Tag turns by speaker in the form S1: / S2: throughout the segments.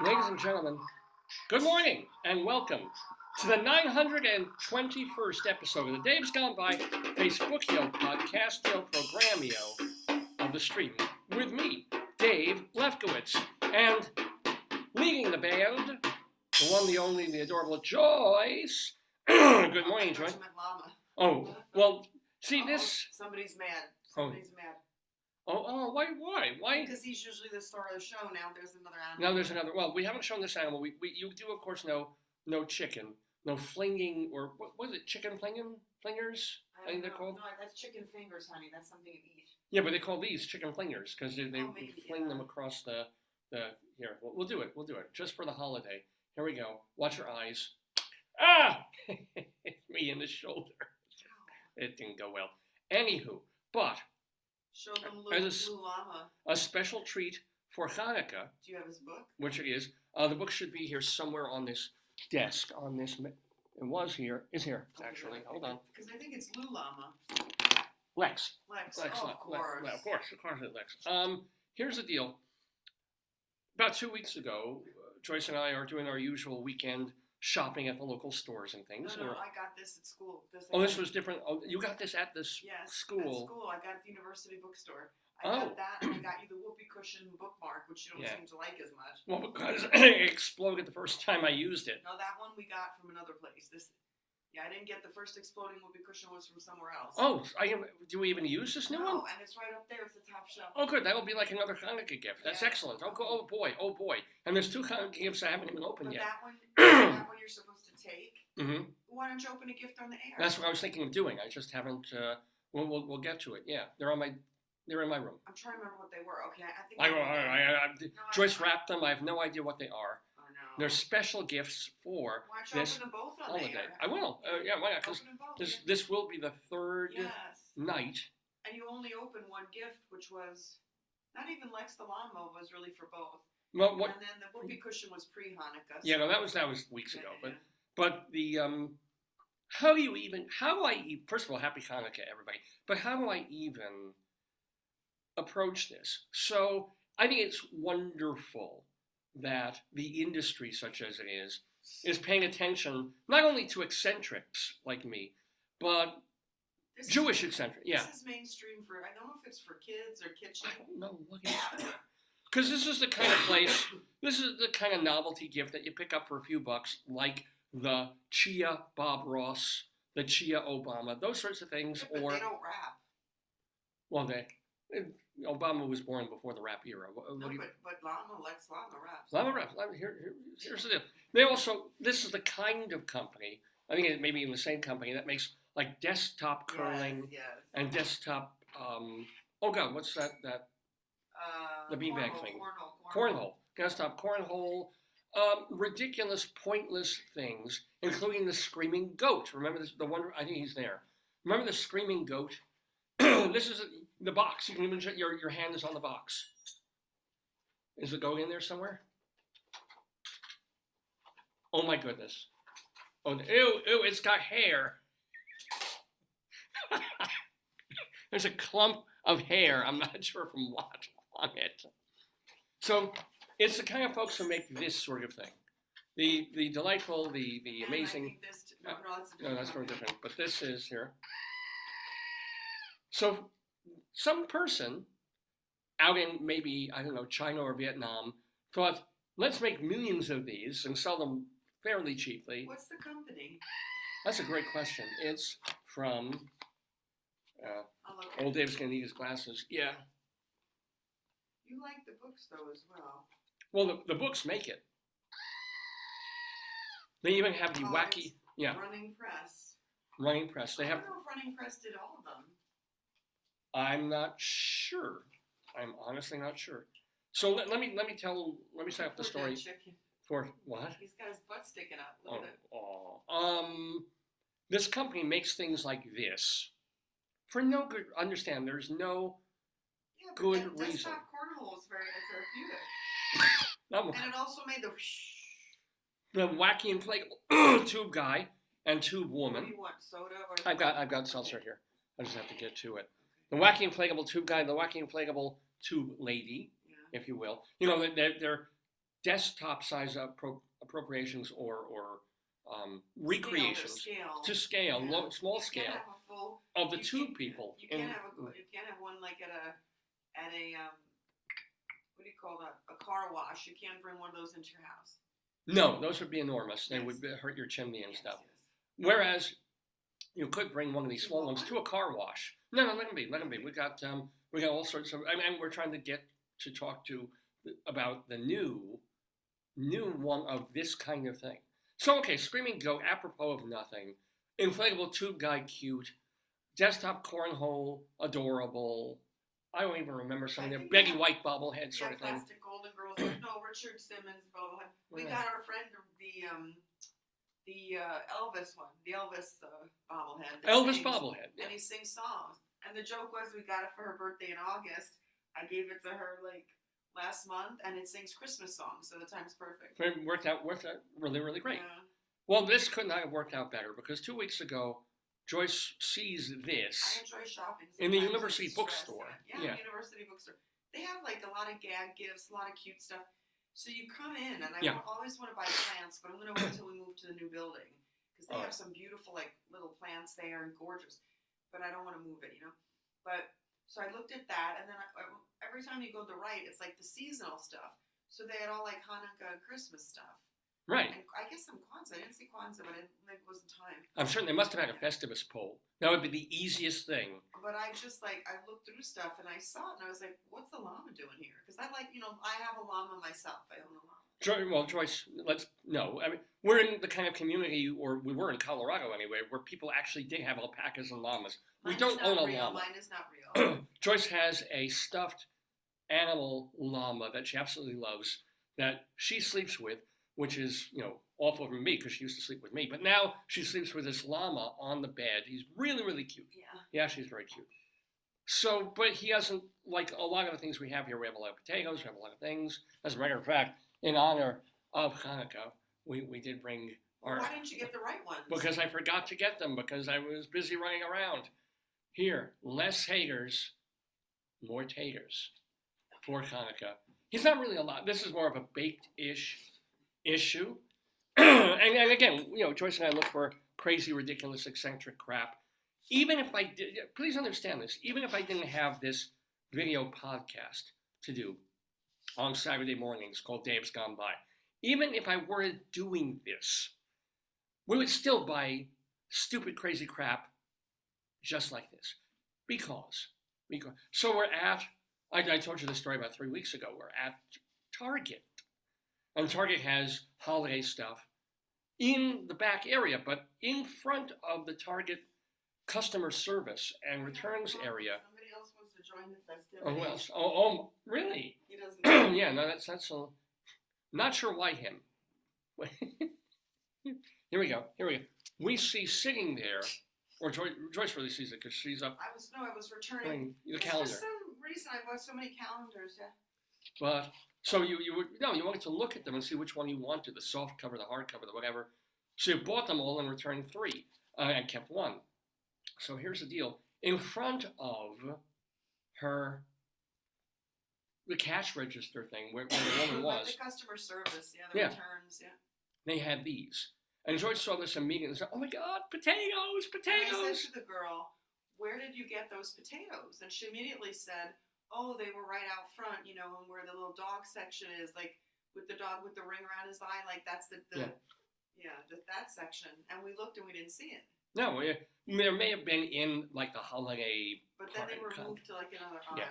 S1: Ladies and gentlemen, good morning and welcome to the 921st episode of the Dave's Gone By Facebookio Podcastio Programmio of the stream with me, Dave Lefkowitz, and leading the band, the one, the only, the adorable Joyce. Good morning, Joyce.
S2: Llama.
S1: Oh, well, see this.
S2: Somebody's mad. Somebody's mad.
S1: Oh, why?
S2: Because he's usually the star of the show. Now there's another animal.
S1: Now there's another. Well, we haven't shown this animal. You do, of course, know no chicken, no flinging, or what was it? Chicken flingers? I think they're called.
S2: No, that's chicken fingers, honey. That's something you eat.
S1: Yeah, but they call these chicken flingers because they fling them across the. Here, we'll do it. We'll do it just for the holiday. Here we go. Watch your eyes. Ah, me in the shoulder. It didn't go well. Anywho, but.
S2: Show them Blue Llama.
S1: A special treat for Chanukah.
S2: Do you have his book?
S1: Which it is. The book should be here somewhere on this desk. It was here. Is here, actually. Hold on.
S2: Because I think it's Blue Llama.
S1: Lex.
S2: Oh, of course.
S1: Of course it's Lex. Here's the deal. About 2 weeks ago, Joyce and I are doing our usual weekend shopping at the local stores and things.
S2: No, I got this at school.
S1: This was different. Oh, you got this at this school?
S2: Yes, at school. I got it at the university bookstore. I got that, and I got you the whoopee cushion bookmark, which you don't seem to like as much.
S1: Well, because it exploded the first time I used it.
S2: No, that one we got from another place. I didn't get the first exploding whoopee cushion was from somewhere else.
S1: Oh, do we even use this new one?
S2: No, and it's right up there. It's the top shelf.
S1: Oh, good. That will be like another Chanukah gift. That's excellent. Oh boy. And there's 2 Chanukah gifts I haven't even opened yet.
S2: That one you're supposed to take.
S1: Mm-hmm.
S2: Why don't you open a gift on the air?
S1: That's what I was thinking of doing. I just haven't. We'll get to it. Yeah, they're in my room.
S2: I'm trying to remember what they were. Okay, I think.
S1: Joyce wrapped them. I have no idea what they are.
S2: Oh no.
S1: They're special gifts for this
S2: open them both on
S1: holiday.
S2: The air?
S1: I will. Yeah, why not? Because this will be the third night.
S2: And you only opened one gift, which was not even Lex the llama. Was really for both.
S1: Well, what?
S2: And then the whoopee cushion was pre-Hanukkah.
S1: Yeah, no, that was weeks ago. But the how do I first of all, happy Hanukkah, everybody. But how do I even approach this? So I think it's wonderful that the industry, such as it is paying attention not only to eccentrics like me, but Jewish eccentric. Yeah.
S2: This is mainstream for. I don't know if it's for kids or kitchen.
S1: I don't know what it is. Because this is the kind of place. This is the kind of novelty gift that you pick up for a few bucks, like the Chia Bob Ross, the Chia Obama, those sorts of things.
S2: Yeah, but they don't rap.
S1: Well, Obama was born before the rap era.
S2: But Llama raps.
S1: Llama raps. Here's the deal. They also, this is the kind of company, I think it may be in the same company, that makes like desktop curling and desktop, oh God, what's that? The beanbag thing. Cornhole. Desktop cornhole. Ridiculous, pointless things, including the screaming goat. Remember this, the one? I think he's there. Remember the screaming goat? This is the box. You can even your hand is on the box. Is the goat in there somewhere? Oh my goodness! Oh, ew! It's got hair. There's a clump of hair. I'm not sure from what on it. So. It's the kind of folks who make this sort of thing. The delightful, the amazing. No, that's very different. But this is here. So some person out in maybe, I don't know, China or Vietnam thought, let's make millions of these and sell them fairly cheaply.
S2: What's the company?
S1: That's a great question. It's from old Dave's going to need his glasses. Yeah.
S2: You like the books, though, as well.
S1: Well, the books make it. They even have the wacky,
S2: Running Press.
S1: Running Press. They have.
S2: I don't know if Running Press did all of them.
S1: I'm not sure. I'm honestly not sure. So let me set up the story. For what?
S2: He's got his butt sticking up. Look at it.
S1: Oh. This company makes things like this for no good. Understand? There's no good reason.
S2: Desktop cornhole is very therapeutic. And it also made
S1: the wacky inflatable tube guy and tube woman.
S2: What do you want, soda or?
S1: I've got seltzer here. I just have to get to it. The wacky inflatable tube guy, the wacky inflatable tube lady, if you will. You know, they're desktop size appropriations or recreations to scale, small scale of the two people.
S2: You can't have one like at a what do you call that? A car wash. You can't bring one of those into your house.
S1: No, those would be enormous. They would hurt your chimney and stuff. Yes. Whereas you could bring one of these small ones to a car wash. No, let them be. Let them be. We got all sorts of. And we're trying to get to talk about the new one of this kind of thing. So okay, Screaming Goat, apropos of nothing, inflatable tube guy, cute, desktop cornhole, adorable. I don't even remember some of their Betty White bobblehead sort of thing.
S2: Plastic Golden Girls. No, Richard Simmons bobblehead. We got our friend the Elvis one, the Elvis bobblehead.
S1: Elvis bobblehead.
S2: Yeah. And he sings songs. And the joke was we got it for her birthday in August. I gave it to her last month, and it sings Christmas songs, so the time's perfect.
S1: It worked out really, really great. Yeah. Well, this could not have worked out better because 2 weeks ago, Joyce sees this.
S2: I enjoy shopping
S1: in the university bookstore.
S2: Yeah, the university bookstore. They have a lot of gag gifts, a lot of cute stuff. So you come in, and I always want to buy plants, but I'm going to wait until we move to the new building because they have some beautiful little plants there and gorgeous. But I don't want to move it, But so I looked at that, and then every time you go to the right, it's the seasonal stuff. So they had all Hanukkah and Christmas stuff.
S1: Right.
S2: And I guess some Kwanzaa. I didn't see Kwanzaa, but it wasn't time.
S1: I'm sure they must have had a Festivus pole. That would be the easiest thing.
S2: But I just I looked through stuff and I saw it and I was like, what's the llama doing here? Because I I have a llama myself. I own a llama.
S1: Well, Joyce, no. I mean, we're in the kind of community, or we were in Colorado anyway, where people actually did have alpacas and llamas. We don't own a llama.
S2: Mine is not real.
S1: Joyce has a stuffed animal llama that she absolutely loves, that she sleeps with, which is, awful for me because she used to sleep with me. But now she sleeps with this llama on the bed. He's really, really cute. Yeah, she's very cute. So, but he doesn't like a lot of the things we have here. We have a lot of potatoes. We have a lot of things. As a matter of fact, in honor of Chanukah, we did bring our...
S2: Why didn't you get the right ones?
S1: Because I forgot to get them because I was busy running around. Here, less haters, more taters for Chanukah. He's not really a lot. This is more of a baked-ish issue. and again, Joyce and I look for crazy, ridiculous, eccentric crap. Even if I did, please understand this, even if I didn't have this video podcast to do on Saturday mornings called Dave's Gone By, even if I were doing this, we would still buy stupid, crazy crap just like this. Because. So we're at, I told you this story about 3 weeks ago, we're at Target. And Target has holiday stuff in the back area, but in front of the Target customer service and returns area.
S2: Somebody else wants to join the festivities.
S1: Oh, else? Oh, really?
S2: He doesn't.
S1: Yeah, no, that's not sure why him. Here we go. We see sitting there, or Joyce really sees it because she's up.
S2: I was returning
S1: the calendar.
S2: For some reason, I bought so many calendars. Yeah.
S1: But so you wanted to look at them and see which one you wanted, the soft cover, the hard cover, the whatever. So you bought them all and returned 3, and kept 1. So here's the deal: in front of her, the cash register thing where the woman was.
S2: The customer service, the returns,
S1: They had these, and Joyce saw this immediately and said, "Oh my God, potatoes!"
S2: And I said to the girl, "Where did you get those potatoes?" And she immediately said, "Oh, they were right out front, and where the little dog section is, with the dog with the ring around his eye, that's that section." And we looked and we didn't see it.
S1: No, there may have been in the holiday.
S2: But then they were moved to another aisle.
S1: Yeah.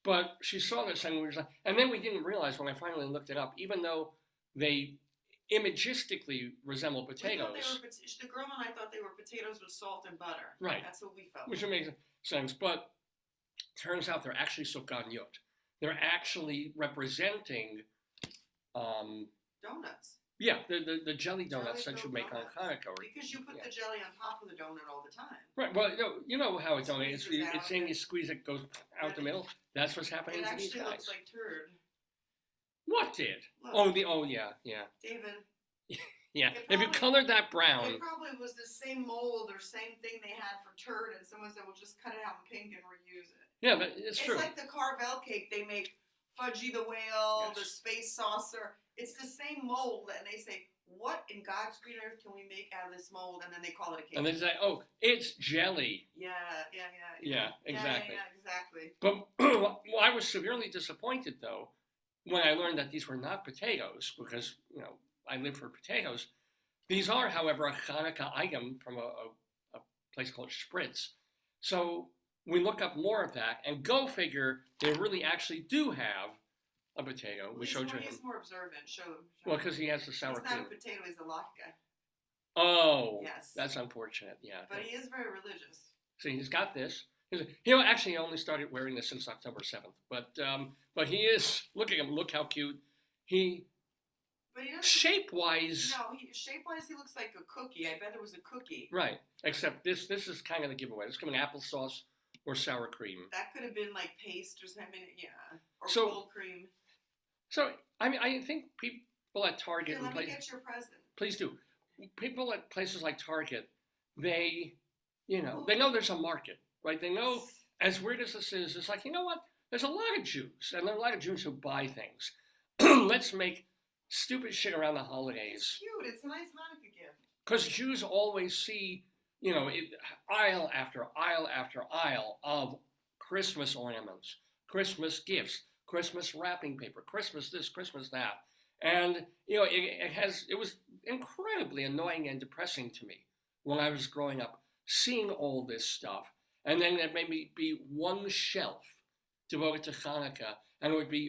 S1: But she saw this and we were and then we didn't realize when I finally looked it up, even though they imagistically resemble potatoes.
S2: The girl and I thought they were potatoes with salt and butter.
S1: Right.
S2: That's what we felt.
S1: Which makes sense. But turns out they're actually sukanyot. They're actually representing
S2: donuts.
S1: Yeah, the jelly donuts that you make on Chanukah.
S2: Because you put the jelly on top of the donut all the time.
S1: Right. Well, you know how it's donut. It's saying you squeeze it, goes out the middle. That's what's happening to these guys.
S2: It actually looks like turd.
S1: What did?
S2: Look.
S1: Yeah.
S2: David.
S1: Yeah. If you colored that brown.
S2: It probably was the same mold or same thing they had for turd, and someone said, "Well, just cut it out in pink and reuse it."
S1: Yeah, but it's true.
S2: It's like the Carvel cake they make Fudgy the Whale,
S1: Yes.
S2: the space saucer. It's the same mold, and they say, what in God's green earth can we make out of this mold? And then they call it a cake.
S1: And they say, oh, it's jelly.
S2: Yeah,
S1: Exactly.
S2: Yeah, exactly.
S1: But I was severely disappointed, though, when I learned that these were not potatoes, because, I live for potatoes. These are, however, a Chanukah item from a place called Spritz. So we look up more of that, and go figure, they really actually do have a potato. We showed you him.
S2: He's more observant. Show him.
S1: Well, because he has the sour cream.
S2: He's not a potato, he's a latke.
S1: Oh,
S2: yes.
S1: That's unfortunate, yeah.
S2: But he is very religious.
S1: See, he's got this. He actually only started wearing this since October 7th. But he is, look at him, look how cute.
S2: But he doesn't.
S1: Shape-wise.
S2: No, shape-wise he looks like a cookie. I bet it was a cookie.
S1: Right, except this is kind of the giveaway. This could be applesauce or sour cream.
S2: That could have been like paste or something, yeah. Or cold cream.
S1: So, I think people at Target...
S2: Here, let me get your present.
S1: Please do. People at places like Target, they know there's a market, right? They know, as weird as this is, it's like, you know what? There's a lot of Jews, and there are a lot of Jews who buy things. Let's make stupid shit around the holidays.
S2: It's cute. It's a nice Hanukkah gift.
S1: Because Jews always see, aisle after aisle after aisle of Christmas ornaments, Christmas gifts, Christmas wrapping paper, Christmas this, Christmas that. And, it was incredibly annoying and depressing to me when I was growing up, seeing all this stuff. And then there may be one shelf devoted to Hanukkah, and it would be,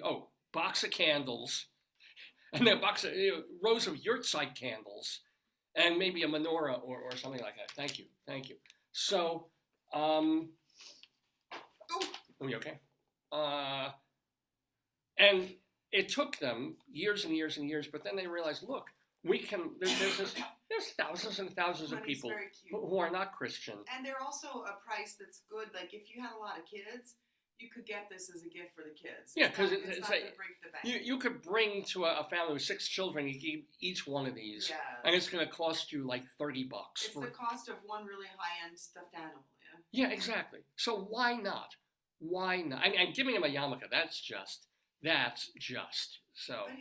S1: box of candles, and then rows of yurtzeit candles, and maybe a menorah or something like that. Thank you. So, are we okay? And it took them years and years and years, but then they realized, look, there's thousands and thousands of people who are not Christian.
S2: And they're also a price that's good. Like, if you had a lot of kids, you could get this as a gift for the kids.
S1: Yeah, because it's
S2: not going to break the bank.
S1: You could bring to a family with 6 children, you give each one of these,
S2: yes.
S1: And it's going to cost you like $30.
S2: It's the cost of one really high-end stuffed animal,
S1: yeah? Yeah, exactly. So why not? Why not? And giving him a yarmulke, that's just. So.
S2: But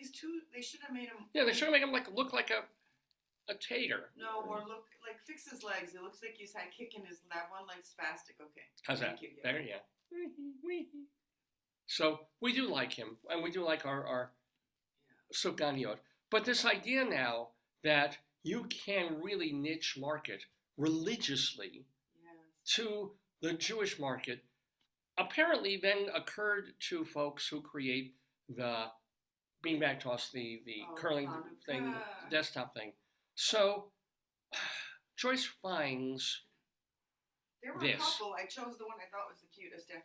S2: they should have made him.
S1: Yeah, they should have made him look like a tater.
S2: No, or fix his legs. It looks like he's had kicking that one leg's spastic. Okay.
S1: How's that?
S2: Thank you.
S1: Better, yeah. So we do like him, and we do like our suganiot. But this idea now that you can really niche market religiously to the Jewish market apparently then occurred to folks who create the beanbag toss, the curling thing, the desktop thing. So Joyce finds
S2: there were a couple. I chose the one I thought was the cutest. Yeah.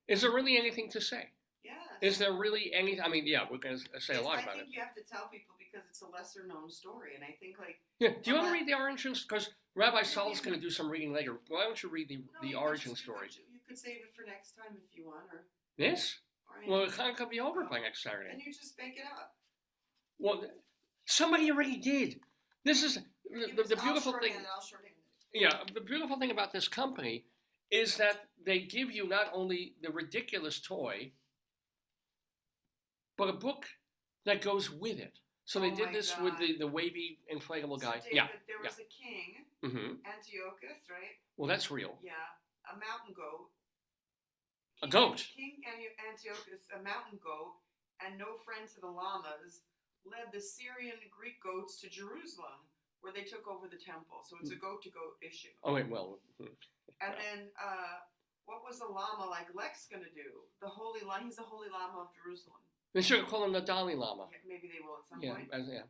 S1: Is there really anything to say?
S2: Yeah.
S1: Is there really anything? I mean, yeah, we're going to say a lot about it.
S2: I think you have to tell people because it's a lesser known story, and I think
S1: Yeah. Do you want to read the origin? Because Rabbi Saul's going to do some reading later. Why don't you read the origin story?
S2: You could save it for next time if you want, or
S1: this. Well, it can't be over by next Saturday.
S2: And you just make it up.
S1: Well, somebody already did. This is the beautiful thing. Yeah, the beautiful thing about this company is that they give you not only the ridiculous toy, but a book that goes with it. So they did this with the wavy inflatable guy.
S2: David, there was a king, Antiochus, right?
S1: Well, that's real.
S2: Yeah, a mountain goat.
S1: A goat.
S2: King Antiochus, a mountain goat, and no friend to the llamas, led the Syrian Greek goats to Jerusalem, where they took over the temple. So it's a goat-to-goat issue.
S1: Oh, wait, well.
S2: And then, what was a llama like Lex going to do? He's the holy llama of Jerusalem.
S1: They should call him the Dalai Lama.
S2: Yeah, maybe they will at some point.
S1: Yeah.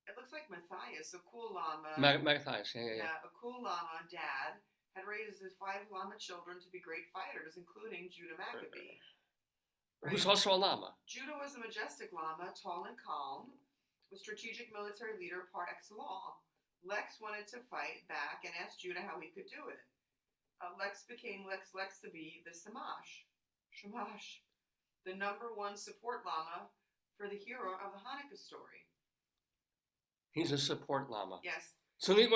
S2: It looks like Matthias, a cool llama.
S1: Matthias, yeah.
S2: Yeah, a cool llama dad had raised his 5 llama children to be great fighters, including Judah Maccabee.
S1: Right? Who's also a llama.
S2: Judah was a majestic llama, tall and calm, a strategic military leader par excellence. Lex wanted to fight back and asked Judah how he could do it. Lex became Lex Lexabe the Shamash, the #1 support llama for the hero of the Hanukkah story.
S1: He's a support llama.
S2: Yes.
S1: So wait.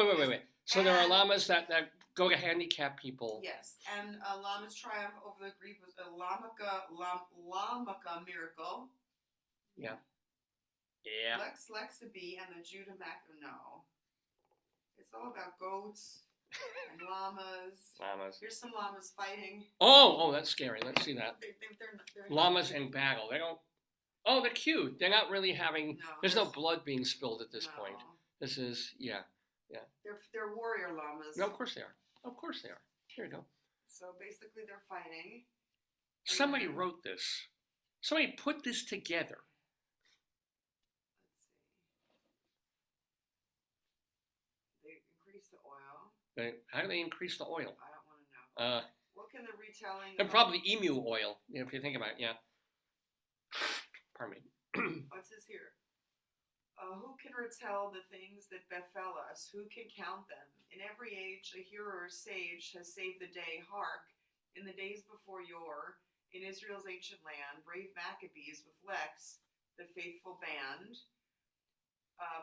S1: So there are llamas that go to handicap people.
S2: Yes, and llama's triumph over the grief was a llama miracle.
S1: Yeah. Yeah.
S2: Lex B and the Judah Mac. No, it's all about goats and llamas.
S1: Llamas.
S2: Here's some llamas fighting.
S1: Oh, that's scary. Let's see that.
S2: They're
S1: Llamas in battle. They don't. Oh, they're cute. They're not really having.
S2: No,
S1: there's no blood being spilled at this
S2: no.
S1: point. This is yeah.
S2: They're warrior llamas.
S1: No, of course they are. Of course they are. Here you go.
S2: So basically, they're fighting.
S1: Somebody wrote this. Somebody put this together.
S2: Let's see. They increase the oil.
S1: How do they increase the oil?
S2: I don't want to know. What can the retelling?
S1: And probably emu oil, if you think about it. Yeah. Pardon me.
S2: What's this here? Who can retell the things that befell us? Who can count them? In every age, a hero or sage has saved the day. Hark, in the days before yore, in Israel's ancient land, brave Maccabees with Lex, the faithful band.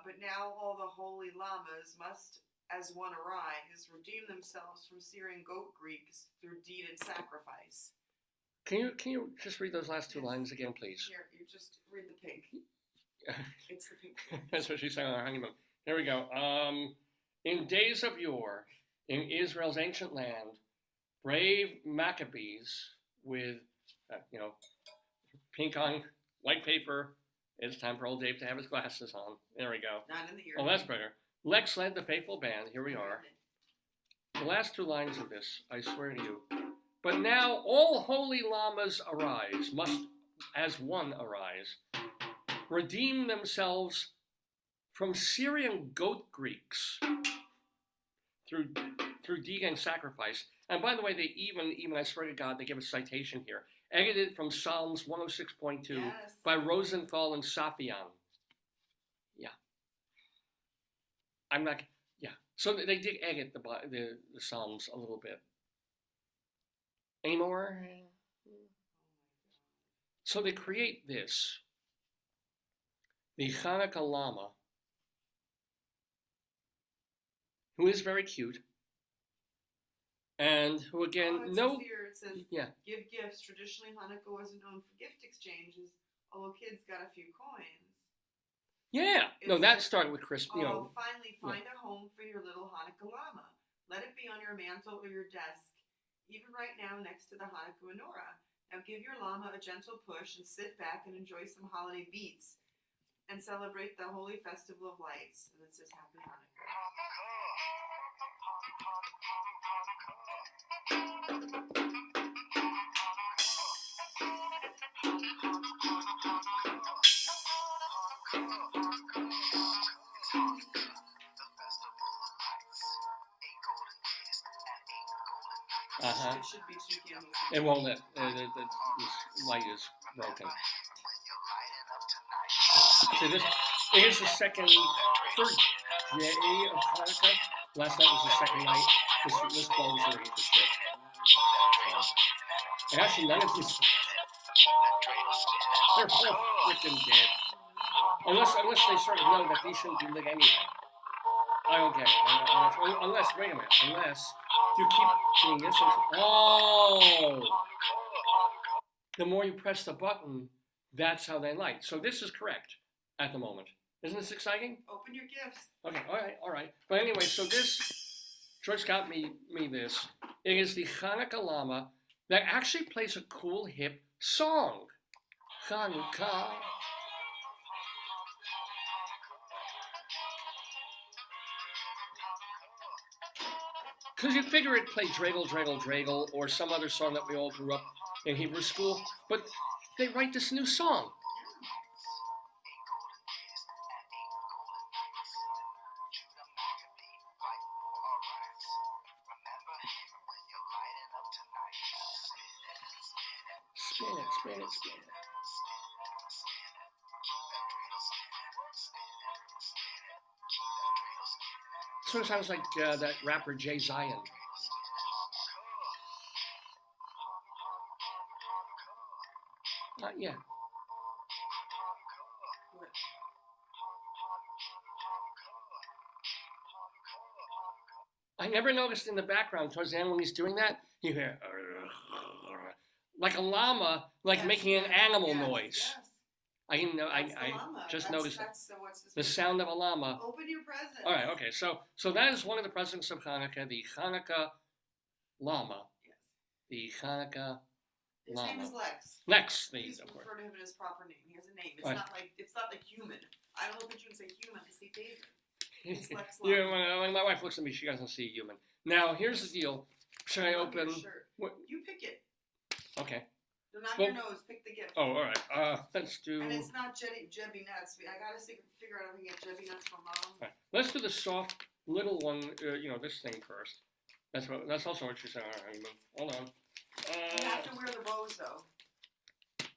S2: But now all the holy llamas must, as one arise, redeem themselves from Syrian goat Greeks through deed and sacrifice.
S1: Can you just read those last two lines again, please?
S2: Here, you just read the pink. It's the pink.
S1: That's what she sang on her honeymoon. Here we go. In days of yore, in Israel's ancient land, brave Maccabees with, pink on white paper. It's time for old Dave to have his glasses on. There we go.
S2: Not in the ear.
S1: Oh, that's better. Lex led the faithful band. Here we are. The last two lines of this, I swear to you. But now all holy llamas arise, must as one arise, redeem themselves from Syrian goat Greeks through deed and sacrifice. And by the way, they even I swear to God, they give a citation here. Edited from Psalms 106.2
S2: Yes.
S1: by Rosenthal and Safian. Yeah. So they did edit the Psalms a little bit. Any more? So they create this. The Chanukah llama, who is very cute, and who again,
S2: it says, give gifts. Traditionally, Hanukkah wasn't known for gift exchanges, although kids got a few coins.
S1: Yeah, that started with Christmas.
S2: Finally, find a home for your little Hanukkah llama. Let it be on your mantle or your desk, even right now next to the Hanukkah menorah. Now give your llama a gentle push and sit back and enjoy some holiday beats and celebrate the holy festival of lights. And it says Happy
S1: Uh-huh.
S2: It should be 2 candles.
S1: It won't let. This light is broken. So this is the third day of Chanukah. Last night was the second night. This ball is already for shit. And actually, none of these. They're both freaking dead. Unless they sort of know that these shouldn't be lit anyway. I don't get it. Unless, wait a minute. Unless you keep doing this. The more you press the button, that's how they light. So this is correct at the moment. Isn't this exciting?
S2: Open your gifts.
S1: Okay, all right. But anyway, so this, Joyce got me this. It is the Chanukah llama that actually plays a cool, hip song. Chanukah. Because you figure it played Dreidel, Dreidel, Dreidel, or some other song that we all grew up in Hebrew school, but they write this new song. Spin it. Sort of sounds like that rapper Jay Zion. Yeah. I never noticed in the background towards the end when he's doing that, you hear like a llama, like making an animal noise.
S2: Yes.
S1: I didn't know.
S2: That's the
S1: I
S2: llama.
S1: just noticed
S2: What's
S1: the sound of a llama.
S2: Open your presents.
S1: All right. Okay. So that is one of the presents of Hanukkah, the Chanukah llama.
S2: Yes.
S1: The Chanukah
S2: His
S1: llama.
S2: name is Lex.
S1: Lex.
S2: Please
S1: Of course.
S2: refer to him in his proper name. He has a name. It's
S1: Right.
S2: not like human. I don't look at you and say human. I say David. It's Lex
S1: Yeah,
S2: llama.
S1: when my wife looks at me, she doesn't see a human. Now, here's the deal. Should I open? What?
S2: You pick it.
S1: Okay.
S2: Do not your nose. Pick the gift.
S1: Oh, all right. Let's do.
S2: And it's not Jebby nuts. I gotta figure out if we can get Jebby nuts from mom.
S1: Right. Let's do the soft little one. This thing first. That's also what she said on our honeymoon. Hold on.
S2: You have to wear the bows though.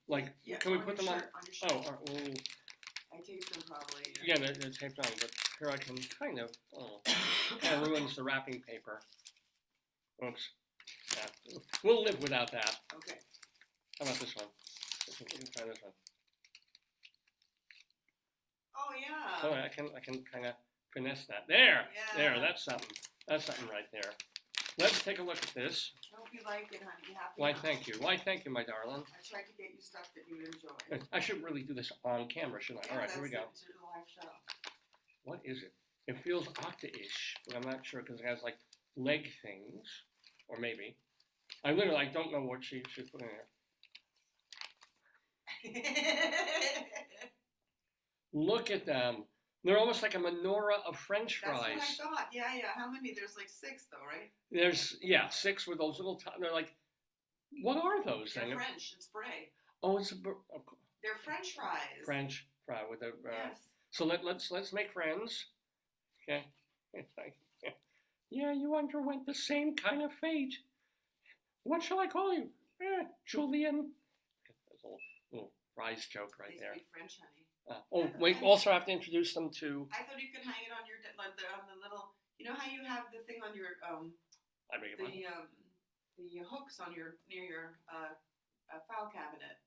S1: Like,
S2: Yeah,
S1: can we put them on?
S2: On your shirt.
S1: Oh, all right, well,
S2: I taped them probably.
S1: yeah, they're taped on, but here I can kind of ruins the wrapping paper. Oops. Yeah. We'll live without that.
S2: Okay.
S1: How about this one? We can try this one.
S2: Oh yeah.
S1: Oh, I can kind of finesse that. There.
S2: Yeah.
S1: There. That's something. That's something right there. Let's take a look at this.
S2: I hope you like it, honey. You happy?
S1: Why,
S2: now?
S1: thank you. Why, thank you, my darling.
S2: I tried to get you stuff that you would enjoy.
S1: I should really do this on camera, shouldn't I? All right, here we go.
S2: It's your live show.
S1: What is it? It feels octa-ish, but I'm not sure because it has like leg things, or maybe. I don't know what she put in there. Look at them. They're almost like a menorah of French fries.
S2: That's what I thought. Yeah. How many? There's like 6 though, right?
S1: There's 6 with those little. They're like, what are those?
S2: They're French. It's bray.
S1: Oh, it's
S2: They're French fries.
S1: French fry with a.
S2: Yes.
S1: So let's make friends. Okay. Yeah, you underwent the same kind of fate. What shall I call you? Julian. There's a little fries joke right there.
S2: They speak French, honey.
S1: Wait. Also, have to introduce them to.
S2: I thought you could hang it on your on the little. You know how you have the thing on your
S1: I beg your pardon?
S2: the hooks on near your file cabinet.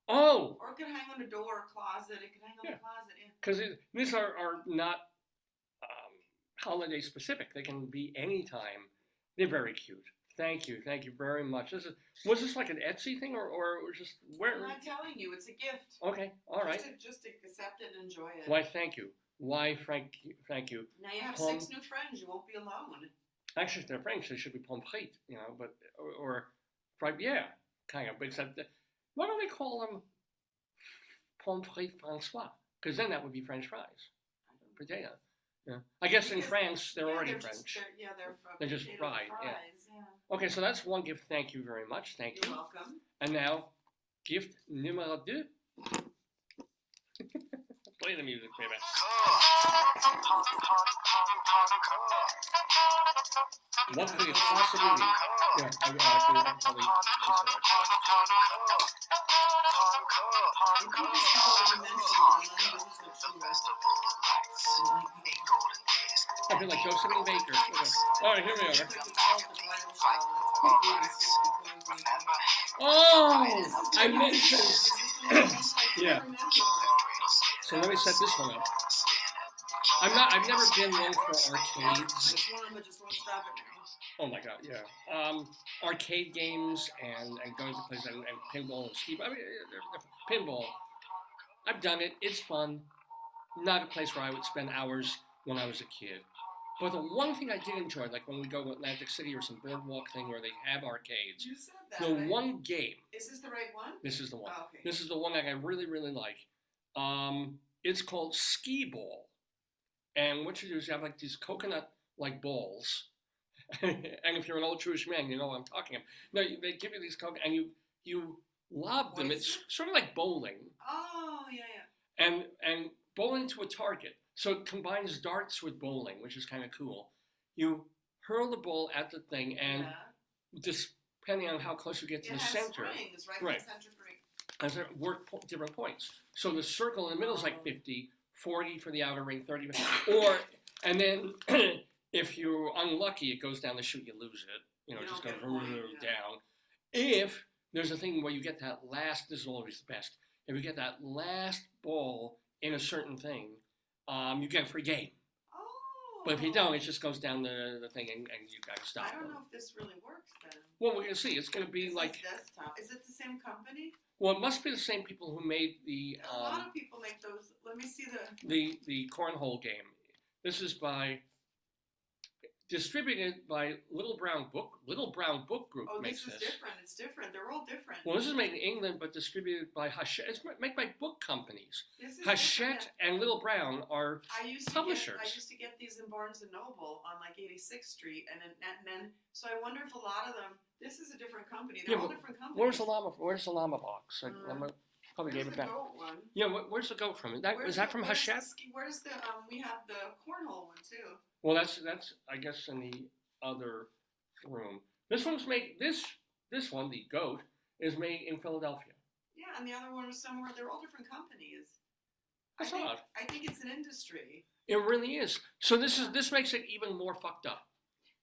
S1: Oh.
S2: Or it could hang on a door, closet. It could hang on the closet. Yeah.
S1: Because these are not holiday specific. They can be anytime. They're very cute. Thank you very much. Was this like an Etsy thing or just where?
S2: I'm not telling you, it's a gift.
S1: Okay, all right.
S2: Just accept it and enjoy it.
S1: Why, thank you. Why, thank you.
S2: Now you have 6 new friends. You won't be alone.
S1: Actually, if they're French, they should be pommes frites, but or fried, yeah, kind of. But except, why don't they call them pommes frites Francois? Because then that would be French fries, potato. Yeah. I guess in France they're already French. They're just fried.
S2: Fries, yeah.
S1: Okay, so that's one gift. Thank you very much. Thank you.
S2: You're welcome.
S1: And now, gift numéro 2. Play the music, baby. What could it possibly be? Yeah, I'll probably. I feel like Josephine Baker. Okay. All right, here we are. Oh, I mentioned. Yeah. So let me set this one up. I've never been one for arcades. Oh my god, yeah. Arcade games and going to places and pinball and skee-ball. I mean, pinball. I've done it. It's fun. Not a place where I would spend hours when I was a kid. But the one thing I did enjoy, like when we go to Atlantic City or some boardwalk thing where they have arcades,
S2: You said that,
S1: the
S2: right?
S1: one game.
S2: Is this the right one?
S1: This is the one.
S2: Oh, okay.
S1: This is the one that I really, really like. It's called skee-ball. And what you do is you have like these coconut-like balls. And if you're an old Jewish man, you know what I'm talking about. No, they give you these coconut, and you lob them. It's sort of like bowling.
S2: Oh, yeah.
S1: And bowling to a target. So it combines darts with bowling, which is kind of cool. You hurl the ball at the thing, and just depending on how close you get to the center,
S2: springs, right? Center ring.
S1: As there work different points. So the circle in the middle is like 50, 40 for the outer ring, 30, and then if you're unlucky, it goes down the chute, you lose it. It just goes down. If there's a thing where you get that last, this is always the best. If you get that last ball in a certain thing, you get a free game.
S2: Oh.
S1: But if you don't, it just goes down the thing and you got to stop.
S2: I don't know if this really works then.
S1: Well, we're going to see. It's going to be
S2: this
S1: like...
S2: desktop. Is it the same company?
S1: Well, it must be the same people who made the...
S2: A lot of people make those. Let me see the
S1: cornhole game. This is distributed by Little Brown Book Group.
S2: Oh,
S1: makes
S2: this is different. It's different. They're all different.
S1: Well, this is made in England, but distributed by Hachette. It's made by book companies.
S2: This is
S1: Hachette and Little Brown are publishers.
S2: I used to get these in Barnes and Noble on like 86th Street, and then so I wonder if a lot of them. This is a different company. They're all different companies.
S1: Where's the llama box? Probably gave it back.
S2: Goat one?
S1: Yeah, where's the goat from? Is that from Hachette?
S2: Where's the we have the cornhole one too.
S1: Well, that's I guess in the other room. This one's made. This one, the goat, is made in Philadelphia.
S2: Yeah, and the other one was somewhere. They're all different companies.
S1: That's odd.
S2: I think it's an industry.
S1: It really is. So this makes it even more fucked up.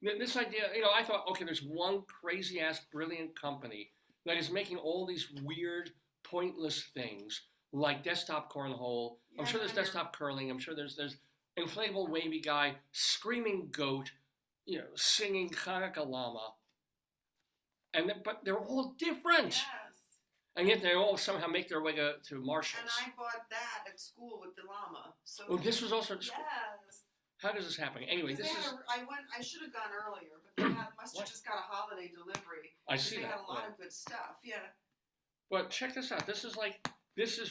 S1: This idea, I thought, okay, there's one crazy ass brilliant company that is making all these weird, pointless things like desktop cornhole.
S2: Yeah,
S1: I'm sure there's desktop curling. I'm sure there's inflatable wavy guy, screaming goat, singing Chanukah llama. But they're all different.
S2: Yes.
S1: And yet they all somehow make their way to Marshall's.
S2: And I bought that at school with the llama. So
S1: this was also at school.
S2: Yes.
S1: How does this happen? Anyway,
S2: I should have gone earlier, but they must have just got a holiday delivery.
S1: I see that.
S2: They had a lot of good stuff. Yeah.
S1: But check this out. This is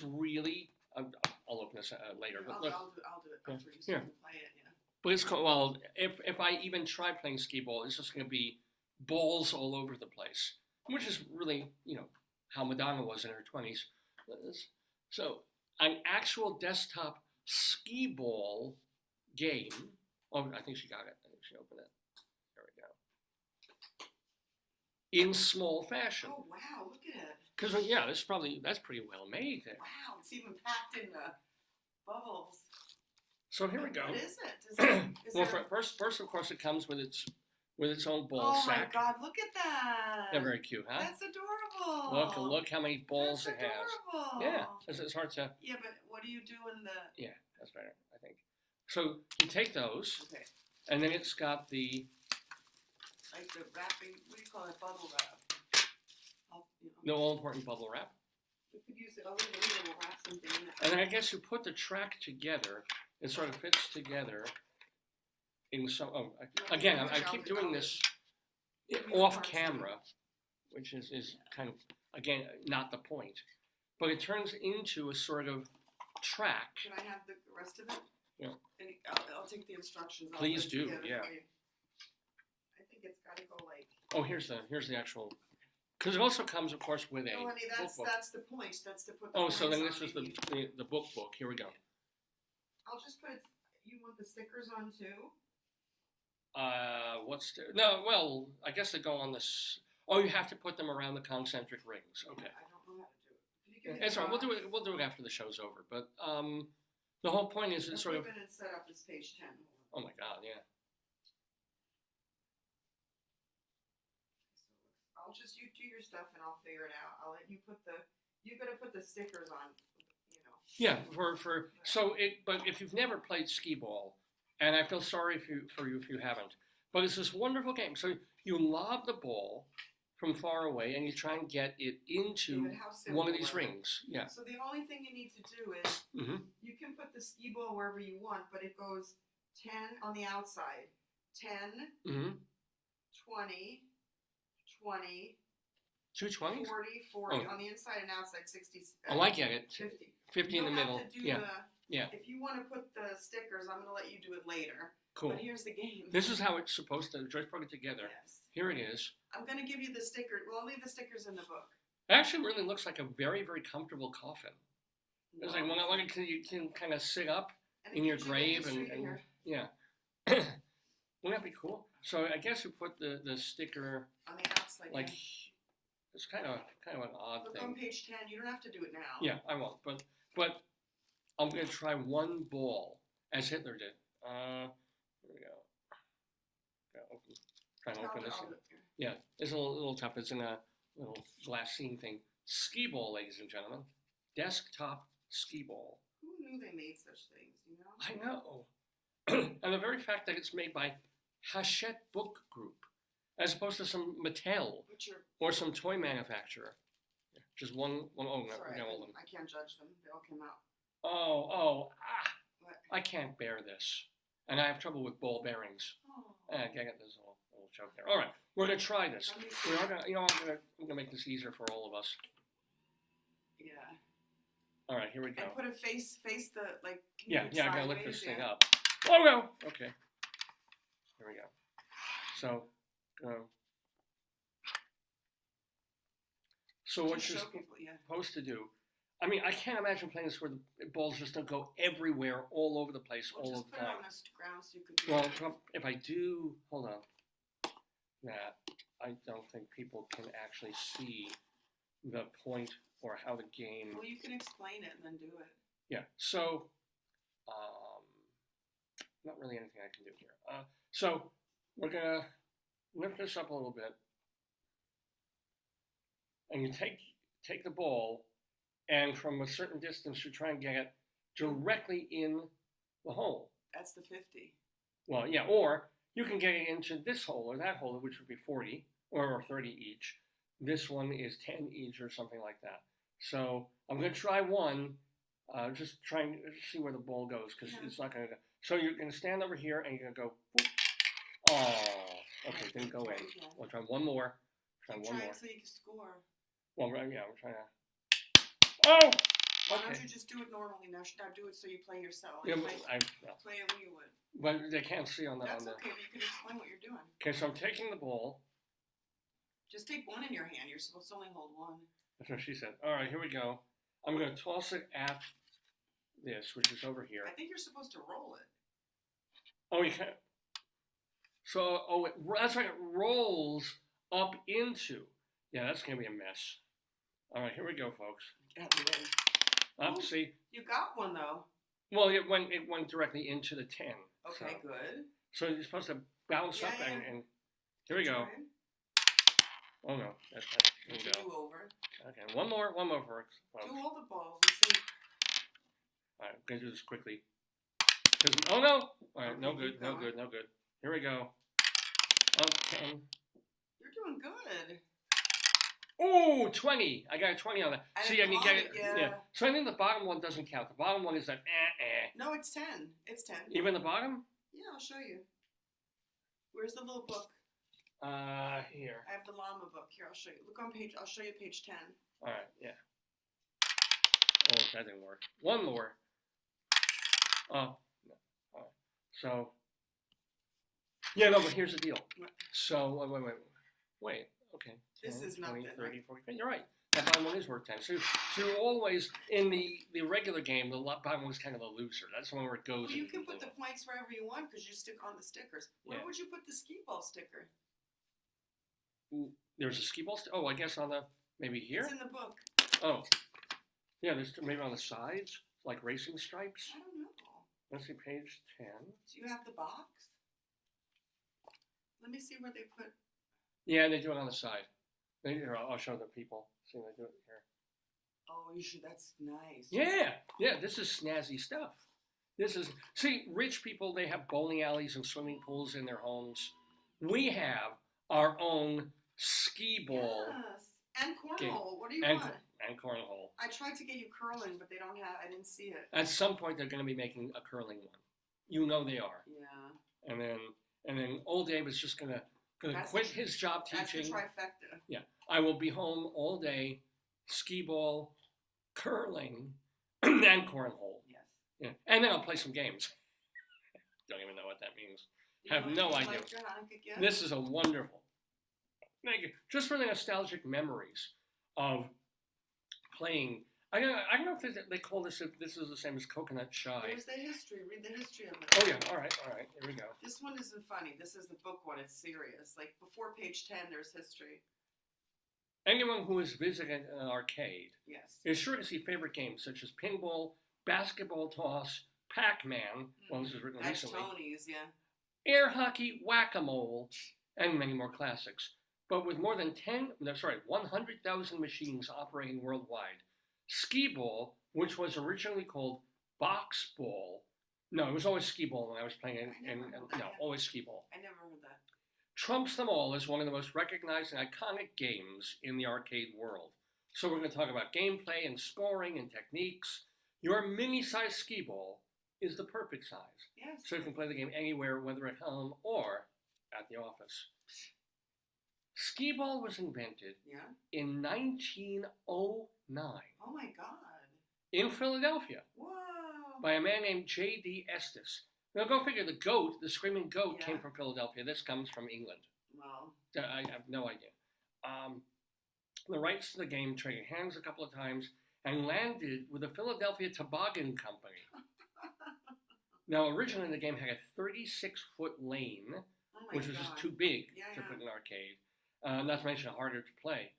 S1: really. I'll open this later. But look,
S2: I'll do it after you
S1: here.
S2: play it. Yeah.
S1: But it's called, well, if I even try playing skee-ball, it's just going to be balls all over the place, which is really, how Madonna was in her 20s. So an actual desktop skee-ball game. Oh, I think she got it. I think she opened it. There we go. In small fashion.
S2: Oh wow! Look at it.
S1: Because that's pretty well made there.
S2: Wow, it's even packed in bubbles.
S1: So here we go.
S2: What is it?
S1: Well, first of course it comes with its own ball sack.
S2: Oh my God! Look at that.
S1: They're very cute, huh?
S2: That's adorable.
S1: Look how many balls it has.
S2: Adorable.
S1: Yeah, it's hard to.
S2: Yeah, but what do you do in the?
S1: Yeah, that's better, I think. So you take those,
S2: okay,
S1: and then it's got the
S2: like the wrapping. What do you call it? Bubble wrap.
S1: the all-important bubble wrap.
S2: We could use it. We'll wrap something in it.
S1: And then I guess you put the track together. It sort of fits together. In some. Again, I keep doing this off camera, which is kind of again not the point, but it turns into a sort of track.
S2: Can I have the rest of it?
S1: Yeah.
S2: And I'll take the instructions.
S1: Please do. Yeah.
S2: I think it's got to go like.
S1: Oh, here's the actual. Because it also comes, of course, with a
S2: honey,
S1: book.
S2: that's the point. That's to put. The
S1: so then
S2: points
S1: this
S2: on.
S1: is the book. Here we go.
S2: I'll just put. You want the stickers on too?
S1: No? Well, I guess they go on this. Oh, you have to put them around the concentric rings. Okay.
S2: I don't know how to do it.
S1: It's all right. We'll do it after the show's over. But the whole point is it's sort of.
S2: Open and set up this page 10.
S1: Oh my God! Yeah.
S2: I'll just you do your stuff and I'll figure it out. I'll let you put the. You got to put the stickers on.
S1: Yeah. But if you've never played skee-ball, and I feel sorry for you if you haven't, but it's this wonderful game. So you lob the ball from far away and you try and get it into one of these rings. Yeah.
S2: So the only thing you need to do is you can put the skee-ball wherever you want, but it goes 10 on the outside, 10, 20, 20,
S1: 220s?
S2: 40 on the inside and outside, 60.
S1: Oh, I get it.
S2: 50
S1: in the middle. Yeah.
S2: If you want to put the stickers, I'm going to let you do it later.
S1: Cool.
S2: But here's the game.
S1: This is how it's supposed to. Joyce put it together.
S2: Yes.
S1: Here it is.
S2: I'm going to give you the sticker. Well, I'll leave the stickers in the book.
S1: It actually really looks like a very, very comfortable coffin. It's like you can kind of sit up in your grave and yeah. Wouldn't that be cool? So I guess you put the sticker
S2: on the outside.
S1: Like it's kind of an odd
S2: Look
S1: thing.
S2: on page 10. You don't have to do it now.
S1: Yeah, I won't. But I'm going to try one ball as Hitler did. Here we go. Trying to open this. Yeah, it's a little tough. It's in a little glassine thing. Skee-ball, ladies and gentlemen. Desktop skee-ball.
S2: Who knew they made such things, you know?
S1: I know. And the very fact that it's made by Hachette Book Group, as opposed to some Mattel or some toy manufacturer. Just one. Oh, no,
S2: Sorry,
S1: all of them.
S2: I can't judge them. They all came out. What?
S1: I can't bear this, and I have trouble with ball bearings.
S2: Oh.
S1: I got this little joke there. All right, we're gonna try this. We're not gonna, I'm gonna make this easier for all of us.
S2: Yeah.
S1: All right, here we go.
S2: And put a face the like.
S1: Yeah, I gotta lift this thing up. Oh no. Okay. Here we go. So, so what you're supposed to do, I mean, I can't imagine playing this where the balls just don't go everywhere, all over the place, all of the time.
S2: Just put it on the ground so you could do
S1: well, if I do, hold on, that, I don't think people can actually see the point or how the game...
S2: Well, you can explain it and then do it.
S1: Yeah, so, not really anything I can do here. So, we're going to lift this up a little bit. And you take the ball, and from a certain distance, you try and get it directly in the hole.
S2: That's the 50.
S1: Well, yeah, or you can get it into this hole or that hole, which would be 40 or 30 each. This one is 10 each or something like that. So I'm going to try one, just trying to see where the ball goes, because it's not going to go. So you're going to stand over here, and you're going to go, whoop. Oh, okay, didn't go in. We'll try one more. Try one more.
S2: So you can score.
S1: Well, yeah, we're trying to. Oh!
S2: Why don't you just do it normally now? Do it so you play yourself.
S1: Yeah,
S2: play it when you would.
S1: But they can't see on the.
S2: That's okay, but you can explain what you're doing.
S1: Okay, so I'm taking the ball.
S2: Just take one in your hand. You're supposed to only hold one.
S1: That's what she said. All right, here we go. I'm going to toss it at this, which is over here.
S2: I think you're supposed to roll it.
S1: Oh, you can't. So, that's right. It rolls up into. Yeah, that's going to be a mess. All right, here we go, folks. Up, see?
S2: You got one, though.
S1: Well, it went directly into the 10.
S2: Okay,
S1: so.
S2: Good.
S1: So you're supposed to bounce up, and here we go. Oh, no. Here we go.
S2: Over.
S1: Okay, one more, folks.
S2: Do all the balls. Let's see.
S1: All right, I'm going to do this quickly. Oh, no. All right, okay, no good. Here we go. Up, 10.
S2: You're doing good.
S1: Oh, 20. I got a 20 on that. See, and you get it.
S2: Yeah.
S1: So I think the bottom one doesn't count. The bottom one is that
S2: No, it's 10. It's 10.
S1: Even the bottom?
S2: Yeah, I'll show you. Where's the little book?
S1: Here.
S2: I have the llama book. Here, I'll show you. Look on page, I'll show you page 10.
S1: All right, yeah. Oh, that didn't work. One more. Oh, no. All right. So, yeah, no, but here's the deal.
S2: What?
S1: So, wait. Okay.
S2: This
S1: 10,
S2: is
S1: 20,
S2: nothing.
S1: 30, 40. You're right. That bottom one is worth 10. So you're always, in the regular game, the bottom one's kind of a loser. That's the one where it goes.
S2: Well, you can put the points wherever you want because you stick on the stickers. Where would you put the skee-ball sticker?
S1: There's a skee-ball sticker? Oh, I guess on the, maybe here?
S2: It's in the book.
S1: Oh. Yeah, there's maybe on the sides, like racing stripes.
S2: I don't know.
S1: Let's see, page 10.
S2: Do you have the box? Let me see where they put.
S1: Yeah, they do it on the side. Here, I'll show the people. See, they do it here.
S2: Oh, you should. That's nice.
S1: Yeah, this is snazzy stuff. See, rich people, they have bowling alleys and swimming pools in their homes. We have our own skee-ball.
S2: Yes, and cornhole.
S1: Game.
S2: What do you want?
S1: And cornhole.
S2: I tried to get you curling, but they don't have. I didn't see it.
S1: At some point, they're going to be making a curling one. You know they are.
S2: Yeah.
S1: And then old Abe is just going to quit his job teaching.
S2: That's the trifecta.
S1: Yeah, I will be home all day, skee-ball, curling, and cornhole.
S2: Yes.
S1: Yeah, and then I'll play some games. Don't even know what that means. Have no idea.
S2: Like your Chanukah gift?
S1: This is a wonderful. Thank you. Just for the nostalgic memories of playing. I don't know if they call this, if this is the same as Coconut Shy.
S2: Here's the history. Read the history of it.
S1: Oh, yeah. All right. Here we go.
S2: This one isn't funny. This is the book one. It's serious. Like, before page 10, there's history.
S1: Anyone who has visited an arcade is sure to see favorite games such as pinball, basketball toss, Pac-Man, well, this was written recently.
S2: That's Tony's, yeah.
S1: Air hockey, whack-a-mole, and many more classics. But with more than 100,000 machines operating worldwide, skee-ball, which was originally called box ball, No, it was always skee-ball when I was playing. Always skee-ball.
S2: I never heard that.
S1: Trumps them all as one of the most recognized and iconic games in the arcade world. So we're going to talk about gameplay and scoring and techniques. Your mini-sized skee-ball is the perfect size.
S2: Yes.
S1: So you can play the game anywhere, whether at home or at the office. Skee-ball was invented in 1909.
S2: Oh my God.
S1: In Philadelphia.
S2: Whoa.
S1: By a man named J.D. Estes. Now go figure, the screaming goat came from Philadelphia. This comes from England.
S2: Well.
S1: I have no idea. The rights to the game traded hands a couple of times and landed with the Philadelphia Toboggan Company. Now, originally the game had a 36-foot lane, which was just too big to put in an arcade, not to mention harder to play.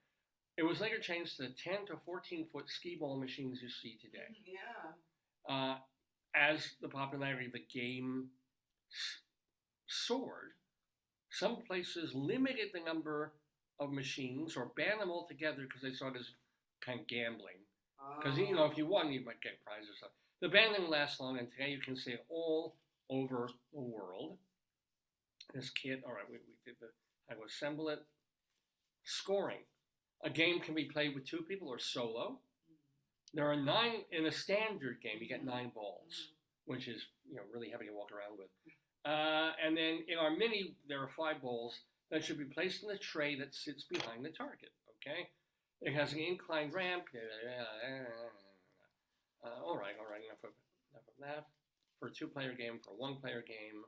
S1: It was later changed to the 10 to 14-foot skee-ball machines you see today.
S2: Yeah.
S1: As the popularity of the game soared, some places limited the number of machines or banned them altogether because they saw it as kind of gambling. Because, if you won, you might get prizes or something. The ban didn't last long, and today you can see it all over the world. This kit, all right, we did I will assemble it. Scoring. A game can be played with 2 people or solo. There are 9, in a standard game, you get 9 balls, which is, really heavy to walk around with. And then in our mini, there are 5 balls that should be placed in the tray that sits behind the target, okay? It has an inclined ramp. All right, enough of that. For a 2-player game, for a 1-player game.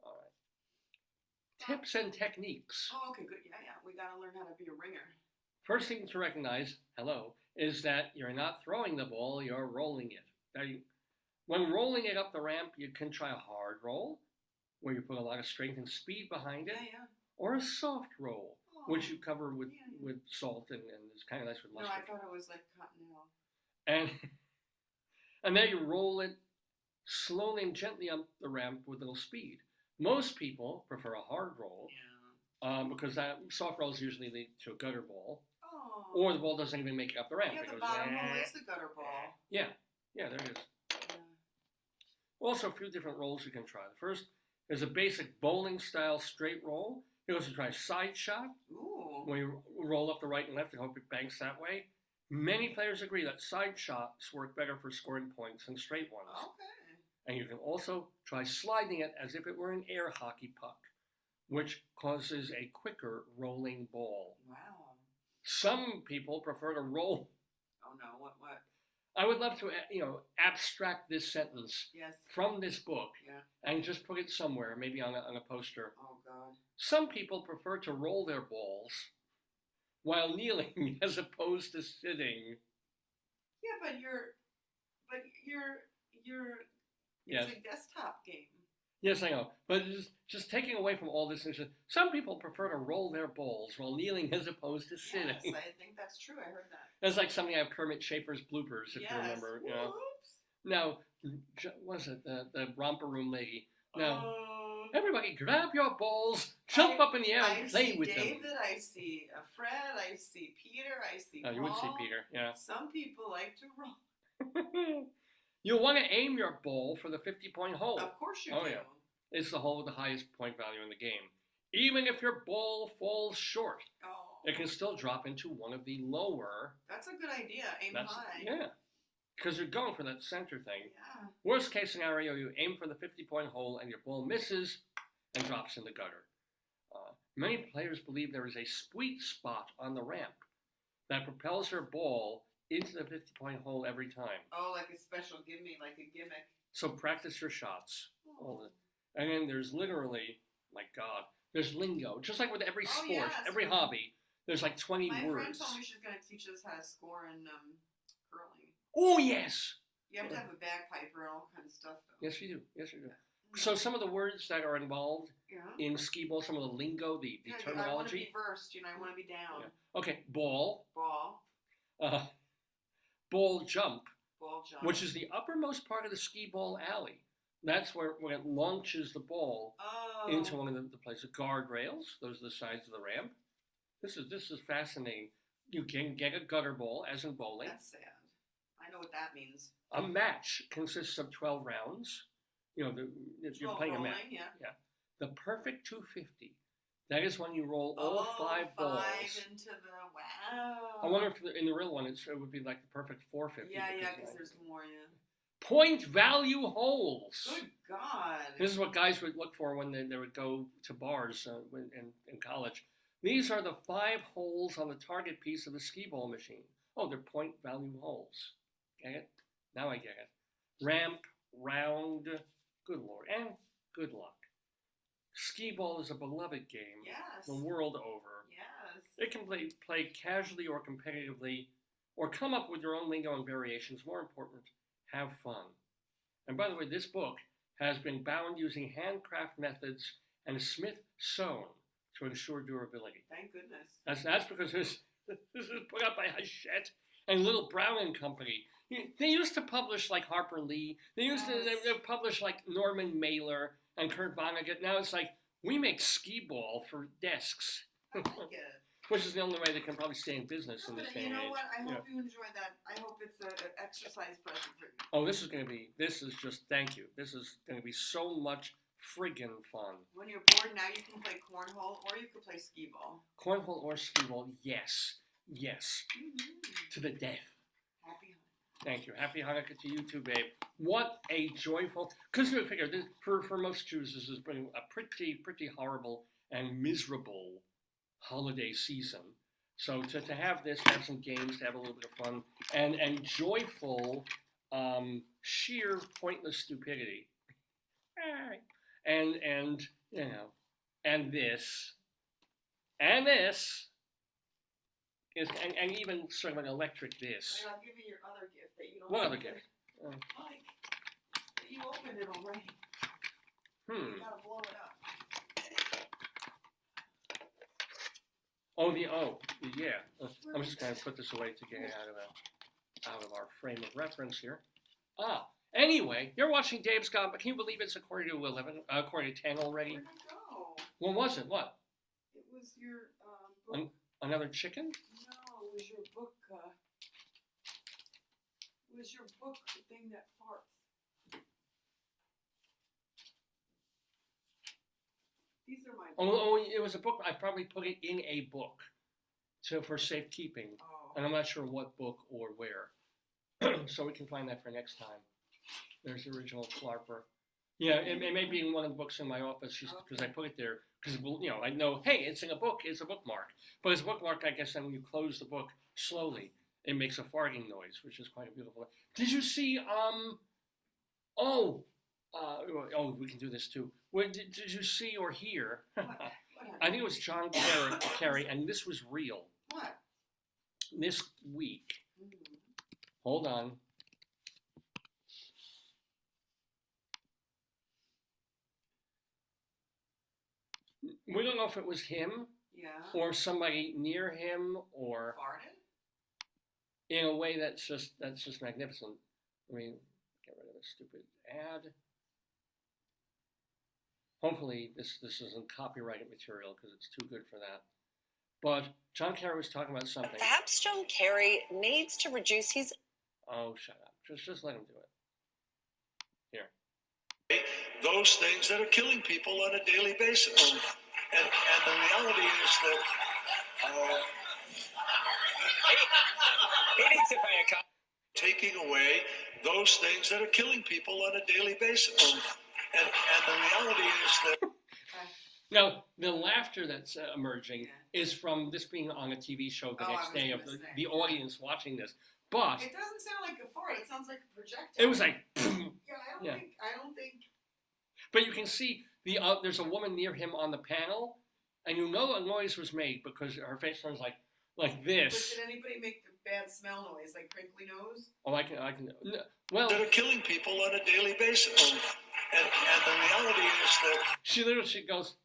S1: All right. Tips and techniques.
S2: Oh, okay, good. Yeah. We got to learn how to be a ringer.
S1: First thing to recognize, is that you're not throwing the ball, you're rolling it. Now, when rolling it up the ramp, you can try a hard roll, where you put a lot of strength and speed behind it, or a soft roll, which you cover with salt, and it's kind of nice with mustard.
S2: No, I thought it was like cotton.
S1: And then you roll it slowly and gently up the ramp with a little speed. Most people prefer a hard roll, because that soft rolls usually lead to a gutter ball. Or the ball doesn't even make it up the ramp.
S2: Yeah, the bottom roll is the gutter ball.
S1: Yeah, there it is. Also, a few different rolls you can try. The first is a basic bowling-style straight roll. You can also try a side shot, where you roll up the right and left and hope it banks that way. Many players agree that side shots work better for scoring points than straight ones.
S2: Okay.
S1: And you can also try sliding it as if it were an air hockey puck, which causes a quicker rolling ball.
S2: Wow.
S1: Some people prefer to roll.
S2: Oh no, what?
S1: I would love to, abstract this sentence from this book and just put it somewhere, maybe on a poster.
S2: Oh God. Some
S1: people prefer to roll their balls while kneeling as opposed to sitting.
S2: Yeah, but it's a desktop game.
S1: Yes, I know. But just taking away from all this, some people prefer to roll their balls while kneeling as opposed to sitting.
S2: Yes, I think that's true. I heard that.
S1: That's like something I have Kermit Schaefer's bloopers, if you remember.
S2: Whoops.
S1: Now, was it the romper room lady? Now, everybody grab your balls, jump up in the air and play with them.
S2: I see David, I see Fred, I see Peter, I see Paul.
S1: You would see Peter, yeah.
S2: Some people like to roll.
S1: You'll want to aim your ball for the 50-point hole.
S2: Of course you do.
S1: Oh, yeah. It's the hole with the highest point value in the game. Even if your ball falls short, it can still drop into one of the lower.
S2: That's a good idea. Aim high.
S1: Yeah. Because you're going for that center thing.
S2: Yeah.
S1: Worst case scenario, you aim for the 50-point hole and your ball misses and drops in the gutter. Many players believe there is a sweet spot on the ramp that propels your ball into the 50-point hole every time.
S2: Oh, like a special like a gimmick.
S1: So practice your shots. And then there's literally, my God, there's lingo. Just like with every sport, every hobby, there's like 20 words.
S2: My friend told me she's going to teach us how to score in curling.
S1: Oh, yes!
S2: You have to have a bagpiper and all kinds of stuff, though.
S1: Yes, you do. So some of the words that are involved in skee-ball, some of the lingo, the terminology.
S2: I want to be versed, I want to be down.
S1: Yeah. Okay, ball.
S2: Ball.
S1: Ball jump.
S2: Ball jump.
S1: Which is the uppermost part of the skee-ball alley. That's when it launches the ball into one of the places. Guardrails, those are the sides of the ramp. This is fascinating. You can get a gutter ball, as in bowling.
S2: That's sad. I know what that means.
S1: A match consists of 12 rounds. You know, you're playing a map.
S2: Yeah.
S1: Yeah. The perfect 250. That is when you roll all five balls.
S2: Into the wow.
S1: I wonder if in the real one it would be like the perfect 450.
S2: Yeah, because there's more. Yeah.
S1: Point value holes.
S2: Good God.
S1: This is what guys would look for when they would go to bars in college. These are the 5 holes on the target piece of the skee-ball machine. Oh, they're point value holes. Get it? Now I get it. Ramp, round, good Lord, and good luck. Skee-ball is a beloved game.
S2: Yes.
S1: The world over.
S2: Yes.
S1: It can play casually or competitively, or come up with your own lingo and variations. More important, have fun. And by the way, this book has been bound using handcraft methods and Smith sewn to ensure durability.
S2: Thank goodness.
S3: That's because this is put out by Hachette and Little Brown and Company. They used to publish like Harper Lee. They used to publish like Norman Mailer and Kurt Vonnegut. Now it's like, we make skee-ball for desks.
S2: I like it.
S1: Which is the only way they can probably stay in business in this day and age.
S2: You know what? I hope you enjoy that. I hope it's an exercise present for you.
S1: Oh, this is just, thank you. This is going to be so much friggin' fun.
S2: When you're bored now, you can play cornhole or you can play skee-ball.
S1: Cornhole or skee-ball, yes. Yes. Mm-hmm. To the death.
S2: Happy Hanukkah.
S1: Thank you. Happy Hanukkah to you too, babe. What a joyful... Because you figure, for most Jews, this has been a pretty horrible and miserable holiday season. So to have this, to have some games, to have a little bit of fun, and joyful, sheer pointless stupidity. And you know, and this is, and even sort of an electric this.
S2: I'll give you your other gift that you don't.
S1: What other gift?
S2: Mike, you opened it already. You gotta blow it up.
S1: Yeah. I'm just going to put this away to get it out of our frame of reference here. Anyway, you're watching Dave's Gone, but can you believe it's according to 10 already?
S2: Where'd it go?
S1: What was it? What?
S2: It was your book.
S1: Another chicken?
S2: No, it was your book. It was your book, the thing that farts. These are my books.
S1: It was a book. I probably put it in a book for safekeeping. And I'm not sure what book or where. So we can find that for next time. There's the original Flarper. Yeah, it may be in one of the books in my office because I put it there. Because, I know, hey, it's in a book. It's a bookmark. But it's a bookmark, I guess, then when you close the book slowly, it makes a farting noise, which is quite a beautiful. Did you see, we can do this too. Did you see or hear? I think it was John Kerry, and this was real.
S2: What?
S1: This week. Hold on. We don't know if it was him or somebody near him or
S2: farted
S1: in a way that's just magnificent. I mean, get rid of this stupid ad. Hopefully this isn't copyrighted material because it's too good for that. But John Kerry was talking about something.
S4: Perhaps John Kerry needs to reduce his...
S1: Oh, shut up. Just let him do it. Here.
S5: Those things that are killing people on a daily basis. And the reality is that
S6: he needs to pay a cop.
S5: Taking away those things that are killing people on a daily basis. And the reality is that...
S1: Now, the laughter that's emerging is from this being on a TV show the next day of the audience watching this. But
S2: it doesn't sound like a fart. It sounds like a projectile.
S1: It was like...
S2: I don't think...
S1: But you can see there's a woman near him on the panel, and you know a noise was made because her face turns like this.
S2: But did anybody make the bad smell noise, like crinkly nose?
S1: Oh, I can. Well,
S5: that are killing people on a daily basis. And the reality is that
S1: she goes.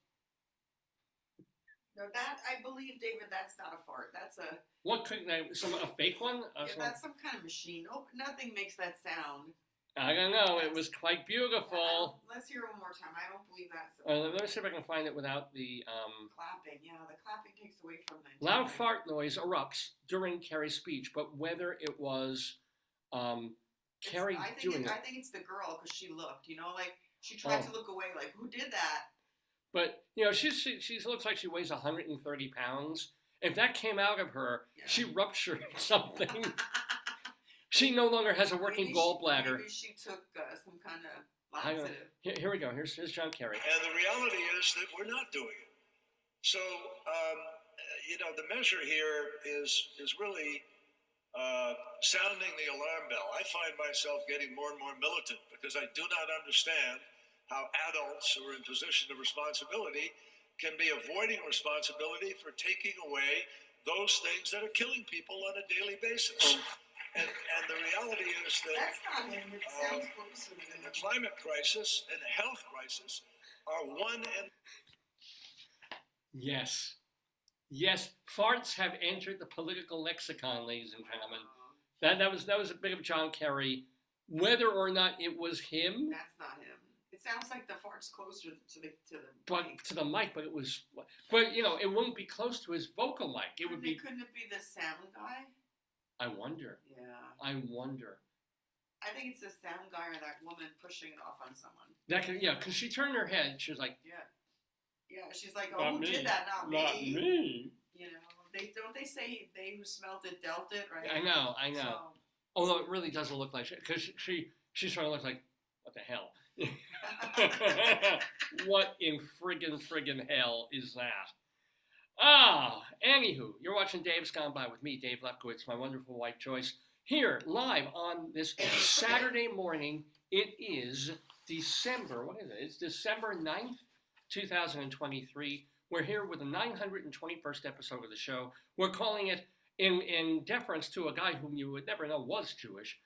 S2: No, that I believe, David. That's not a fart. That's a.
S1: What could a fake one?
S2: That's some kind of machine. Oh, nothing makes that sound.
S1: I don't know. It was quite beautiful.
S2: Let's hear it one more time. I don't believe that.
S1: Let me see if I can find it without the
S2: clapping. Yeah, the clapping takes away from the
S1: loud fart noise erupts during Kerry's speech, but whether it was Kerry doing it.
S2: I think it's the girl because she looked. She tried to look away, like, who did that?
S1: But, she looks like she weighs 130 pounds. If that came out of her, she ruptured something. She no longer has a working gallbladder.
S2: Maybe she took some kind of laxative.
S1: Here we go. Here's John Kerry.
S5: And the reality is that we're not doing it. So, the measure here is really sounding the alarm bell. I find myself getting more and more militant because I do not understand how adults who are in position of responsibility can be avoiding responsibility for taking away those things that are killing people on a daily basis. And the reality is that
S2: that's not him. It sounds close to
S5: the climate crisis and the health crisis are one and...
S1: Yes, farts have entered the political lexicon, ladies and gentlemen. That was a bit of John Kerry. Whether or not it was him,
S2: that's not him. It sounds like the fart's closer to the
S1: mic. To the mic, but it was. But it wouldn't be close to his vocal mic. It would be.
S2: Couldn't it be the sound guy?
S1: I wonder.
S2: Yeah.
S1: I wonder.
S2: I think it's the sound guy or that woman pushing it off on someone.
S1: Because she turned her head. She was like,
S2: Yeah, she's like, oh, who did that? Not me.
S1: Not me.
S2: They say they who smelt it dealt it, right?
S1: I know.
S2: So,
S1: although it really doesn't look like because she sort of looks like, what the hell? What in friggin' hell is that? Anywho, you're watching Dave's Gone By with me, Dave Lefkowitz, my wonderful wife Joyce, here live on this Saturday morning. It is December, what is it? It's December 9th, 2023. We're here with the 921st episode of the show. We're calling it in deference to a guy whom you would never know was Jewish,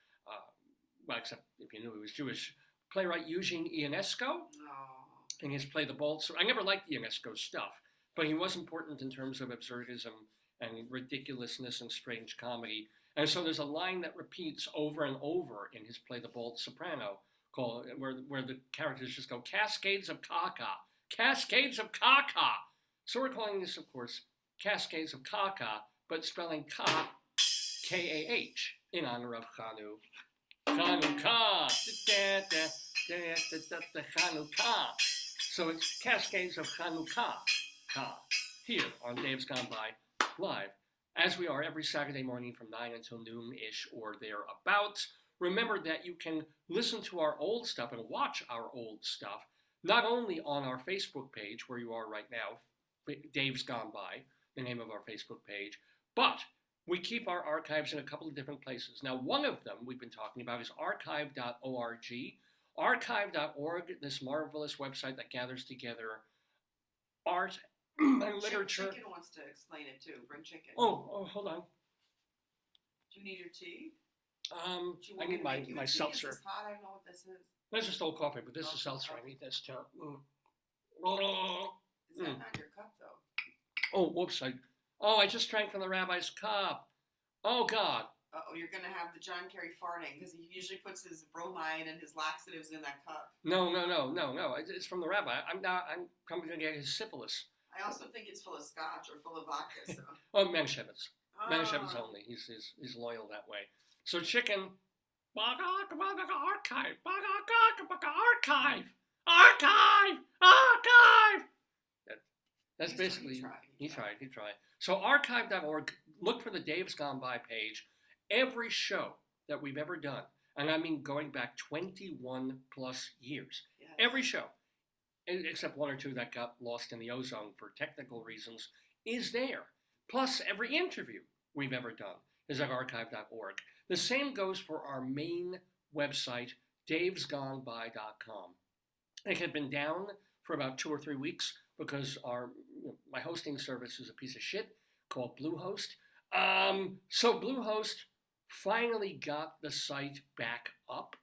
S1: except if you knew he was Jewish, playwright Eugene Ionesco, in his play The Bald Sword. I never liked Ionesco's stuff, but he was important in terms of absurdism and ridiculousness and strange comedy. And so there's a line that repeats over and over in his play The Bald Soprano, called where the characters just go, Cascades of KAH, Cascades of KAH. So we're calling this, of course, Cascades of KAH, but spelling Ka, K-A-H, in honor of Chanukah. Chanukah. So it's Cascades of Chanukah, here on Dave's Gone By, live, as we are every Saturday morning from 9 until noon-ish or thereabouts. Remember that you can listen to our old stuff and watch our old stuff, not only on our Facebook page, where you are right now, Dave's Gone By, the name of our Facebook page, but we keep our archives in a couple of different places. Now, one of them we've been talking about is archive.org. Archive.org, this marvelous website that gathers together art and literature.
S2: Chicken wants to explain it too. Bring chicken.
S1: Oh, hold on.
S2: Do you need your tea?
S1: I need my seltzer.
S2: This is hot. I don't know what this is.
S1: That's just old coffee, but this is seltzer. I need this too.
S2: Is that not your cup though?
S1: Oh, whoops! I just drank from the rabbi's cup. Oh God!
S2: You're gonna have the John Kerry farting because he usually puts his bromide and his laxatives in that cup.
S1: No. It's from the rabbi. I'm coming to get his syphilis.
S2: I also think it's full of scotch or full of vodka. So.
S1: Manischewitz. Manischewitz only. He's loyal that way. So chicken. Archive. That's basically, he tried. So archive.org, look for the Dave's Gone By page. Every show that we've ever done, and I mean going back 21 plus years, yes. Every show, except one or two that got lost in the ozone for technical reasons, is there. Plus every interview we've ever done is at archive.org. The same goes for our main website, davesgoneby.com. It had been down for about 2 or 3 weeks because my hosting service is a piece of shit called Bluehost. So Bluehost finally got the site back up,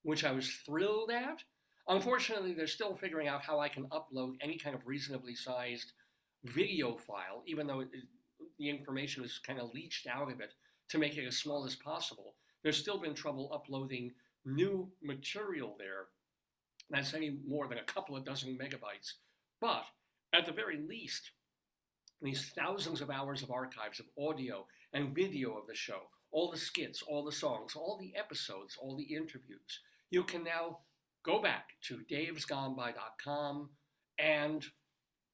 S1: which I was thrilled at. Unfortunately, they're still figuring out how I can upload any kind of reasonably sized video file, even though the information is kind of leached out of it to make it as small as possible. There's still been trouble uploading new material there that's any more than a couple of dozen megabytes. But at the very least, these thousands of hours of archives of audio and video of the show, all the skits, all the songs, all the episodes, all the interviews, you can now go back to davesgoneby.com and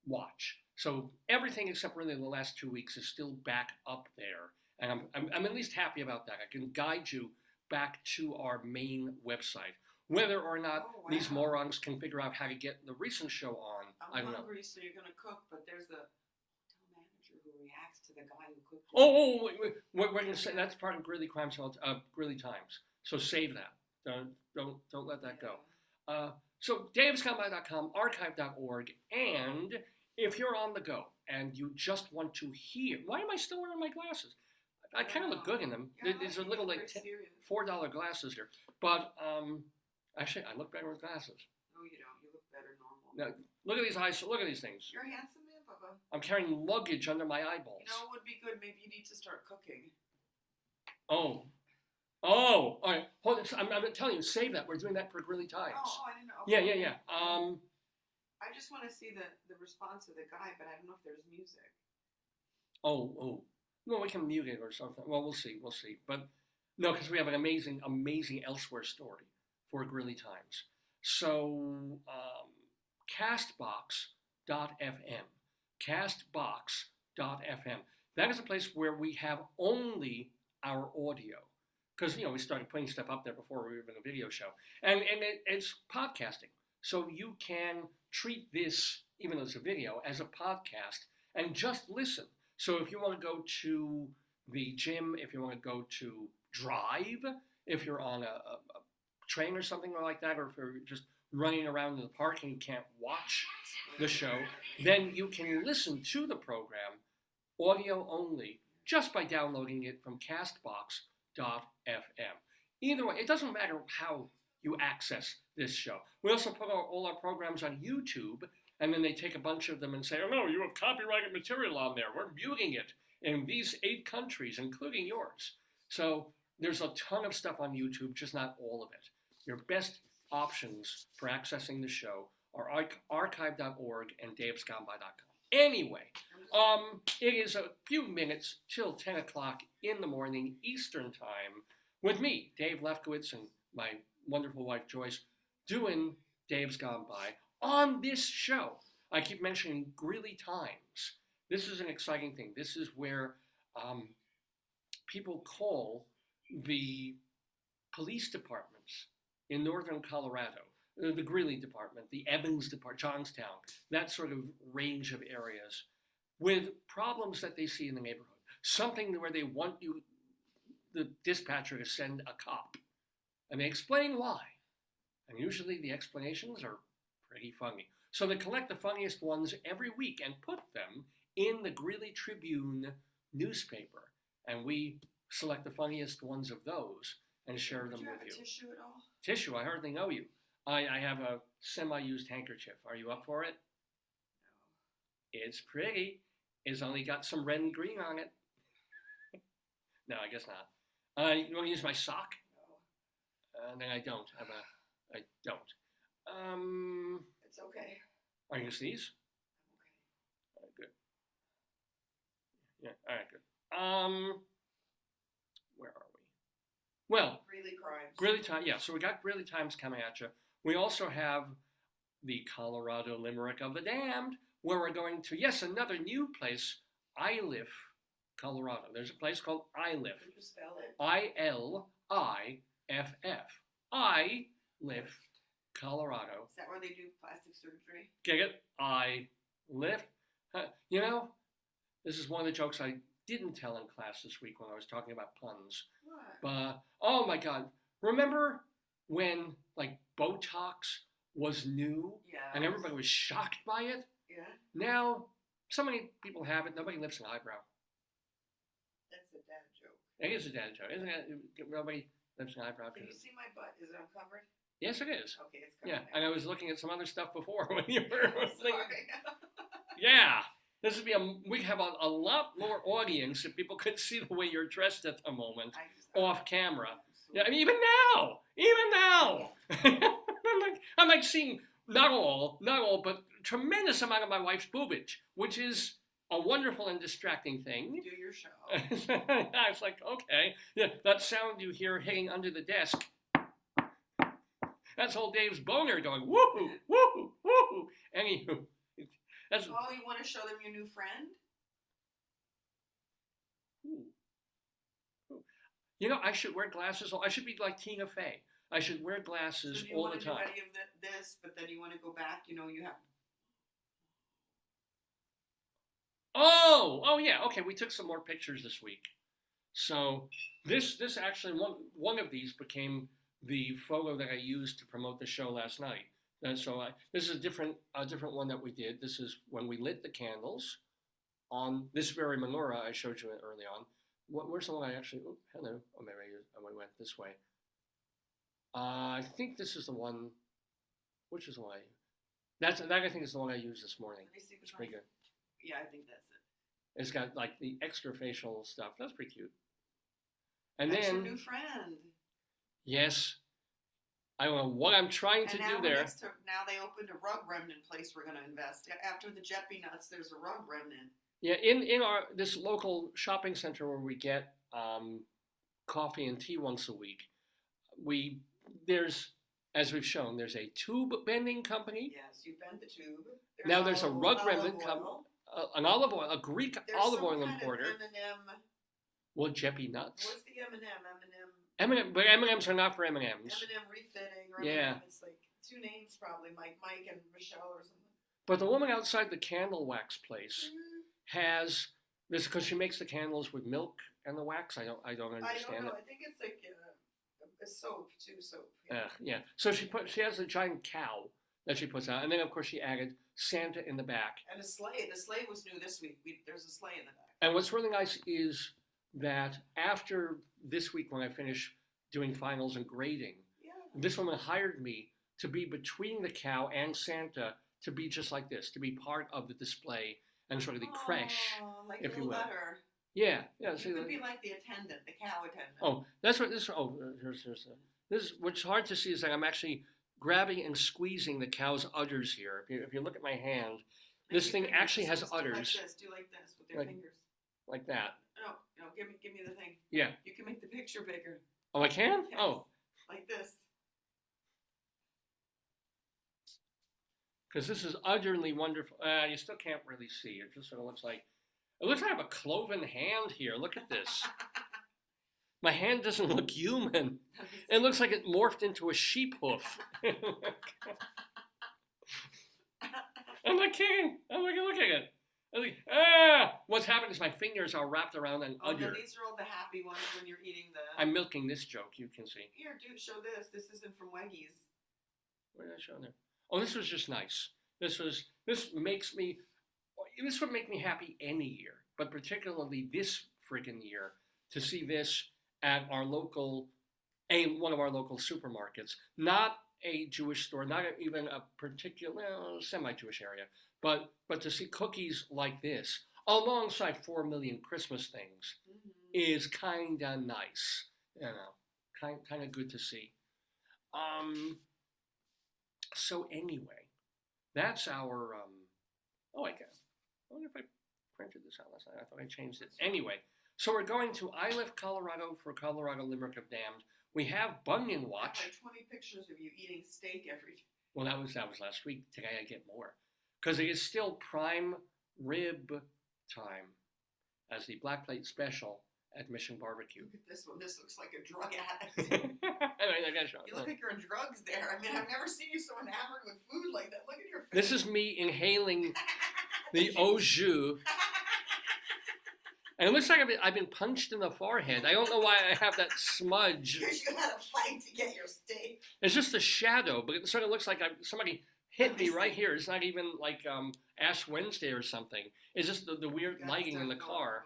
S1: watch. So everything except really the last 2 weeks is still back up there. And I'm at least happy about that. I can guide you back to our main website. Whether or not these morons can figure out how to get the recent show on, I don't know.
S2: I'm hungry, so you're going to cook, but there's the hotel manager who reacts to the guy who cooked it.
S1: Wait. We're going to say that's part of Greeley Greeley Times. So save that. Don't let that go. So davesgoneby.com, archive.org, and if you're on the go and you just want to hear, why am I still wearing my glasses? I kind of look good in them.
S2: Yeah,
S1: There's a little like $4 glasses here, but actually I look better with glasses.
S2: No, you don't. You look better normal.
S1: Now, look at these eyes. Look at these things.
S2: You're handsome, man, Papa.
S1: I'm carrying luggage under my eyeballs.
S2: You know, it would be good. Maybe you need to start cooking.
S1: Oh, all right. Hold on. I'm telling you, save that. We're doing that for Greeley Times.
S2: Oh, I didn't know. Okay.
S1: Yeah.
S2: I just want to see the response of the guy, but I don't know if there's music.
S1: Oh. No, we can mute it or something. Well, we'll see. But no, because we have an amazing elsewhere story for Greeley Times. So, castbox.fm. Castbox.fm. That is a place where we have only our audio. Because, we started putting stuff up there before we were in a video show. And it's podcasting. So you can treat this, even though it's a video, as a podcast and just listen. So if you want to go to the gym, if you want to go to drive, if you're on a train or something like that, or if you're just running around in the park and you can't watch the show, then you can listen to the program audio only just by downloading it from castbox.fm. Either way, it doesn't matter how you access this show. We also put all our programs on YouTube, and then they take a bunch of them and say, oh no, you have copyrighted material on there. We're muting it in these 8 countries, including yours. So there's a ton of stuff on YouTube, just not all of it. Your best options for accessing the show are archive.org and davesgoneby.com. Anyway, it is a few minutes till 10 o'clock in the morning Eastern Time with me, Dave Lefkowitz, and my wonderful wife, Joyce, doing Dave's Gone By. On this show, I keep mentioning Greeley Times. This is an exciting thing. This is where people call the police departments in northern Colorado, the Greeley department, the Evans department, Johnstown, that sort of range of areas, with problems that they see in the neighborhood. Something where they want you, the dispatcher, to send a cop. And they explain why. And usually the explanations are pretty funny. So they collect the funniest ones every week and put them in the Greeley Tribune newspaper. And we select the funniest ones of those and share them with you.
S2: Do you have a tissue at all?
S1: Tissue? I hardly know you. I have a semi-used handkerchief. Are you up for it? No. It's pretty. It's only got some red and green on it. No, I guess not. You want to use my sock? No. Then I don't. I don't.
S2: It's okay.
S1: Are you going to sneeze?
S2: I'm okay.
S1: All right, good. Yeah, all right, good. Where are we? Well, Greeley Times. Yeah, so we got Greeley Times coming at you. We also have the Colorado Limerick of the Damned, where we're going to, yes, another new place, Iliff, Colorado. There's a place called Iliff.
S2: Can you spell it?
S1: I-L-I-F-F. Iliff, Colorado.
S2: Is that where they do plastic surgery?
S1: Get it? Iliff. You know, this is one of the jokes I didn't tell in class this week when I was talking about puns.
S2: What?
S1: But, oh my God. Remember when, like, Botox was new?
S2: Yeah.
S1: And everybody was shocked by it?
S2: Yeah.
S1: Now, so many people have it, nobody lifts an eyebrow.
S2: That's a dad joke.
S1: It is a dad joke, isn't it? Nobody lifts an eyebrow.
S2: Can you see my butt? Is it uncovered?
S1: Yes, it is.
S2: Okay, it's covered.
S1: Yeah,
S2: now.
S1: and I was looking at some other stuff before when you were
S2: Sorry.
S1: Yeah, this would be we have a lot more audience if people could see the way you're dressed at the moment off camera. Yeah, I mean, even now, I'm like seeing not all, but tremendous amount of my wife's boobage, which is a wonderful and distracting thing.
S2: Do your show.
S1: It's like, okay, yeah, that sound you hear hitting under the desk. That's old Dave's boner going, woohoo, woohoo, woohoo. Anywho, that's...
S2: Oh, you want to show them your new friend?
S1: You know, I should wear glasses. I should be like Tina Fey. I should wear glasses
S2: So
S1: all the time.
S2: You want to do any of this, but then you want to go back, you have...
S1: Oh, yeah. Okay, we took some more pictures this week. So this actually, one of these became the photo that I used to promote the show last night. And so this is a different one that we did. This is when we lit the candles on this very menorah I showed you early on. Where's the one I actually? Oh, hello. Oh, maybe I went this way. I think this is the one. Which is the one? That I think is the one I used this morning.
S2: Let me see
S1: it's pretty good.
S2: Yeah, I think that's it.
S1: It's got like the extra facial stuff. That's pretty cute. And
S2: that's
S1: then
S2: your new friend.
S1: Yes. I don't know what I'm trying to do there.
S2: Now they opened a rug remnant place we're going to invest. After the Jeppy Nuts, there's a rug remnant.
S1: Yeah, in this local shopping center where we get coffee and tea once a week, as we've shown, there's a tube bending company.
S2: Yes, you bend the tube.
S1: There's a rug remnant company, an olive oil, a Greek olive oil importer.
S2: M&M.
S1: Well, Jeppy Nuts.
S2: What's the M&M?
S1: M&M, but M&Ms are not for M&Ms.
S2: M&M refitting. Or
S1: yeah.
S2: M&M. It's like two names probably, Mike and Michelle or something.
S1: But the woman outside the candle wax place has this because she makes the candles with milk and the wax. I don't understand
S2: I don't know.
S1: it.
S2: I think it's like a soap, soap.
S1: Yeah. So she has a giant cow that she puts out, and then of course she added Santa in the back.
S2: And a sleigh. The sleigh was new this week. There's a sleigh in the back.
S1: And what's really nice is that after this week, when I finish doing finals and grading, this woman hired me to be between the cow and Santa, to be just like this, to be part of the display and sort of the creche,
S2: like
S1: if
S2: a
S1: you will.
S2: Letter.
S1: Yeah.
S2: You could be like the attendant, the cow attendant.
S1: Oh, that's what this. Oh, this. What's hard to see is that I'm actually grabbing and squeezing the cow's udders here. If you look at my hand, this thing actually has udders.
S2: Do like this with your fingers.
S1: Like that.
S2: No, give me the thing.
S1: Yeah.
S2: You can make the picture bigger.
S1: Oh, I can?
S2: Yes.
S1: Oh.
S2: Like this.
S1: Because this is utterly wonderful. You still can't really see. It just sort of looks like I have a cloven hand here. Look at this. My hand doesn't look human. It looks like it morphed into a sheep hoof. I'm like, look at it. I'm like, what's happened is my fingers are wrapped around an udder.
S2: No, these are all the happy ones when you're eating the...
S1: I'm milking this joke, you can see.
S2: Here, dude, show this. This isn't from Weggies.
S1: What did I show there? Oh, this was just nice. This would make me happy any year, but particularly this friggin' year, to see this at our local, one of our local supermarkets, not a Jewish store, not even a particular semi-Jewish area, but to see cookies like this alongside 4 million Christmas things is kinda nice, kinda good to see. So anyway, that's our, I wonder if I printed this out last night. I thought I changed it. Anyway, so we're going to Iliff, Colorado for Colorado Limerick of Damned. We have Bunion Watch.
S2: I have like 20 pictures of you eating steak every day.
S1: Well, that was last week. Today I get more. Because it is still prime rib time as the Black Plate Special at Mission Barbecue.
S2: Look at this one. This looks like a drug addict.
S1: I gotta show it.
S2: You look like you're on drugs there. I mean, I've never seen you so enamored with food like that. Look at your face.
S1: This is me inhaling the au jus. And it looks like I've been punched in the forehead. I don't know why I have that smudge.
S2: You had a fight to get your steak.
S1: It's just a shadow, but it sort of looks like somebody hit me right here. It's not even like Ash Wednesday or something. It's just the weird lighting in the car.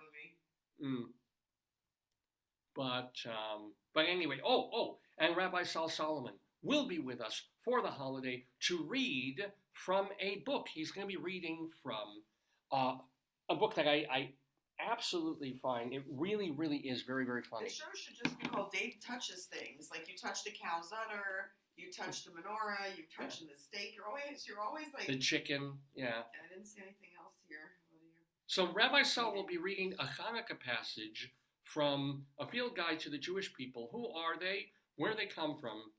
S1: But anyway, and Rabbi Saul Solomon will be with us for the holiday to read from a book. He's going to be reading from a book that I absolutely find. It really, really is very, very funny.
S2: The show should just be called Dave Touches Things. Like you touch the cow's udder, you touch the menorah, you touch the steak. You're always like
S1: the chicken. Yeah.
S2: I didn't see anything else here.
S1: So Rabbi Saul will be reading a Chanukah passage from A Field Guide to the Jewish People. Who are they? Where they come from?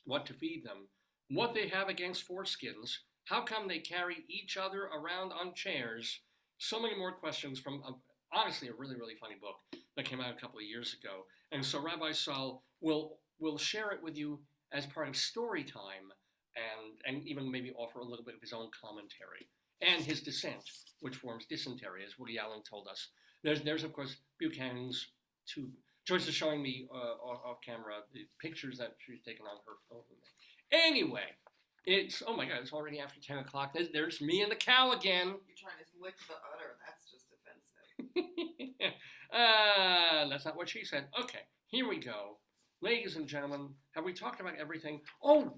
S1: what to feed them, what they have against foreskins, how come they carry each other around on chairs. So many more questions from, honestly, a really, really funny book that came out a couple of years ago. And so Rabbi Saul will share it with you as part of StoryTime and even maybe offer a little bit of his own commentary and his dissent, which forms dysentery, as Woody Allen told us. There's of course, Buchanan's two. Joyce is showing me off camera the pictures that she's taken on her phone. Anyway, it's, oh my God, it's already after 10 o'clock. There's me and the cow again.
S2: You're trying to lick the udder. That's just offensive.
S1: That's not what she said. Okay, here we go. Ladies and gentlemen, have we talked about everything? Oh.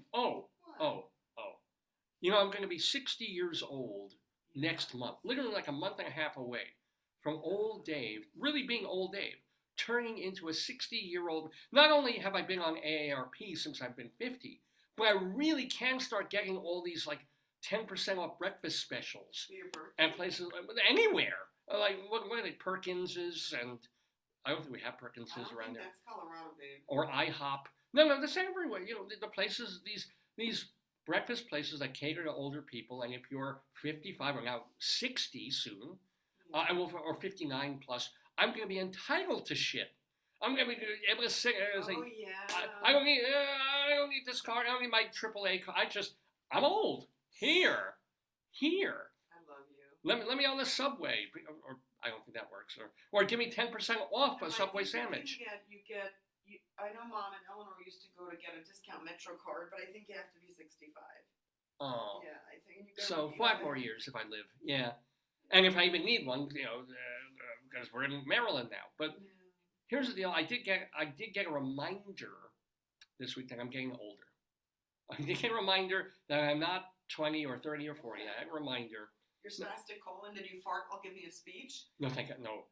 S1: You know, I'm going to be 60 years old next month, literally like a month and a half away from old Dave, really being old Dave, turning into a 60-year-old. Not only have I been on AARP since I've been 50, but I really can start getting all these like 10% off breakfast specials at places anywhere. Like what are they, Perkins's, and I don't think we have Perkins's around there.
S2: That's Colorado, babe.
S1: Or IHOP. No, that's everywhere. You know, the places, these breakfast places that cater to older people, and if you're 55 or now 60 soon, or 59 plus, I'm going to be entitled to shit. I'm going to be able to sit there and say, I don't need this card. I don't need my AAA card. I'm old. Here.
S2: I love you.
S1: Let me on the subway, or I don't think that works, or give me 10% off a Subway sandwich.
S2: I know Mom and Eleanor used to go to get a discount Metro card, but I think you have to be 65.
S1: Oh.
S2: Yeah, I think you
S1: So 5 more years if I live. Yeah. And if I even need one, you know, because we're in Maryland now. But here's the deal. I did get a reminder this week that I'm getting older. I did get a reminder that I'm not 20 or 30 or 40. I had a reminder.
S2: Your spastic colon, did you fart while giving a speech?
S1: No, thank God. No.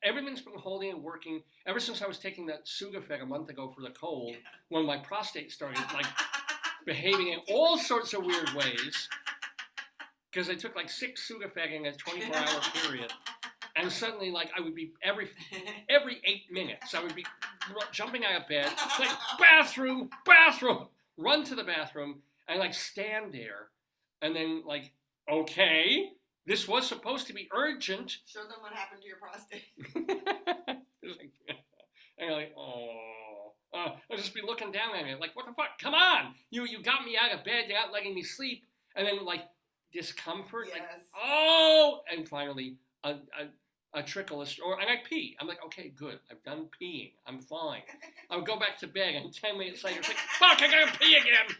S1: Everything's been holding and working ever since I was taking that Sudafed a month ago for the cold, when my prostate started like behaving in all sorts of weird ways. Because I took like 6 Sudafed in a 24-hour period, and suddenly, like, I would be every 8 minutes, I would be jumping out of bed, like bathroom, run to the bathroom, and like stand there, and then like, okay, this was supposed to be urgent.
S2: Show them what happened to your prostate.
S1: And you're like, oh. I'll just be looking down at it, like, what the fuck? Come on! You got me out of bed, you're not letting me sleep. And then, like, discomfort,
S2: Yes.
S1: like, oh! And finally, a trickle, and I pee. I'm like, okay, good. I've done peeing. I'm fine. I would go back to bed, and 10 minutes later, it's like, fuck, I gotta pee again!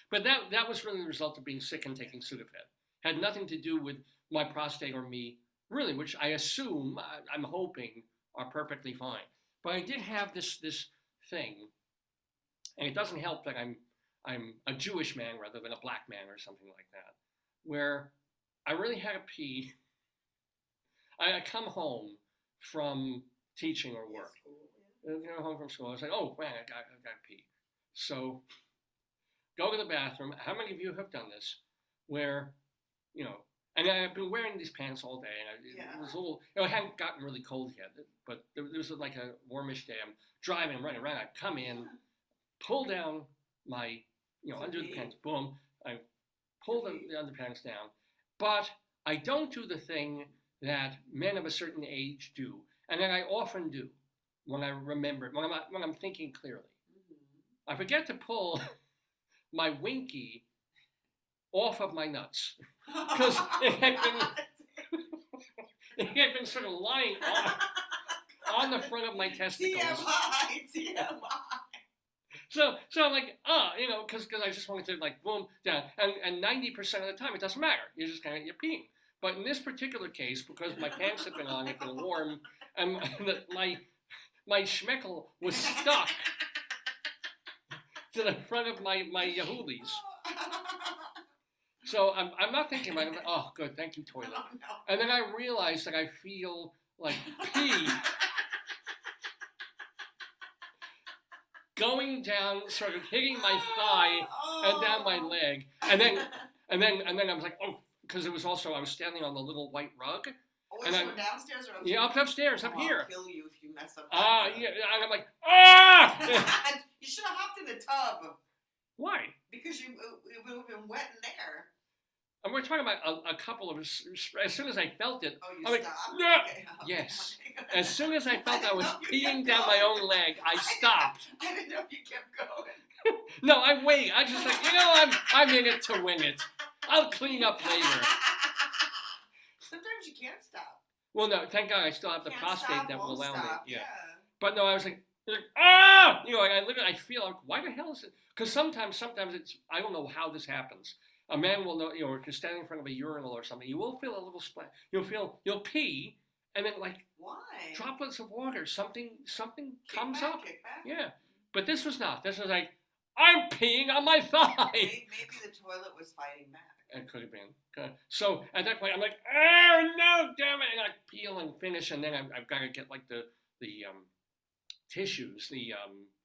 S1: But that was really the result of being sick and taking Sudafed. Had nothing to do with my prostate or me, really, which I assume, I'm hoping, are perfectly fine. But I did have this thing, and it doesn't help that I'm a Jewish man rather than a black man or something like that, where I really had to pee. I come home from teaching or work. Go home from school. I was like, oh, man, I got to pee. So go to the bathroom. How many of you have done this? Where, you know, and I've been wearing these pants all day, and it was a little, you know, it hadn't gotten really cold yet, but there was like a warmish day. I'm driving, I'm running around, I come in, pull down my, you know, under the pants, boom, I pull the underpants down, but I don't do the thing that men of a certain age do, and that I often do when I remember, when I'm thinking clearly. I forget to pull my winky off of my nuts, because it had been sort of lying on the front of my testicles.
S2: TMI.
S1: So I'm like, you know, because I just wanted to like boom down, and 90% of the time it doesn't matter. You're just kind of peeing. But in this particular case, because my pants have been on, it's been warm, and my schmeckle was stuck to the front of my yahoolies. So I'm not thinking about it. Like, oh, good, thank you, toilet.
S2: No.
S1: And then I realized that I feel like pee going down, sort of hitting my thigh and down my leg, and then I was like, oh, because it was also I was standing on the little white rug.
S2: Oh,
S1: and
S2: so downstairs or upstairs?
S1: Yeah, upstairs, up here.
S2: I'll kill you if you mess up.
S1: Yeah, and I'm like,
S2: You should have
S1: a couple of, as soon as I felt it,
S2: Oh, you
S1: I'm like,
S2: stopped?
S1: no.
S2: Okay.
S1: Yes.
S2: Okay.
S1: As soon as I felt I was peeing
S2: kept
S1: down my
S2: going.
S1: own leg, I stopped.
S2: I didn't know if you kept going.
S1: No, I wait. I just like, I'm in it to win it. I'll clean up later.
S2: Sometimes you can't stop.
S1: Well, no, thank God I still have the
S2: Can't
S1: prostate
S2: stop,
S1: that will
S2: won't
S1: allow
S2: stop.
S1: me. Yeah.
S2: Yeah.
S1: But no, I was like ah! I feel like, why the hell is it? Because sometimes it's, I don't know how this happens. A man will know, if you're standing in front of a urinal or something, you will feel a little splat. You'll pee, and then like
S2: Why?
S1: droplets of water, something
S2: Kick
S1: comes
S2: back,
S1: up.
S2: Kick back.
S1: Yeah. But this was not. This was like, I'm peeing on my thigh.
S2: Maybe the toilet was fighting back.
S1: It could have been. Okay. So at that point, I'm like, oh no, damn it! And I peel and finish, and then I've got to get like the tissues, the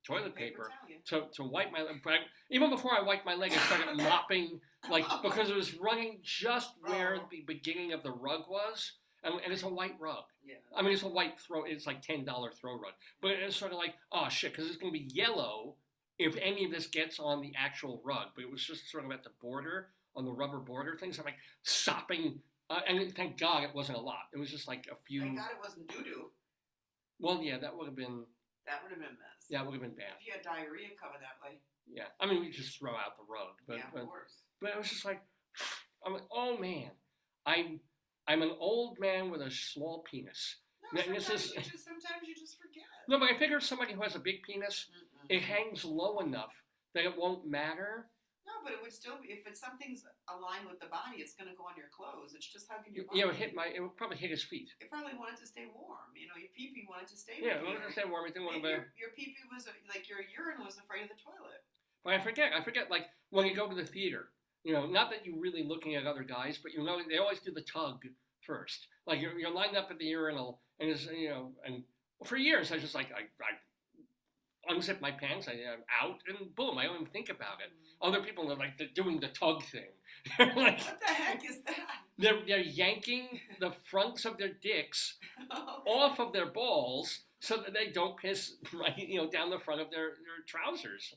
S1: toilet paper to wipe my leg. But even before I wiped my leg, I started mopping, like because it was running just where the beginning of the rug was, and it's a white rug.
S2: Yeah.
S1: I mean, it's a white throw. It's like $10 throw rug, but it's sort of like, oh shit, because it's gonna be yellow if any of this gets on the actual rug. But it was just sort of at the border, on the rubber border things. I'm like sopping, and thank God it wasn't a lot. It was just like a few.
S2: Thank God it wasn't doo-doo.
S1: Well, yeah, that would have been.
S2: That would have been a mess.
S1: Yeah, it would have been bad.
S2: If you had diarrhea coming that way.
S1: Yeah, I mean, we just throw out the rug, but
S2: Yeah, of course.
S1: but it was just like, I'm like, oh man, I'm an old man with a small penis.
S2: No,
S1: And this is-
S2: sometimes you just forget.
S1: No, but I figure somebody who has a big penis,
S2: Mm-mm.
S1: it hangs low enough that it won't matter.
S2: No, but it would still be, if it's something's aligned with the body, it's going to go on your clothes. It's just hugging your body.
S1: Yeah, it would probably hit his feet.
S2: It probably wanted to stay warm. Your pee-pee wanted to stay
S1: Yeah, it
S2: with you.
S1: wanted to stay warm. It didn't want to
S2: Maybe
S1: be.
S2: your pee-pee was, like your urine was afraid of the toilet.
S1: But I forget, like when you go to the theater, not that you're really looking at other guys, but they always do the tug first. Like you're lined up at the urinal, and it's, and for years I just like I unzip my pants, I'm out, and boom, I don't even think about it. Other people are like they're doing the tug thing. They're like,
S2: What the heck is that?
S1: they're yanking the fronts of their dicks off of their balls so that they don't piss right, down the front of their trousers.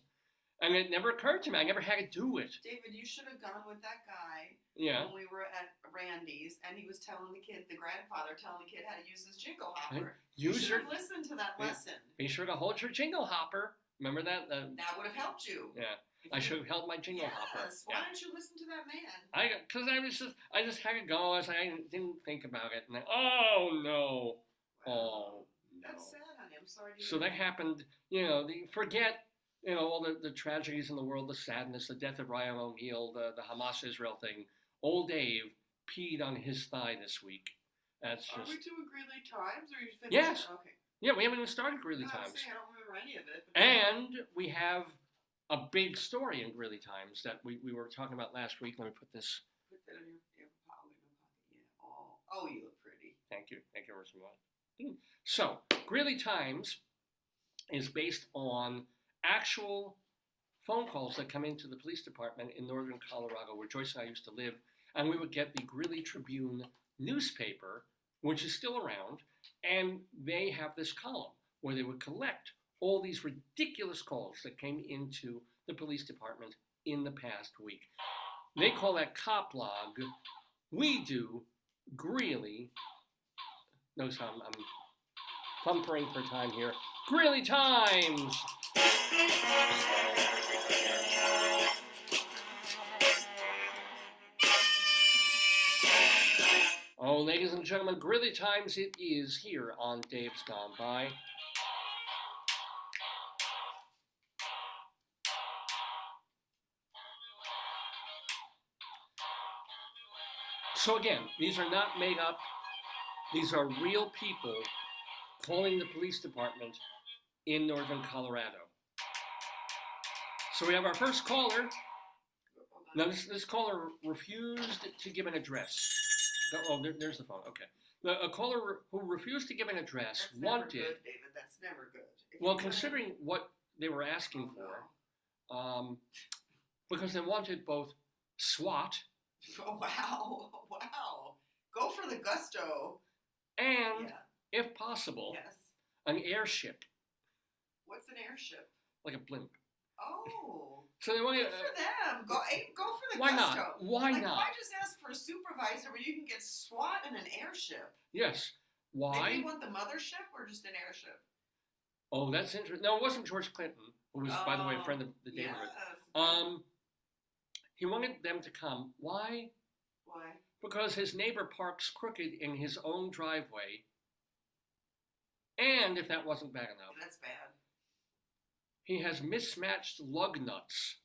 S1: And it never occurred to me. I never had to do it.
S2: David, you should have gone with that guy
S1: Yeah.
S2: when we were at Randy's, and he was telling the grandfather telling the kid how to use his jingle hopper. You should have listened to that lesson.
S1: Be sure to hold your jingle hopper. Remember that?
S2: That would have helped you.
S1: Yeah. I should have held my jingle hopper.
S2: Yes. Why don't you listen to that man?
S1: Because I just had to go. I didn't think about it. And then, oh no. Oh no.
S2: That's sad, honey. I'm sorry to hear
S1: So that happened, forget, all the tragedies in the world, the sadness, the death of Ryan O'Neal, the Hamas-Israel thing. Old Dave peed on his thigh this week. That's just...
S2: Are we doing Greeley Times, or are you finished?
S1: Yes.
S2: Okay.
S1: Yeah, we haven't even started Greeley
S2: No, I was
S1: Times.
S2: saying, I don't remember any of it.
S1: And we have a big story in Greeley Times that we were talking about last week. Let me put this...
S2: Put that in your pocket. Yeah. Oh, you look pretty.
S1: Thank you. Thank you very much. So, Greeley Times is based on actual phone calls that come into the police department in northern Colorado, where Joyce and I used to live, and we would get the Greeley Tribune newspaper, which is still around, and they have this column where they would collect all these ridiculous calls that came into the police department in the past week. They call that cop log. We do Greeley. Notice I'm thumpering for time here. Greeley Times! Oh, ladies and gentlemen, Greeley Times it is here on Dave's Gone By. So again, these are not made up. These are real people calling the police department in northern Colorado. So we have our first caller. Now this caller refused to give an address. Oh, there's the phone. Okay. A caller who refused to give an address
S2: That's never
S1: wanted...
S2: good, David. That's never good.
S1: Well, considering what they were asking for, because they wanted both SWAT...
S2: Oh, wow. Wow. Go for the gusto.
S1: And, if possible,
S2: Yes.
S1: an airship.
S2: What's an airship?
S1: Like a blimp.
S2: Oh.
S1: So they wanted.
S2: Good for them. Go for the
S1: Why
S2: gusto.
S1: not? Why
S2: like,
S1: not?
S2: Why just ask for a supervisor when you can get SWAT in an airship?
S1: Yes. Why?
S2: Maybe you want the mothership or just an airship?
S1: Oh, that's interesting. No, it wasn't George Clinton, who was, by the way, a friend of the Daverhood.
S2: Yes.
S1: He wanted them to come. Why?
S2: Why?
S1: Because his neighbor parks crooked in his own driveway. And if that wasn't bad enough,
S2: That's bad.
S1: he has mismatched lug nuts.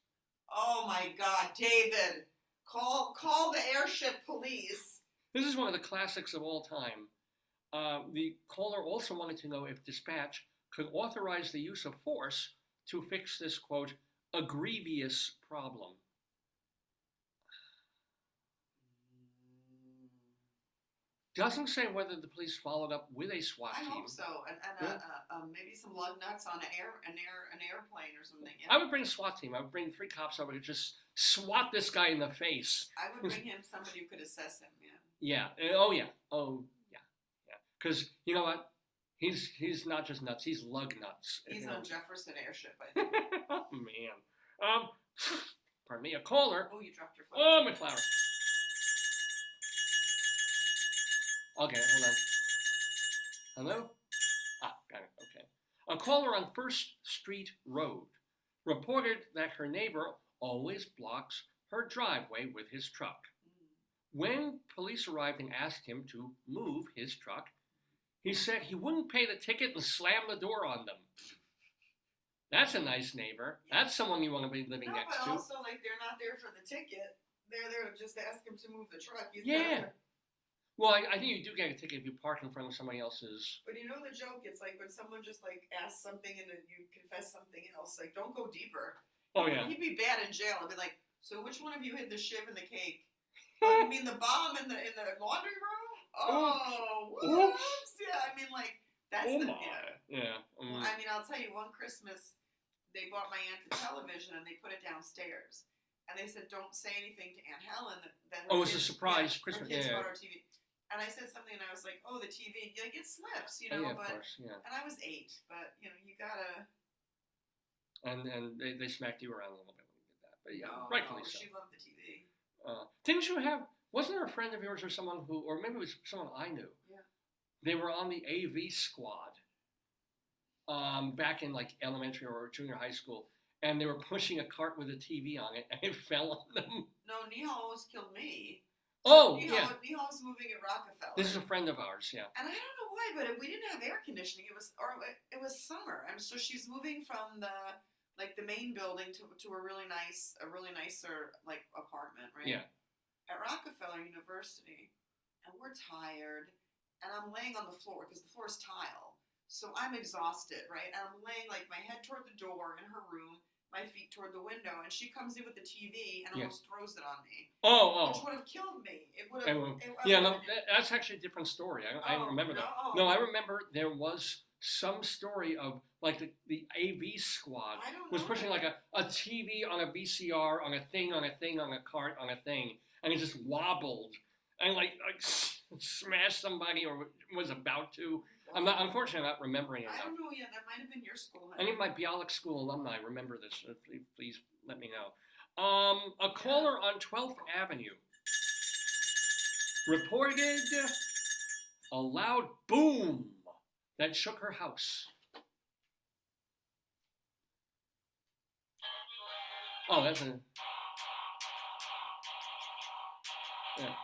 S2: Oh my God, David! Call the airship police.
S1: This is one of the classics of all time. The caller also wanted to know if dispatch could authorize the use of force to fix this, quote, a grievous problem. Doesn't say whether the police followed up with a SWAT team.
S2: I hope so, and maybe some lug nuts on an airplane or something. Yeah.
S1: I would bring a SWAT team. I would bring 3 cops over to just swat this guy in the face.
S2: I would bring him somebody who could assess him.
S1: Yeah. Oh yeah. Because you know what? He's not just nuts. He's lug nuts.
S2: He's on Jefferson Airship, I think.
S1: Oh man. Pardon me. A caller.
S2: Oh, you dropped your phone.
S1: Oh, my flower. Okay, hold on. Hello? Ah, got it. Okay. A caller on First Street Road reported that her neighbor always blocks her driveway with his truck. When police arrived and asked him to move his truck, he said he wouldn't pay the ticket and slam the door on them. That's a nice neighbor. That's someone you want to be living next to.
S2: But also, like, they're not there for the ticket. They're there to just ask him to move the truck.
S1: Yeah. Well, I think you do get a ticket if you park in front of somebody else's.
S2: But you know the joke? It's like when someone just like asks something and then you confess something else. Like, don't go deeper.
S1: Oh yeah.
S2: He'd be bad in jail. I'd be like, so which one of you hid the shiv in the cake? Oh, you mean the bomb in the laundry room? Oh, whoops! Yeah, I mean like that's
S1: Yeah.
S2: Well, I mean, I'll tell you. One Christmas, they bought my aunt a television and they put it downstairs. And they said, don't say anything to Aunt Helen. That
S1: it was a surprise Christmas.
S2: Her kids bought our TV. And I said something, and I was like, "Oh, the TV, like it slips, you know."
S1: Yeah, of
S2: but,
S1: course, yeah.
S2: And I was 8, but you know, you gotta.
S1: And they smacked you around a little bit when you did that, but yeah,
S2: no,
S1: rightfully so.
S2: She loved the TV.
S1: Didn't you have? Wasn't there a friend of yours or someone who, or maybe it was someone I knew?
S2: Yeah.
S1: They were on the AV squad. Back in like elementary or junior high school, and they were pushing a cart with a TV on it, and it fell on them.
S2: No, Nihal almost killed me.
S1: Oh,
S2: Nihal,
S1: yeah.
S2: Nihal was moving at Rockefeller.
S1: This is a friend of ours, yeah.
S2: And I don't know why, but we didn't have air conditioning. It was summer, and so she's moving from the main building to a really nicer like apartment, right?
S1: Yeah.
S2: At Rockefeller University, and we're tired, and I'm laying on the floor because the floor is tile, so I'm exhausted, right? And I'm laying like my head toward the door in her room, my feet toward the window, and she comes in with the TV and almost throws it on me.
S1: Oh.
S2: Which would have killed me. It would
S1: have. That's actually a different story. I remember that. No, I remember there was some story of like the AV squad was pushing like a TV on a VCR on a thing on a thing on a cart on a thing, and it just wobbled and like smashed somebody or was about to. Unfortunately, I'm not remembering it now.
S2: I don't know yet. That might have been your school.
S1: Any of my Bialik School alumni remember this. Please let me know. A caller on 12th Avenue reported a loud boom that shook her house. Oh, that's a... Yeah.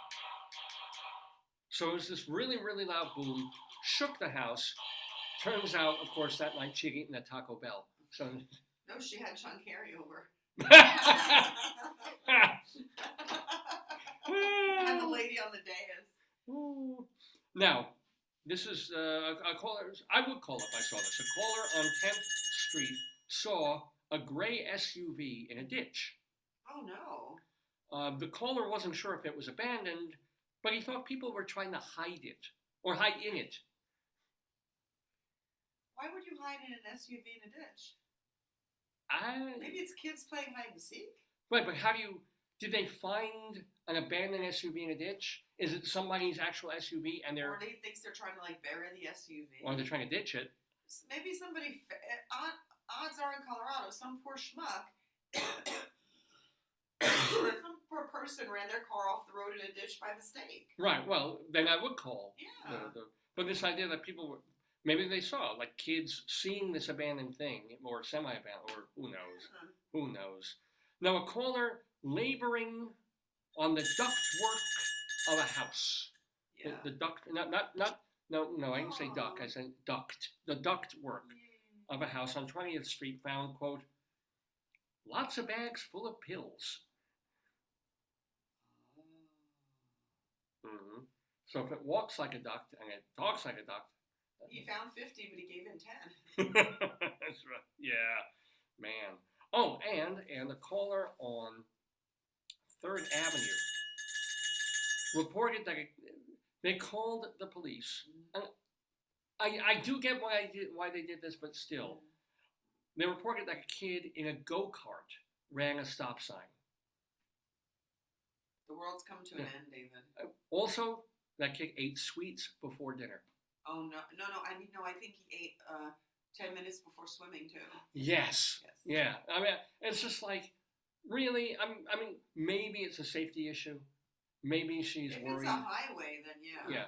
S1: So it was this really, really loud boom, shook the house. Turns out, of course, that night she had eaten at Taco Bell. So
S2: no, she had Sean Carey over. And the lady on the dais.
S1: Now, this is a caller. I would call if I saw this. A caller on 10th Street saw a gray SUV in a ditch.
S2: Oh, no.
S1: The caller wasn't sure if it was abandoned, but he thought people were trying to hide it or hide in it.
S2: Why would you hide in an SUV in a ditch? Maybe it's kids playing hide and seek.
S1: Right, but did they find an abandoned SUV in a ditch? Is it somebody's actual SUV and
S2: Or they think they're trying to like bury the SUV.
S1: Or they're trying to ditch it.
S2: Maybe somebody, odds are in Colorado, some poor schmuck, some poor person ran their car off the road in a ditch by mistake.
S1: Right. Well, then I would call.
S2: Yeah.
S1: But this idea that people were, maybe they saw, like kids seeing this abandoned thing, or semi-abandoned, or who knows.
S2: Yeah.
S1: Who knows? Now, a caller laboring on the ductwork of a house.
S2: Yeah.
S1: The duct, no, I didn't say duct, I said duct. The duct work of a house on 20th Street found, quote, lots of bags full of pills. Mm-hmm. So if it walks like a duct and it talks like a duct.
S2: He found 50, but he gave in 10.
S1: That's right. Yeah, man. Oh, and the caller on 3rd Avenue reported that they called the police. And I do get why they did this, but still. They reported that a kid in a go-kart ran a stop sign.
S2: The world's come to an end, David.
S1: Also, that kid ate sweets before dinner.
S2: Oh, no. I think he ate 10 minutes before swimming, too.
S1: Yes. Yeah. I mean, it's just like, really? I mean, maybe it's a safety issue. Maybe she's worried.
S2: If it's a highway, then yeah.
S1: Yeah.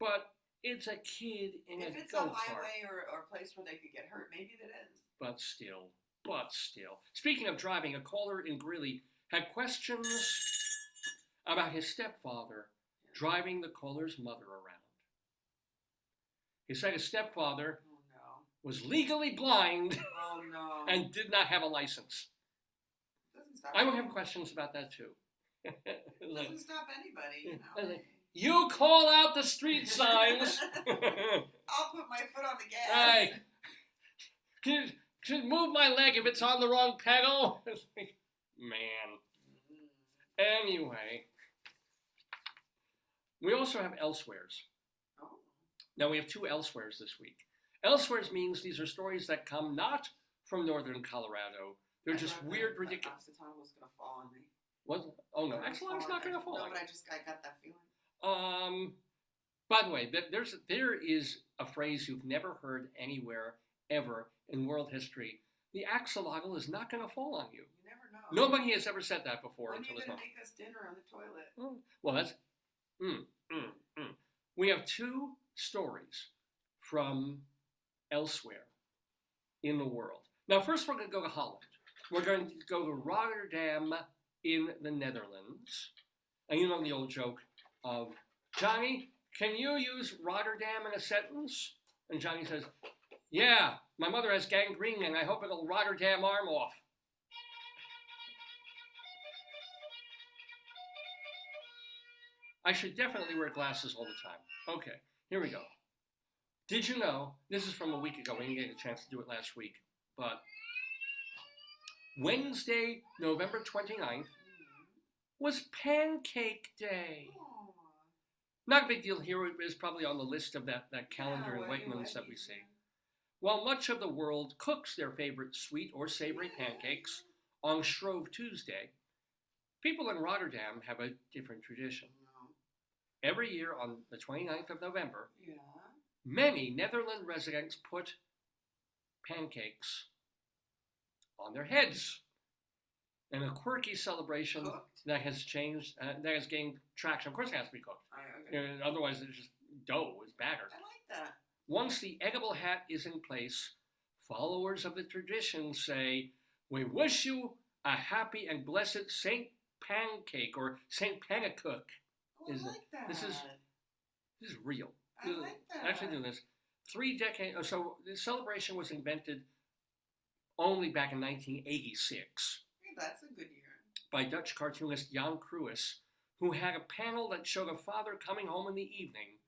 S1: But it's a kid in a go-kart.
S2: If it's a highway or a place where they could get hurt, maybe that is.
S1: But still. Speaking of driving, a caller in Greeley had questions about his stepfather driving the caller's mother around. He said his stepfather was legally blind and did not have a license. I would have questions about that too.
S2: It doesn't stop anybody,
S1: You call out the street signs.
S2: I'll put my foot on the gas.
S1: Hey, can you move my leg if it's on the wrong pedal? Man. Anyway, we also have elsewheres.
S2: Oh.
S1: Now we have 2 elsewheres this week. Elsewheres means these are stories that come not from northern Colorado. They're just weird, ridiculous.
S2: Axolotl was going to fall on me.
S1: What? Oh no, Axolotl's not going to fall.
S2: No, but I got that feeling.
S1: By the way, there is a phrase you've never heard anywhere ever in world history. The axolotl is not going to fall on you.
S2: You never know.
S1: Nobody has ever said that before
S2: When
S1: until
S2: are you
S1: this
S2: going
S1: moment.
S2: to make us dinner on the toilet?
S1: Oh, well, that's. We have 2 stories from elsewhere in the world. Now, first we're going to go to Holland. We're going to go to Rotterdam in the Netherlands. And you know the old joke of, Johnny, can you use Rotterdam in a sentence? And Johnny says, yeah, my mother has gangrene and I hope it'll Rotterdam arm off. I should definitely wear glasses all the time. Okay, here we go. Did you know, this is from a week ago, we didn't get a chance to do it last week, but Wednesday, November 29th, was Pancake Day.
S2: Aww.
S1: Not a big deal here. It is probably on the list of that calendar in Wegmans that we see. While much of the world cooks their favorite sweet or savory pancakes on Shrove Tuesday, people in Rotterdam have a different tradition. Every year on the 29th of November, many Netherlands residents put pancakes on their heads. And a quirky celebration that has changed, that has gained traction. Of course, it has to be cooked. Otherwise, it's just dough, it's batter.
S2: I like that.
S1: Once the edible hat is in place, followers of the tradition say, "We wish you a happy and blessed Saint Pancake or Saint Pannekoek."
S2: Oh, I like that.
S1: This is real.
S2: I like that.
S1: Actually, do this. 3 decades. So the celebration was invented only back in 1986.
S2: That's a good year.
S1: By Dutch cartoonist Jan Cruijs, who had a panel that showed a father coming home in the evening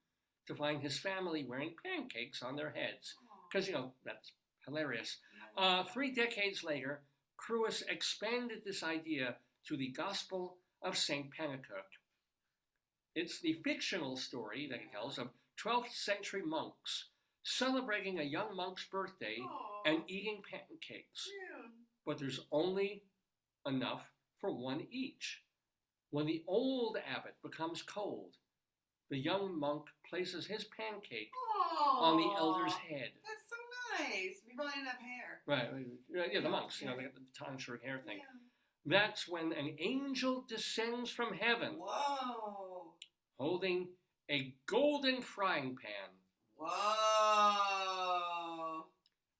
S1: to find his family wearing pancakes on their heads. Because, that's hilarious. 3 decades later, Cruijs expanded this idea to the Gospel of St. Pannekoek. It's the fictional story that he tells of 12th century monks celebrating a young monk's birthday and eating pancakes.
S2: Yeah.
S1: But there's only enough for one each. When the old abbot becomes cold, the young monk places his pancake on the elder's head.
S2: That's so nice. We probably didn't have hair.
S1: Right. Yeah, the monks. You know, they got the tonsured hair thing. That's when an angel descends from heaven.
S2: Whoa.
S1: Holding a golden frying pan.
S2: Whoa.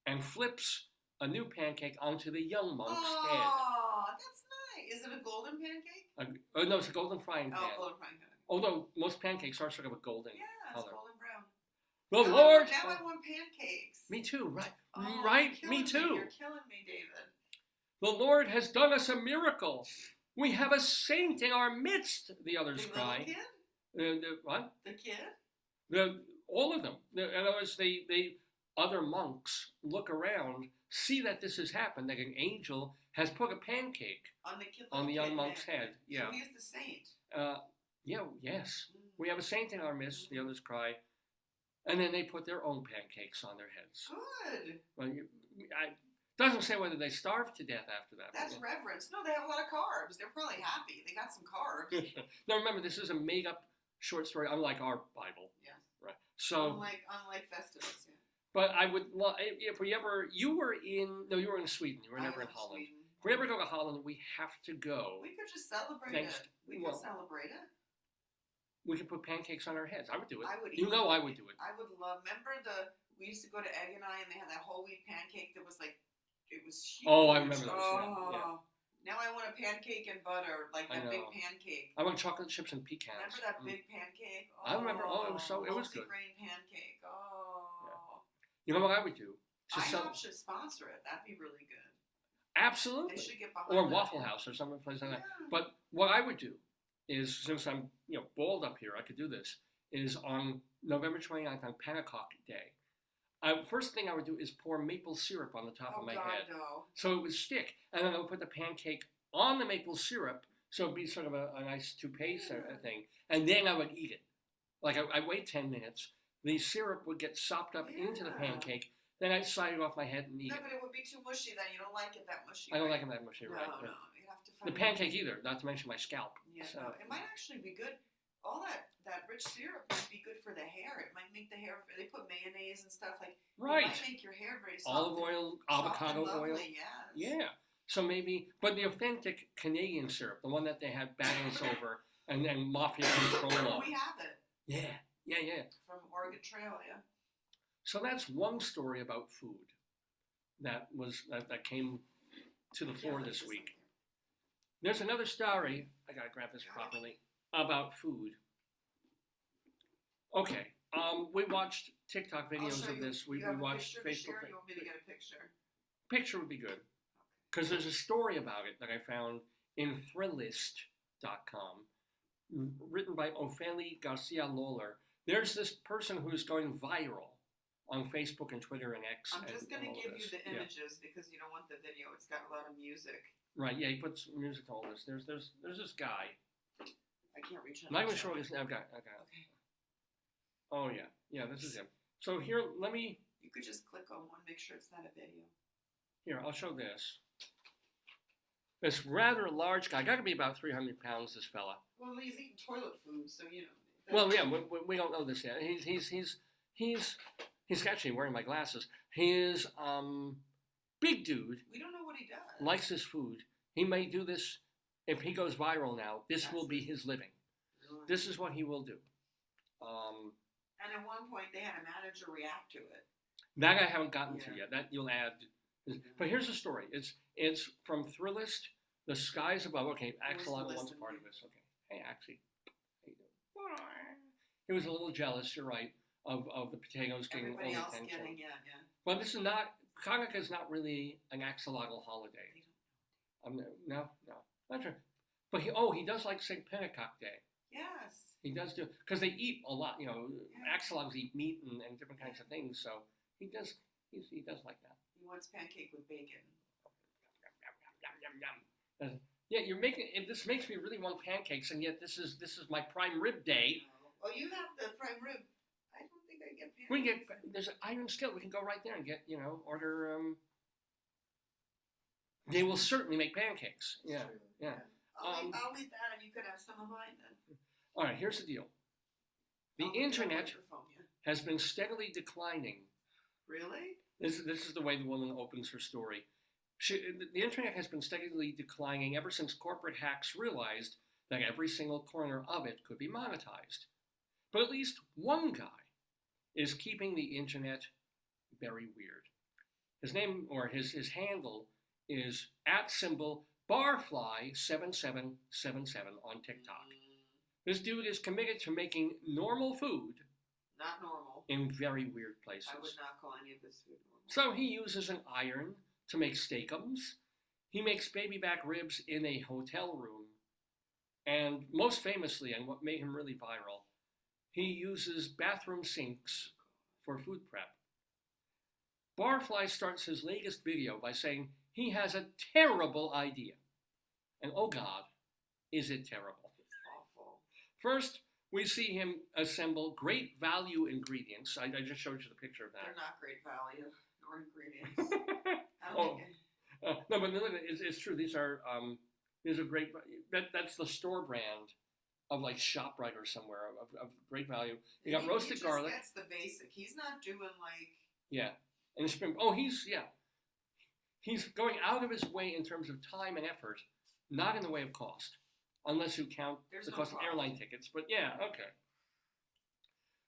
S1: And flips a new pancake onto the young monk's head.
S2: Oh, that's nice. Is it a golden pancake?
S1: No, it's a golden frying pan.
S2: Oh, golden frying pan.
S1: Although most pancakes are sort of a golden
S2: Yeah, it's
S1: color.
S2: golden brown.
S1: The Lord.
S2: Now I want pancakes.
S1: Me too. Right.
S2: Oh,
S1: Right.
S2: You're
S1: Me
S2: killing
S1: too.
S2: You're killing me, David.
S1: The Lord has done us a miracle. We have a saint in our midst. The others
S2: The
S1: cry.
S2: little kid?
S1: What?
S2: The kid?
S1: All of them. In other words, the other monks look around, see that this has happened, that an angel has put a pancake
S2: On the
S1: young monk's head. Yeah.
S2: So he's the saint.
S1: Yes. We have a saint in our midst. The others cry. And then they put their own pancakes on their heads.
S2: Good.
S1: Well, doesn't say whether they starved to death after that.
S2: That's reverence. No, they have a lot of carbs. They're probably happy. They got some carbs.
S1: Now remember, this is a made-up short story, unlike our Bible.
S2: Yes.
S1: Right. So.
S2: Unlike Festivus. Yeah.
S1: But I would, if we ever, you were in Sweden. You were never in Holland.
S2: Sweden.
S1: If we ever go to Holland, we have to go.
S2: We could just celebrate it. We could celebrate it.
S1: We could put pancakes on our heads. I would do it.
S2: I would.
S1: You know I would do it.
S2: I would love. Remember we used to go to Egg and I, and they had that whole wheat pancake that was like, it was huge.
S1: Oh, I remember those.
S2: Oh.
S1: Yeah.
S2: Now I want a pancake and butter, like that big pancake.
S1: I want chocolate chips and pecans.
S2: Remember that big pancake? Oh,
S1: I remember. Oh, it was good.
S2: Multi-grain pancake. Oh.
S1: Yeah. You know what I would do?
S2: IHOP should sponsor it. That'd be really good.
S1: Absolutely.
S2: They should get behind
S1: or
S2: that.
S1: Waffle House or some place like that.
S2: Yeah.
S1: But what I would do is, since I'm bald up here, I could do this. Is on November 29th on Chanukah Day. First thing I would do is pour maple syrup on the top of my head,
S2: no.
S1: so it would stick, and then I would put the pancake on the maple syrup, so it'd be sort of a nice toupee sort of thing, and then I would eat it. Like I wait 10 minutes, the syrup would get sopped up into the pancake, then I'd slide it off my head and eat it.
S2: No, but it would be too mushy then. You don't like it that mushy.
S1: I don't like it that mushy,
S2: No,
S1: right?
S2: no. You'd have to find
S1: The pancake either, not to mention my scalp.
S2: Yeah,
S1: So.
S2: no, it might actually be good. All that rich syrup might be good for the hair. It might make the hair. They put mayonnaise and stuff like.
S1: Right.
S2: It might make your hair very soft.
S1: Olive oil, avocado oil.
S2: Yes.
S1: Yeah. So maybe, but the authentic Canadian syrup, the one that they have battles over and mafia control of.
S2: We have it.
S1: Yeah.
S2: From Oregon Trail, yeah.
S1: So that's one story about food that came to the floor this week. There's another story. I gotta grab this properly. About food. Okay, we watched TikTok videos of this. We watched Facebook.
S2: You want me to get a picture?
S1: Picture would be good, because there's a story about it that I found in Thrillist.com, written by Ophélie Garcia Lawler. There's this person who's going viral on Facebook and Twitter and X.
S2: I'm just going to give you the images because you don't want the video. It's got a lot of music.
S1: Right. Yeah, he puts music to all this. There's this guy.
S2: I can't reach him.
S1: I'm not even sure what his name. Okay. Oh yeah. This is him. So here, let me.
S2: You could just click on one, make sure it's not a video.
S1: Here, I'll show this. This rather large guy, got to be about 300 pounds. This fella.
S2: Well, he's eating toilet food, so you know.
S1: Well, yeah, we don't know this yet. He's actually wearing my glasses. His big dude.
S2: We don't know what he does.
S1: Likes his food. He may do this if he goes viral now. This will be his living.
S2: Really?
S1: This is what he will do.
S2: And at one point, they had a manager react to it.
S1: That I haven't gotten to yet. That you'll add. But here's the story. It's from Thrillist. The skies above. Okay, Axolotl wants part of this. Okay. Hey, Axie. How you doing? He was a little jealous. You're right. Of the potatoes getting all the attention.
S2: Getting, yeah.
S1: Well, this is not. Chanukah is not really an axolotl holiday. No, not true. But he does like St. Pentecost Day.
S2: Yes.
S1: He does do, because they eat a lot. Axolotls eat meat and different kinds of things. So he does like that.
S2: He wants pancake with bacon.
S1: Yeah, you're making. This makes me really want pancakes, and yet this is my prime rib day.
S2: Oh, you have the prime rib. I don't think I get pancakes.
S1: We can get. There's an iron skillet. We can go right there and get. Order. They will certainly make pancakes. Yeah.
S2: I'll eat that, and you could have some of mine then.
S1: All right. Here's the deal. The internet has been steadily declining.
S2: Really?
S1: This is the way the woman opens her story. The internet has been steadily declining ever since corporate hacks realized that every single corner of it could be monetized. But at least one guy is keeping the internet very weird. His name, or his handle, is @barfly7777 on TikTok. This dude is committed to making normal food
S2: Not normal.
S1: in very weird places.
S2: I would not call any of this food normal.
S1: So he uses an iron to make steakums. He makes baby back ribs in a hotel room. And most famously, and what made him really viral, he uses bathroom sinks for food prep. Barfly starts his latest video by saying he has a terrible idea. And oh God, is it terrible.
S2: It's awful.
S1: First, we see him assemble great value ingredients. I just showed you the picture of that.
S2: They're not great value or ingredients. I don't think
S1: No, but look, it's true. These are great. That's the store brand of like ShopRite or somewhere of great value. You got roasted garlic.
S2: That's the basic. He's not doing like.
S1: Yeah, and spring. Oh, he's going out of his way in terms of time and effort, not in the way of cost, unless you count the cost of airline tickets. But yeah, okay.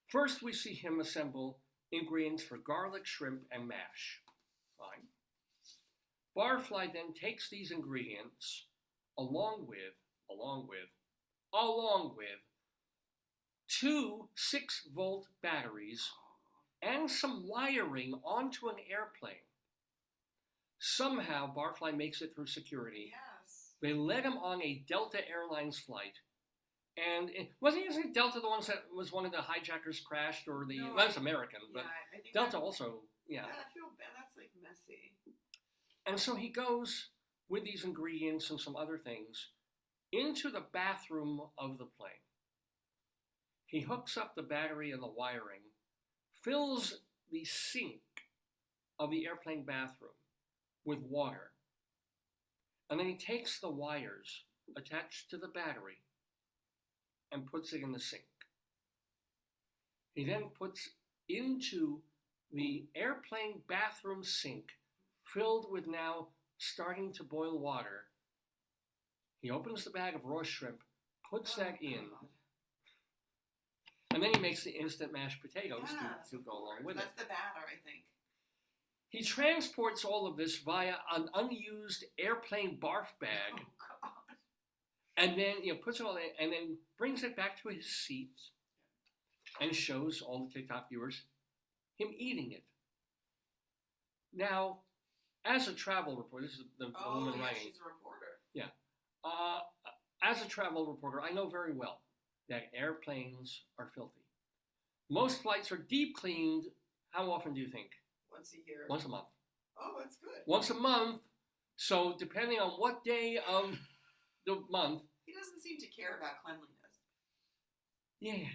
S1: First, we see him assemble ingredients for garlic, shrimp, and mash. Fine. Barfly then takes these ingredients along with 2 6-volt batteries and some wiring onto an airplane. Somehow, Barfly makes it through security.
S2: Yes.
S1: They let him on a Delta Airlines flight. And wasn't Delta the ones that was one of the hijackers crashed, or the
S2: No,
S1: that's American, but
S2: I think
S1: Delta also, yeah.
S2: Yeah, I feel bad. That's like messy.
S1: And so he goes with these ingredients and some other things into the bathroom of the plane. He hooks up the battery and the wiring, fills the sink of the airplane bathroom with water, and then he takes the wires attached to the battery and puts it in the sink. He then puts into the airplane bathroom sink, filled with now starting to boil water. He opens the bag of raw shrimp, puts that in,
S2: God.
S1: and then he makes the instant mashed potatoes to go along with
S2: That's
S1: it.
S2: the batter, I think.
S1: He transports all of this via an unused airplane barf bag,
S2: Oh God.
S1: and then puts it all in, and then brings it back to his seat and shows all the TikTok viewers him eating it. Now, as a travel reporter, this is the woman writing.
S2: She's a reporter.
S1: Yeah. As a travel reporter, I know very well that airplanes are filthy. Most flights are deep cleaned. How often do you think?
S2: Once a year.
S1: Once a month.
S2: Oh, that's good.
S1: Once a month. So depending on what day of the month.
S2: He doesn't seem to care about cleanliness.
S1: Yeah.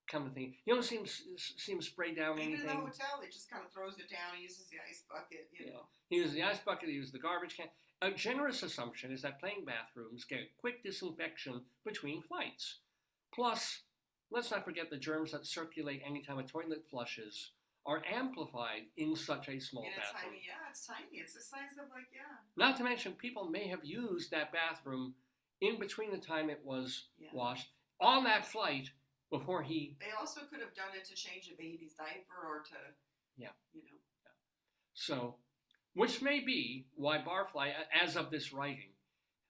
S1: Come to think, you don't see him spray down
S2: Even
S1: anything.
S2: in the hotel, he just kind of throws it down. He uses the ice bucket. You know.
S1: He uses the ice bucket. He uses the garbage can. A generous assumption is that plane bathrooms get a quick disinfection between flights. Plus, let's not forget the germs that circulate anytime a toilet flushes are amplified in such a small bathroom.
S2: It's tiny. It's the size of
S1: Not to mention, people may have used that bathroom in between the time it was washed on that flight before he.
S2: They also could have done it to change a baby's diaper or to.
S1: Yeah.
S2: You know.
S1: Yeah. So, which may be why Barfly, as of this writing,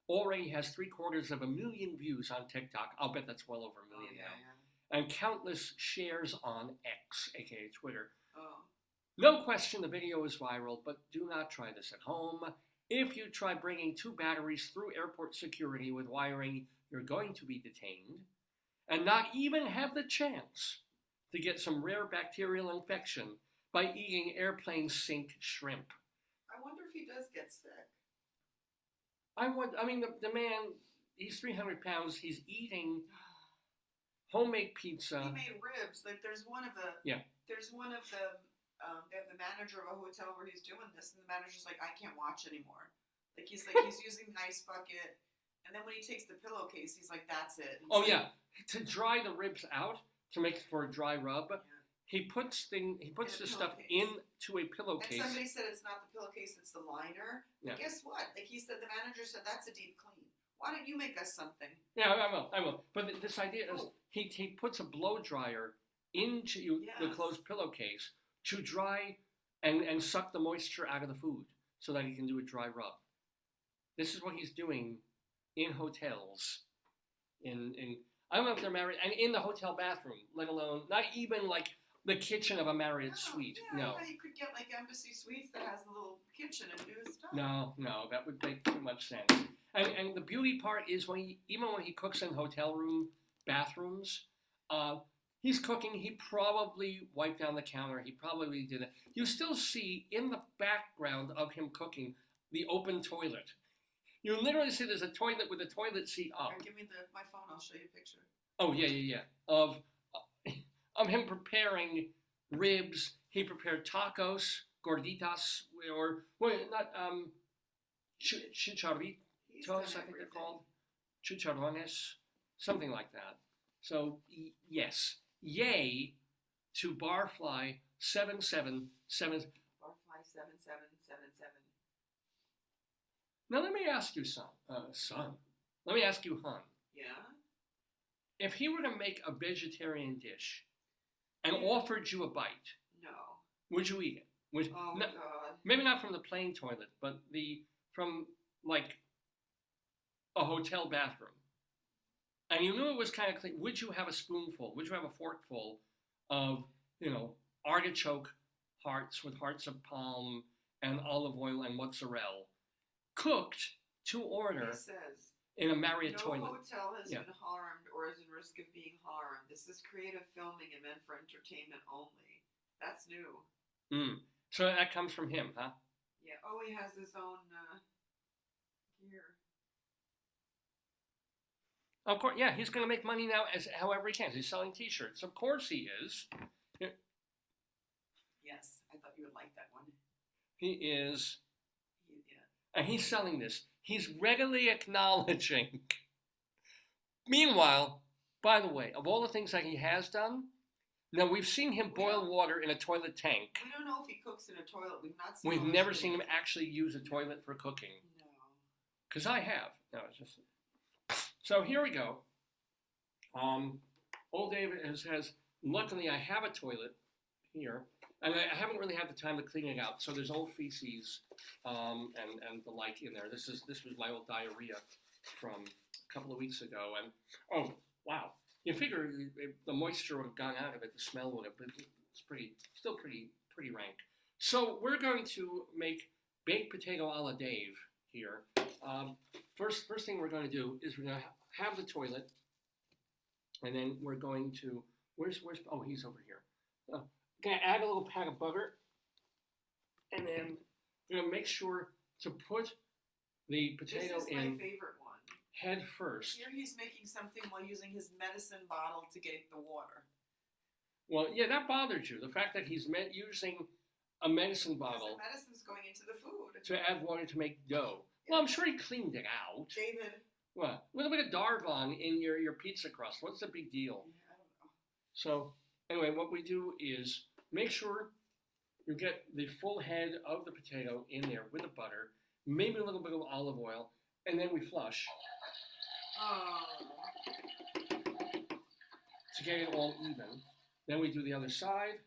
S1: already has 750,000 views on TikTok. I'll bet that's well over a million now. And countless shares on X, aka Twitter.
S2: Oh.
S1: No question the video is viral, but do not try this at home. If you try bringing 2 batteries through airport security with wiring, you're going to be detained and not even have the chance to get some rare bacterial infection by eating airplane sink shrimp.
S2: I wonder if he does get sick.
S1: I mean, the man, he's 300 pounds. He's eating homemade pizza.
S2: He made ribs. Like there's one of the.
S1: Yeah.
S2: There's one of the manager of a hotel where he's doing this, and the manager's like, I can't watch anymore. Like he's using the ice bucket, and then when he takes the pillowcase, he's like, that's it.
S1: Yeah, to dry the ribs out to make for a dry rub. he puts the stuff
S2: pillowcase.
S1: into a
S2: And
S1: pillowcase.
S2: somebody said it's not the pillowcase, it's the liner.
S1: Yeah.
S2: But guess what? Like he said, the manager said that's a deep clean. Why don't you make us something?
S1: Yeah, I will. But this idea is he puts a blow dryer into the closed pillowcase to dry and suck the moisture out of the food so that he can do a dry rub. This is what he's doing in hotels. In I don't know if they're married, and in the hotel bathroom, let alone not even like the kitchen of a Marriott suite.
S2: Yeah,
S1: No.
S2: you could get like Embassy Suites that has a little kitchen and do his stuff.
S1: No, that would make too much sense. And the beauty part is even when he cooks in hotel room bathrooms, he's cooking. He probably wiped down the counter. He probably did it. You still see in the background of him cooking the open toilet. You literally see there's a toilet with a toilet seat up.
S2: Right, give me my phone. I'll show you a picture.
S1: Oh yeah. Of him preparing ribs. He prepared tacos, gorditas, or not chicharritos. I think they're called chicharrones, something like that. So yes, yay to Barfly 777.
S2: Barfly 7777.
S1: Now let me ask you, son. Let me ask you, hon.
S2: Yeah.
S1: If he were to make a vegetarian dish and offered you a bite,
S2: No.
S1: would you eat it?
S2: Oh
S1: no,
S2: God.
S1: Maybe not from the plain toilet, but from like a hotel bathroom, and you knew it was kind of clean. Would you have a spoonful? Would you have a forkful of artichoke hearts with hearts of palm and olive oil and mozzarella, cooked to order
S2: He says
S1: in a Marriott
S2: no
S1: toilet?
S2: hotel has been harmed or is in risk of being harmed. This is creative filming and meant for entertainment only. That's new.
S1: So that comes from him, huh?
S2: Yeah. Oh, he has his own gear.
S1: Of course, yeah, he's going to make money now as however he can. He's selling T-shirts. Of course he is.
S2: Yes, I thought you would like that one.
S1: He is.
S2: Yeah.
S1: And he's selling this. He's readily acknowledging. Meanwhile, by the way, of all the things that he has done, now we've seen him boil water in a toilet tank.
S2: We don't know if he cooks in a toilet. We've not seen.
S1: We've never seen him actually use a toilet for cooking.
S2: No.
S1: Because I have. No, it's just. So here we go. Old David has, luckily I have a toilet here, and I haven't really had the time to clean it out. So there's old feces and the like in there. This was my old diarrhea from a couple of weeks ago, and oh wow, you figure the moisture would have gone out of it, the smell would have, but it's still pretty rank. So we're going to make baked potato a la Dave here. First thing we're going to do is we're going to have the toilet, and then we're going to, oh, he's over here. Going to add a little pat of butter, and then we're going to make sure to put the potato
S2: This is
S1: in
S2: my favorite one.
S1: head first.
S2: Here he's making something while using his medicine bottle to get the water.
S1: Well, yeah, that bothered you. The fact that he's using a medicine bottle
S2: Because the medicine's going into the food.
S1: to add water to make dough. Well, I'm sure he cleaned it out.
S2: David.
S1: What? A little bit of Darvon in your pizza crust. What's the big deal?
S2: I don't know.
S1: So, anyway, what we do is make sure you get the full head of the potato in there with the butter, maybe a little bit of olive oil, and then we flush
S2: Oh.
S1: to get it all even. Then we do the other side.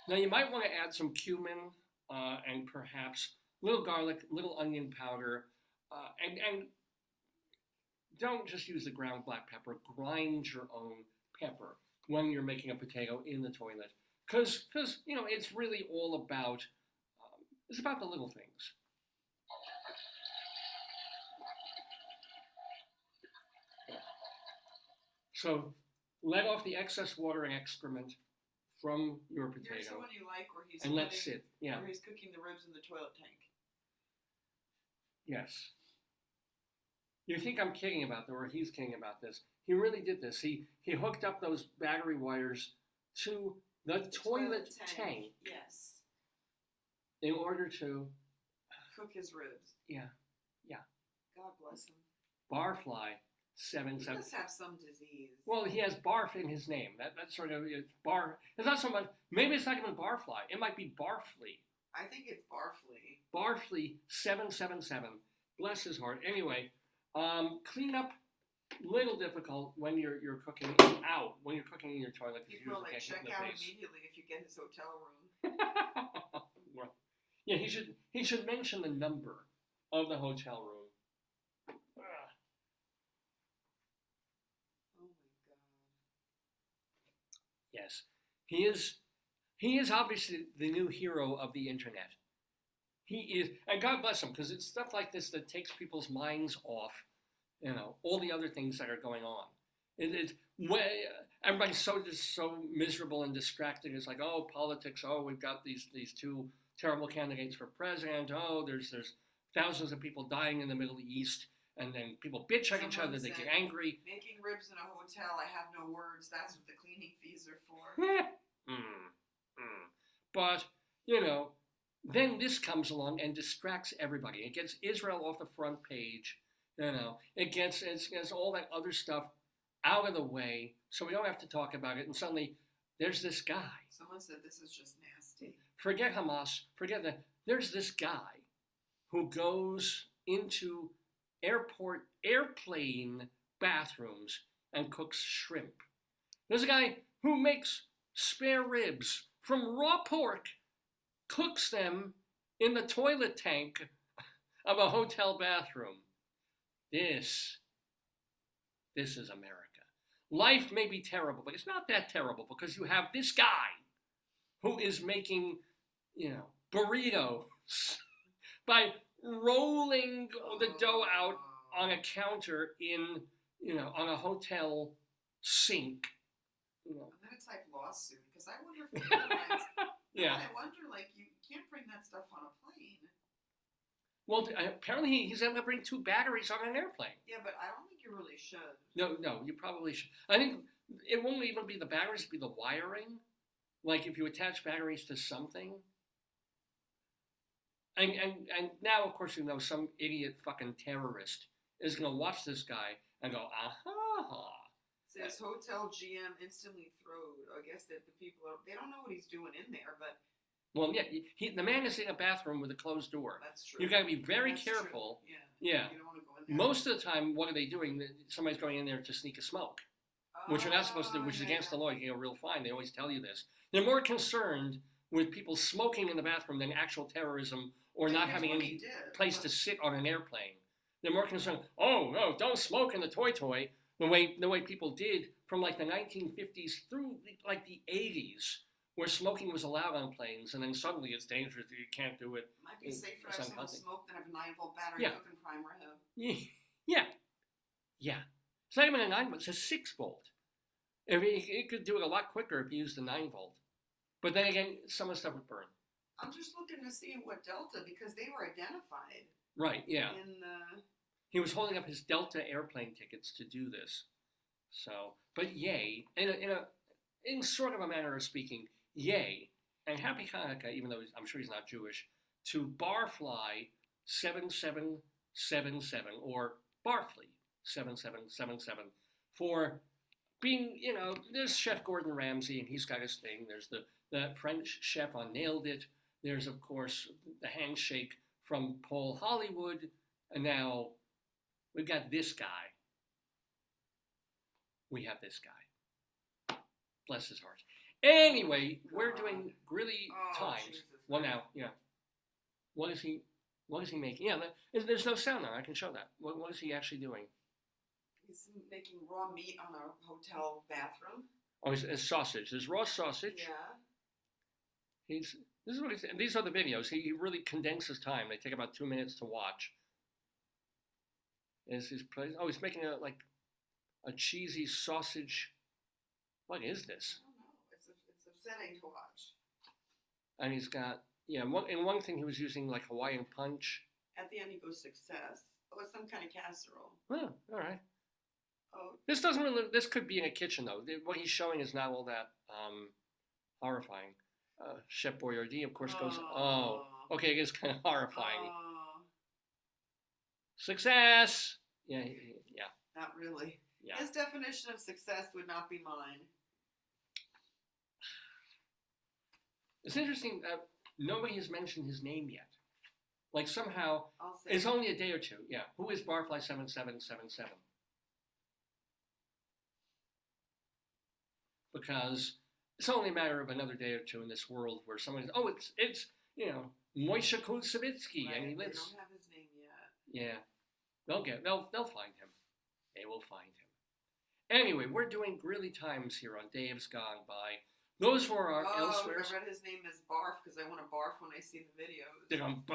S1: Now you might want to add some cumin and perhaps a little garlic, little onion powder, and don't just use the ground black pepper. Grind your own pepper when you're making a potato in the toilet, because it's really all about it's about the little things. So let off the excess water and excrement from your
S2: Here's the
S1: potato,
S2: one you like where he's
S1: and let sit. Yeah.
S2: where he's cooking the ribs in the toilet tank.
S1: Yes. You think I'm kidding about that, or he's kidding about this? He really did this. He hooked up those battery wires to the toilet tank
S2: Yes.
S1: in order to
S2: Cook his ribs.
S1: Yeah.
S2: God bless him.
S1: Barfly 7
S2: He
S1: 7.
S2: must have some disease.
S1: Well, he has barf in his name. That's sort of bar. It's not so much. Maybe it's not even barfly. It might be barfly.
S2: I think it's Barfly.
S1: Barfly 777. Bless his heart. Anyway, clean up. Little difficult when you're cooking out. When you're cooking in your toilet,
S2: People will like check out immediately if you get his hotel room.
S1: Well, yeah, he should mention the number of the hotel room.
S2: Oh my god.
S1: Yes, he is obviously the new hero of the internet. He is, and God bless him, because it's stuff like this that takes people's minds off, all the other things that are going on. Everybody's so miserable and distracted. It's like, oh, politics. Oh, we've got these two terrible candidates for president. Oh, there's thousands of people dying in the Middle East, and then people bitch at each other. They get angry.
S2: Making ribs in a hotel. I have no words. That's what the cleaning fees are for.
S1: But then this comes along and distracts everybody. It gets Israel off the front page. It gets all that other stuff out of the way, so we don't have to talk about it. And suddenly, there's this guy.
S2: Someone said this is just nasty.
S1: Forget Hamas. Forget that. There's this guy who goes into airplane bathrooms and cooks shrimp. There's a guy who makes spare ribs from raw pork, cooks them in the toilet tank of a hotel bathroom. This is America. Life may be terrible, but it's not that terrible because you have this guy who is making, burritos by rolling the dough out on a counter on a hotel sink.
S2: I'm gonna type lawsuit because I wonder if airlines.
S1: Yeah.
S2: I wonder, you can't bring that stuff on a plane.
S1: Well, apparently he's able to bring 2 batteries on an airplane.
S2: Yeah, but I don't think you really should.
S1: No, you probably should. I think it won't even be the batteries; it'll be the wiring. Like if you attach batteries to something. And now, of course, some idiot fucking terrorist is going to watch this guy and go, aha.
S2: Says hotel GM instantly throwed. I guess that the people they don't know what he's doing in there, but.
S1: Well, yeah, the man is in a bathroom with a closed door.
S2: That's true.
S1: You got to be very careful.
S2: True.
S1: Yeah.
S2: You don't want to go in there.
S1: Most of the time, what are they doing? Somebody's going in there to sneak a smoke, which you're not supposed to do, which is against the law. You get a real fine. They always tell you this. They're more concerned with people smoking in the bathroom than actual terrorism or not having any place to sit on an airplane. They're more concerned, oh, no, don't smoke in the toy, the way people did from the 1950s through the 80s, where smoking was allowed on planes, and then suddenly it's dangerous, you can't do it.
S2: It might be safer to have someone smoke than have a 9-volt battery cooking primer.
S1: Yeah. It's not even a 9-volt, it's a 6-volt. It could do it a lot quicker if you used a 9-volt. But then again, some of the stuff would burn.
S2: I'm just looking to see what Delta, because they were identified.
S1: Right, yeah.
S2: He
S1: was holding up his Delta airplane tickets to do this. So, but yay, in sort of a manner of speaking, yay, and happy Chanukah, even though I'm sure he's not Jewish, to Barfly 7777, or Barfly 7777, for being, there's Chef Gordon Ramsay, and he's got his thing. There's the French chef on Nailed It. There's, of course, the handshake from Paul Hollywood. And now we've got this guy. We have this guy. Bless his heart. Anyway, we're doing Greeley Times.
S2: Jesus.
S1: Well, now, yeah. What is he making? Yeah, there's no sound there. I can show that. What is he actually doing?
S2: He's making raw meat on a hotel bathroom.
S1: Oh, it's sausage. There's raw sausage.
S2: Yeah.
S1: This is what he's. These are the videos. He really condenses time. They take about 2 minutes to watch. He's making a cheesy sausage. What is this?
S2: I don't know. It's upsetting to watch.
S1: And he's got in one thing he was using Hawaiian punch.
S2: At the end he goes success. Oh, it's some kind of casserole.
S1: Oh, all right.
S2: Oh.
S1: This could be in a kitchen though. What he's showing is not all that horrifying. Chef Boyardee, of course, goes, okay, it is kind of horrifying. Success! Yeah.
S2: Not really.
S1: Yeah.
S2: His definition of success would not be mine.
S1: It's interesting that nobody has mentioned his name yet. Like somehow,
S2: I'll say
S1: it's only a day or two. Yeah. Who is Barfly7777? Because it's only a matter of another day or two in this world where someone, it's Moishe Kusavitsky,
S2: right,
S1: and he
S2: they
S1: lives.
S2: don't have his name yet.
S1: Yeah, they'll find him. They will find him. Anyway, we're doing Greeley Times here on Dave's Gone By. Those who are elsewhere.
S2: I read his name as Barf because I want to barf when I see the videos.
S1: It doesn't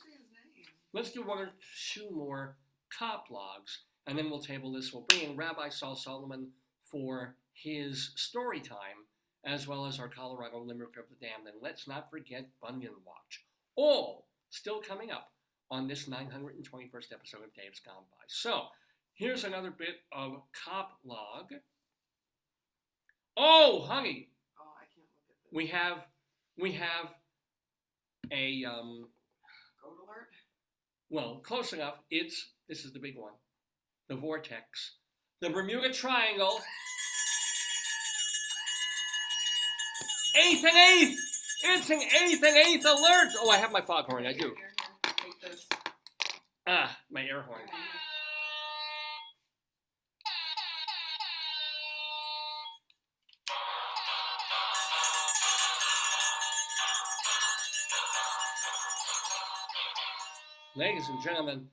S2: say his name.
S1: Let's do one or two more cop logs, and then we'll table this. We'll bring in Rabbi Saul Solomon for his story time, as well as our Colorado Limerick of the Damned. And let's not forget Bunion Watch. All still coming up on this 921st episode of Dave's Gone By. So, here's another bit of cop log. Oh, honey!
S2: Oh, I can't look at this.
S1: We have a
S2: Goat alert?
S1: well, close enough. This is the big one. The vortex. The Bermuda Triangle. 8th and 8th! It's an 8th and 8th alert! Oh, I have my foghorn, I do.
S2: Here, take this.
S1: Ah, my air horn. Ladies and gentlemen,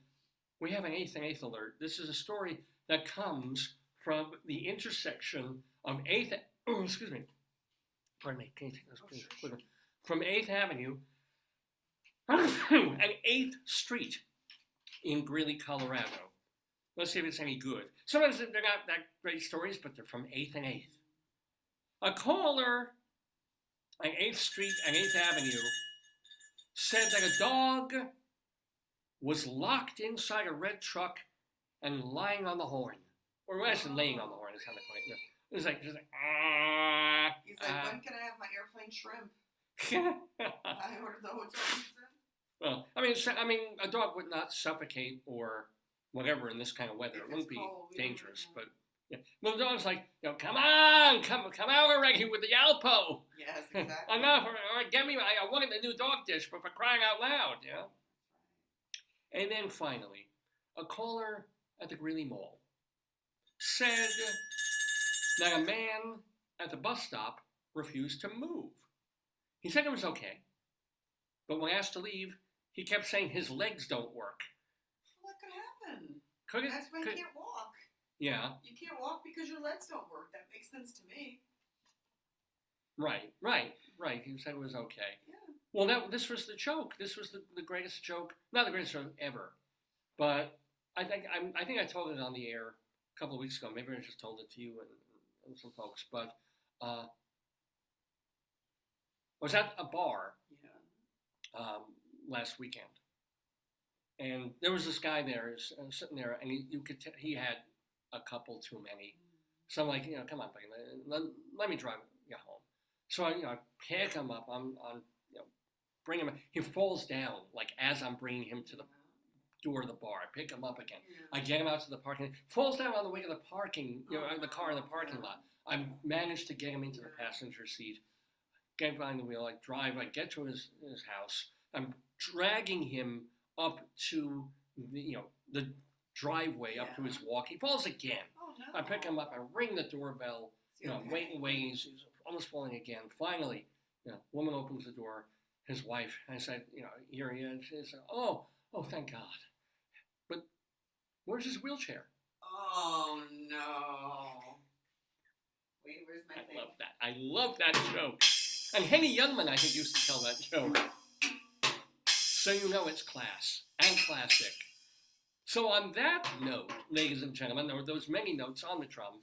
S1: we have an 8th and 8th alert. This is a story that comes from the intersection of 8th, excuse me, pardon me, can you take this, please?
S2: Sure.
S1: From 8th Avenue and 8th Street in Greeley, Colorado. Let's see if it's any good. Sometimes they're not that great stories, but they're from 8th and 8th. A caller on 8th Street and 8th Avenue said that a dog was locked inside a red truck and lying on the horn. Or actually laying on the horn is how they put it. It was like,
S2: He's like, when can I have my airplane shrimp? I ordered the hotel pizza.
S1: Well, I mean, a dog would not suffocate or whatever in this kind of weather.
S2: If
S1: It wouldn't
S2: it's
S1: be
S2: cold, we
S1: dangerous,
S2: don't
S1: but yeah. Well, the dog's like, come on, come out already with the Alpo.
S2: Yes, exactly.
S1: Enough, or get me, I wanted the new dog dish, but for crying out loud, you know? And then finally, a caller at the Greeley Mall said that a man at the bus stop refused to move. He said it was okay, but when asked to leave, he kept saying his legs don't work.
S2: What could happen?
S1: Could it?
S2: That's why you can't walk.
S1: Yeah.
S2: You can't walk because your legs don't work. That makes sense to me.
S1: Right. He said it was okay.
S2: Yeah.
S1: Well, this was the joke. This was the greatest joke, not the greatest joke ever, but I think I told it on the air a couple of weeks ago. Maybe I just told it to you and some folks, but I was at a bar last weekend, and there was this guy there sitting there, and you could he had a couple too many. So I'm like, come on, buddy, let me drive you home. So I pick him up. I'm bring him. He falls down like as I'm bringing him to the door of the bar. I pick him up again. I get him out to the parking. Falls down on the way to the parking. The car in the parking lot. I managed to get him into the passenger seat. Get behind the wheel. I drive. I get to his house. I'm dragging him up to the driveway up to his walk. He falls again.
S2: Oh, no.
S1: I pick him up. I ring the doorbell. I'm waiting. He's almost falling again. Finally, woman opens the door. His wife. I said, here he is. She said, oh, thank God. But where's his wheelchair?
S2: Oh no. Wait, where's my thing?
S1: I love that joke. And Henny Youngman, I think, used to tell that joke. So it's class and classic. So on that note, ladies and gentlemen, there were those many notes on the drum.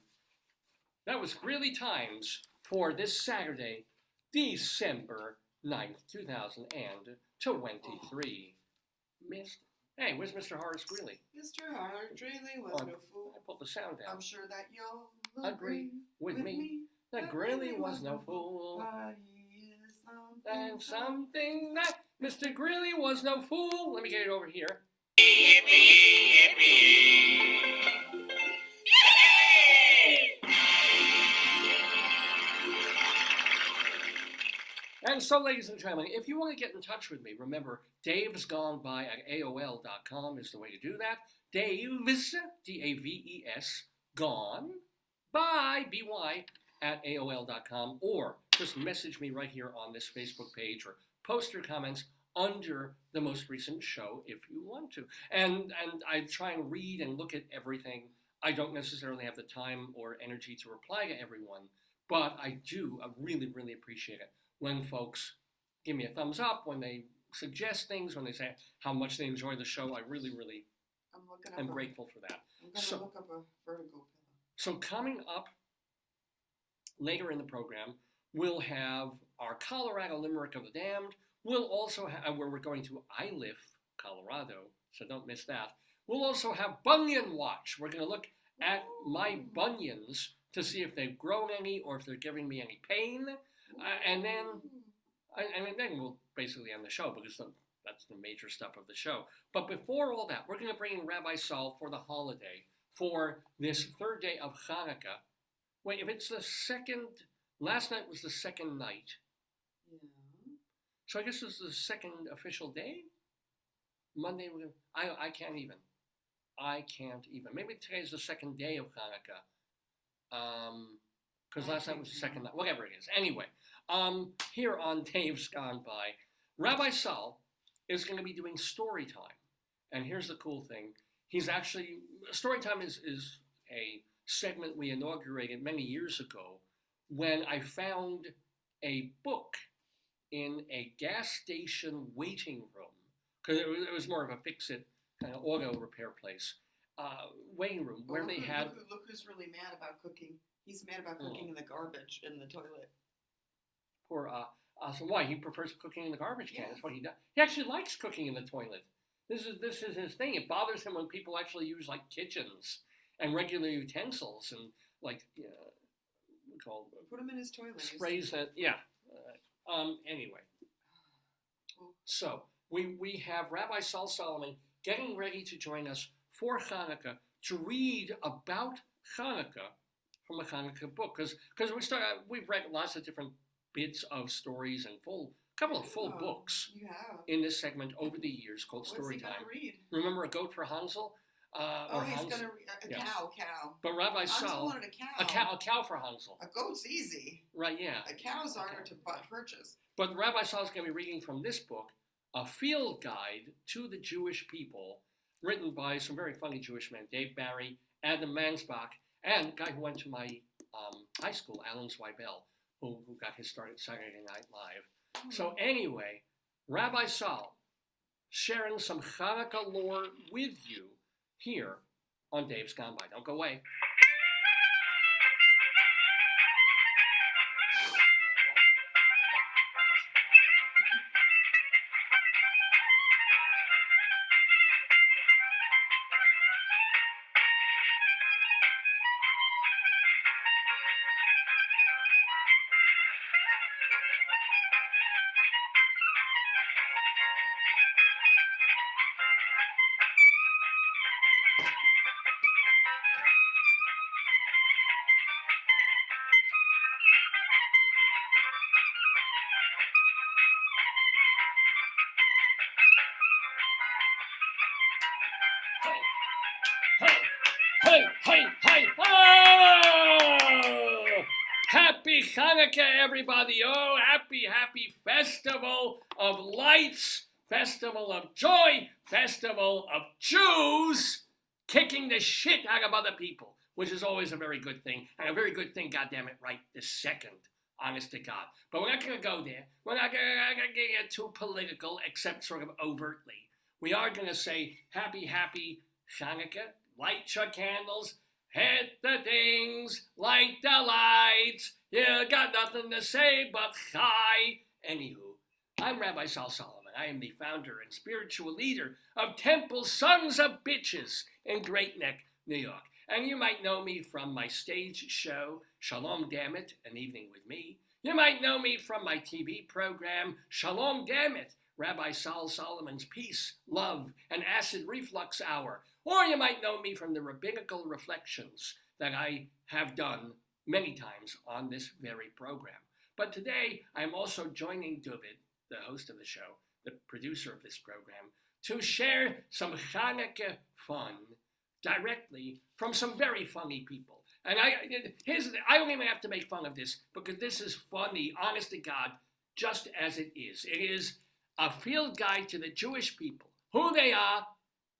S1: That was Greeley Times for this Saturday, December 9th, 2023. Hey, where's Mr. Horace Greeley?
S2: Mr. Horace Greeley was no fool.
S1: I pulled the sound down.
S2: I'm sure that you'll
S1: Agree with me that Greeley was no fool.
S2: But he is
S1: And something that Mr. Greeley was no fool. Let me get it over here. And so, ladies and gentlemen, if you want to get in touch with me, remember, Dave's Gone By at AOL.com is the way to do that. Dave's, D-A-V-E-S, Gone By, B-Y, at AOL.com, or just message me right here on this Facebook page, or post your comments under the most recent show if you want to. And I try and read and look at everything. I don't necessarily have the time or energy to reply to everyone, but I really, really appreciate it when folks give me a thumbs up, when they suggest things, when they say how much they enjoy the show. I really, really am grateful for that.
S2: I'm going to look up a vertigo pillow.
S1: So coming up later in the program, we'll have our Colorado Limerick of the Damned. We'll also have, where we're going to Iliff, Colorado, so don't miss that. We'll also have Bunion Watch. We're going to look at my bunions to see if they've grown any or if they're giving me any pain. And then we'll basically end the show, because that's the major stuff of the show. But before all that, we're going to bring in Rabbi Saul for the holiday, for this third day of Chanukah. Wait, if it's the second, last night was the second night.
S2: Yeah.
S1: So I guess this is the second official day? Monday, I can't even. Maybe today's the second day of Chanukah. Because last night was the second night, whatever it is. Anyway, here on Dave's Gone By, Rabbi Saul is going to be doing StoryTime. And here's the cool thing. He's actually, StoryTime is a segment we inaugurated many years ago when I found a book in a gas station waiting room, because it was more of a fix-it kind of auto repair place, waiting room, where they had...
S2: Look who's really mad about cooking. He's mad about cooking in the garbage in the toilet.
S1: Poor, so why? He prefers cooking in the garbage can.
S2: Yes.
S1: That's what he does. He actually likes cooking in the toilet. This is his thing. It bothers him when people actually use, like, kitchens and regular utensils and, like,
S2: put him in his toilet.
S1: Sprays that, yeah. Anyway. So, we have Rabbi Saul Solomon getting ready to join us for Chanukah to read about Chanukah from a Chanukah book. Because we've read lots of different bits of stories and couple of full books in this segment over the years called
S2: What's he gonna
S1: StoryTime.
S2: read?
S1: Remember A Goat for Hansel?
S2: He's going to read a cow.
S1: But Rabbi
S2: Hansel
S1: Saul,
S2: wanted a cow.
S1: a cow for Hansel.
S2: A goat's easy.
S1: Right, yeah.
S2: A cow's harder to purchase.
S1: But Rabbi Saul is going to be reading from this book, A Field Guide to the Jewish People, written by some very funny Jewish men, Dave Barry, Adam Mansbach, and a guy who went to my high school, Alan Zweibel, who got his start at Saturday Night Live. So anyway, Rabbi Saul sharing some Chanukah lore with you here on Dave's Gone By. Don't go away. Hey! Oh! Happy Chanukah, everybody! Oh, happy festival of lights, festival of joy, festival of Jews kicking the shit out of other people, which is always a very good thing, and a very good thing, goddammit, right this second, honest to God. But we're not going to go there. We're not going to get too political, except sort of overtly. We are going to say happy Chanukah, light your candles, hit the things, light the lights, you got nothing to say but hi. Anywho, I'm Rabbi Saul Solomon. I am the founder and spiritual leader of Temple Sons of Bitches in Great Neck, New York. And you might know me from my stage show, Shalom Dammit, An Evening with Me. You might know me from my TV program, Shalom Dammit, Rabbi Sol Solomon's Peace, Love, and Acid Reflux Hour. Or you might know me from the rabbinical reflections that I have done many times on this very program. But today, I'm also joining David, the host of the show, the producer of this program, to share some Chanukah fun directly from some very funny people. And I don't even have to make fun of this, because this is funny, honest to God, just as it is. It is a field guide to the Jewish people, who they are,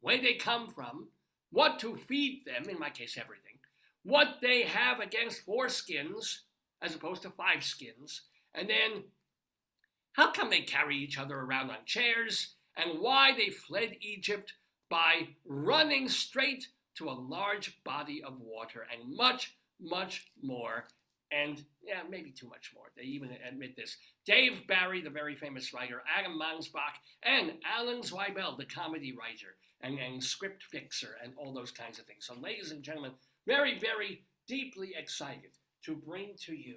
S1: where they come from, what to feed them, in my case everything, what they have against 4 skins as opposed to 5 skins, and then how come they carry each other around on chairs, and why they fled Egypt by running straight to a large body of water, and much, much more. And yeah, maybe too much more. They even admit this. Dave Barry, the very famous writer, Adam Mansbach, and Alan Zweibel, the comedy writer and script fixer, and all those kinds of things. So ladies and gentlemen, very, very deeply excited to bring to you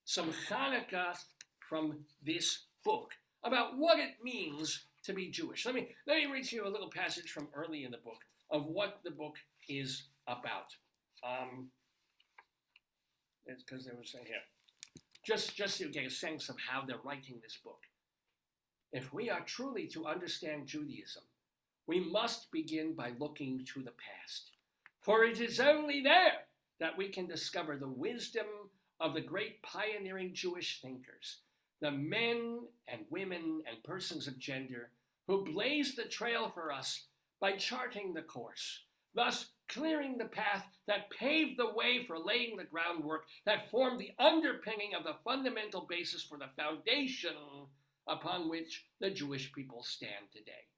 S1: some Chanukah from this book about what it means to be Jewish. Let me read to you a little passage from early in the book of what the book is about. It's because they were saying here, just so you get a sense of how they're writing this book. If we are truly to understand Judaism, we must begin by looking to the past. For it is only there that we can discover the wisdom of the great pioneering Jewish thinkers, the men and women and persons of gender who blazed the trail for us by charting the course, thus clearing the path that paved the way for laying the groundwork that formed the underpinning of the fundamental basis for the foundation upon which the Jewish people stand today.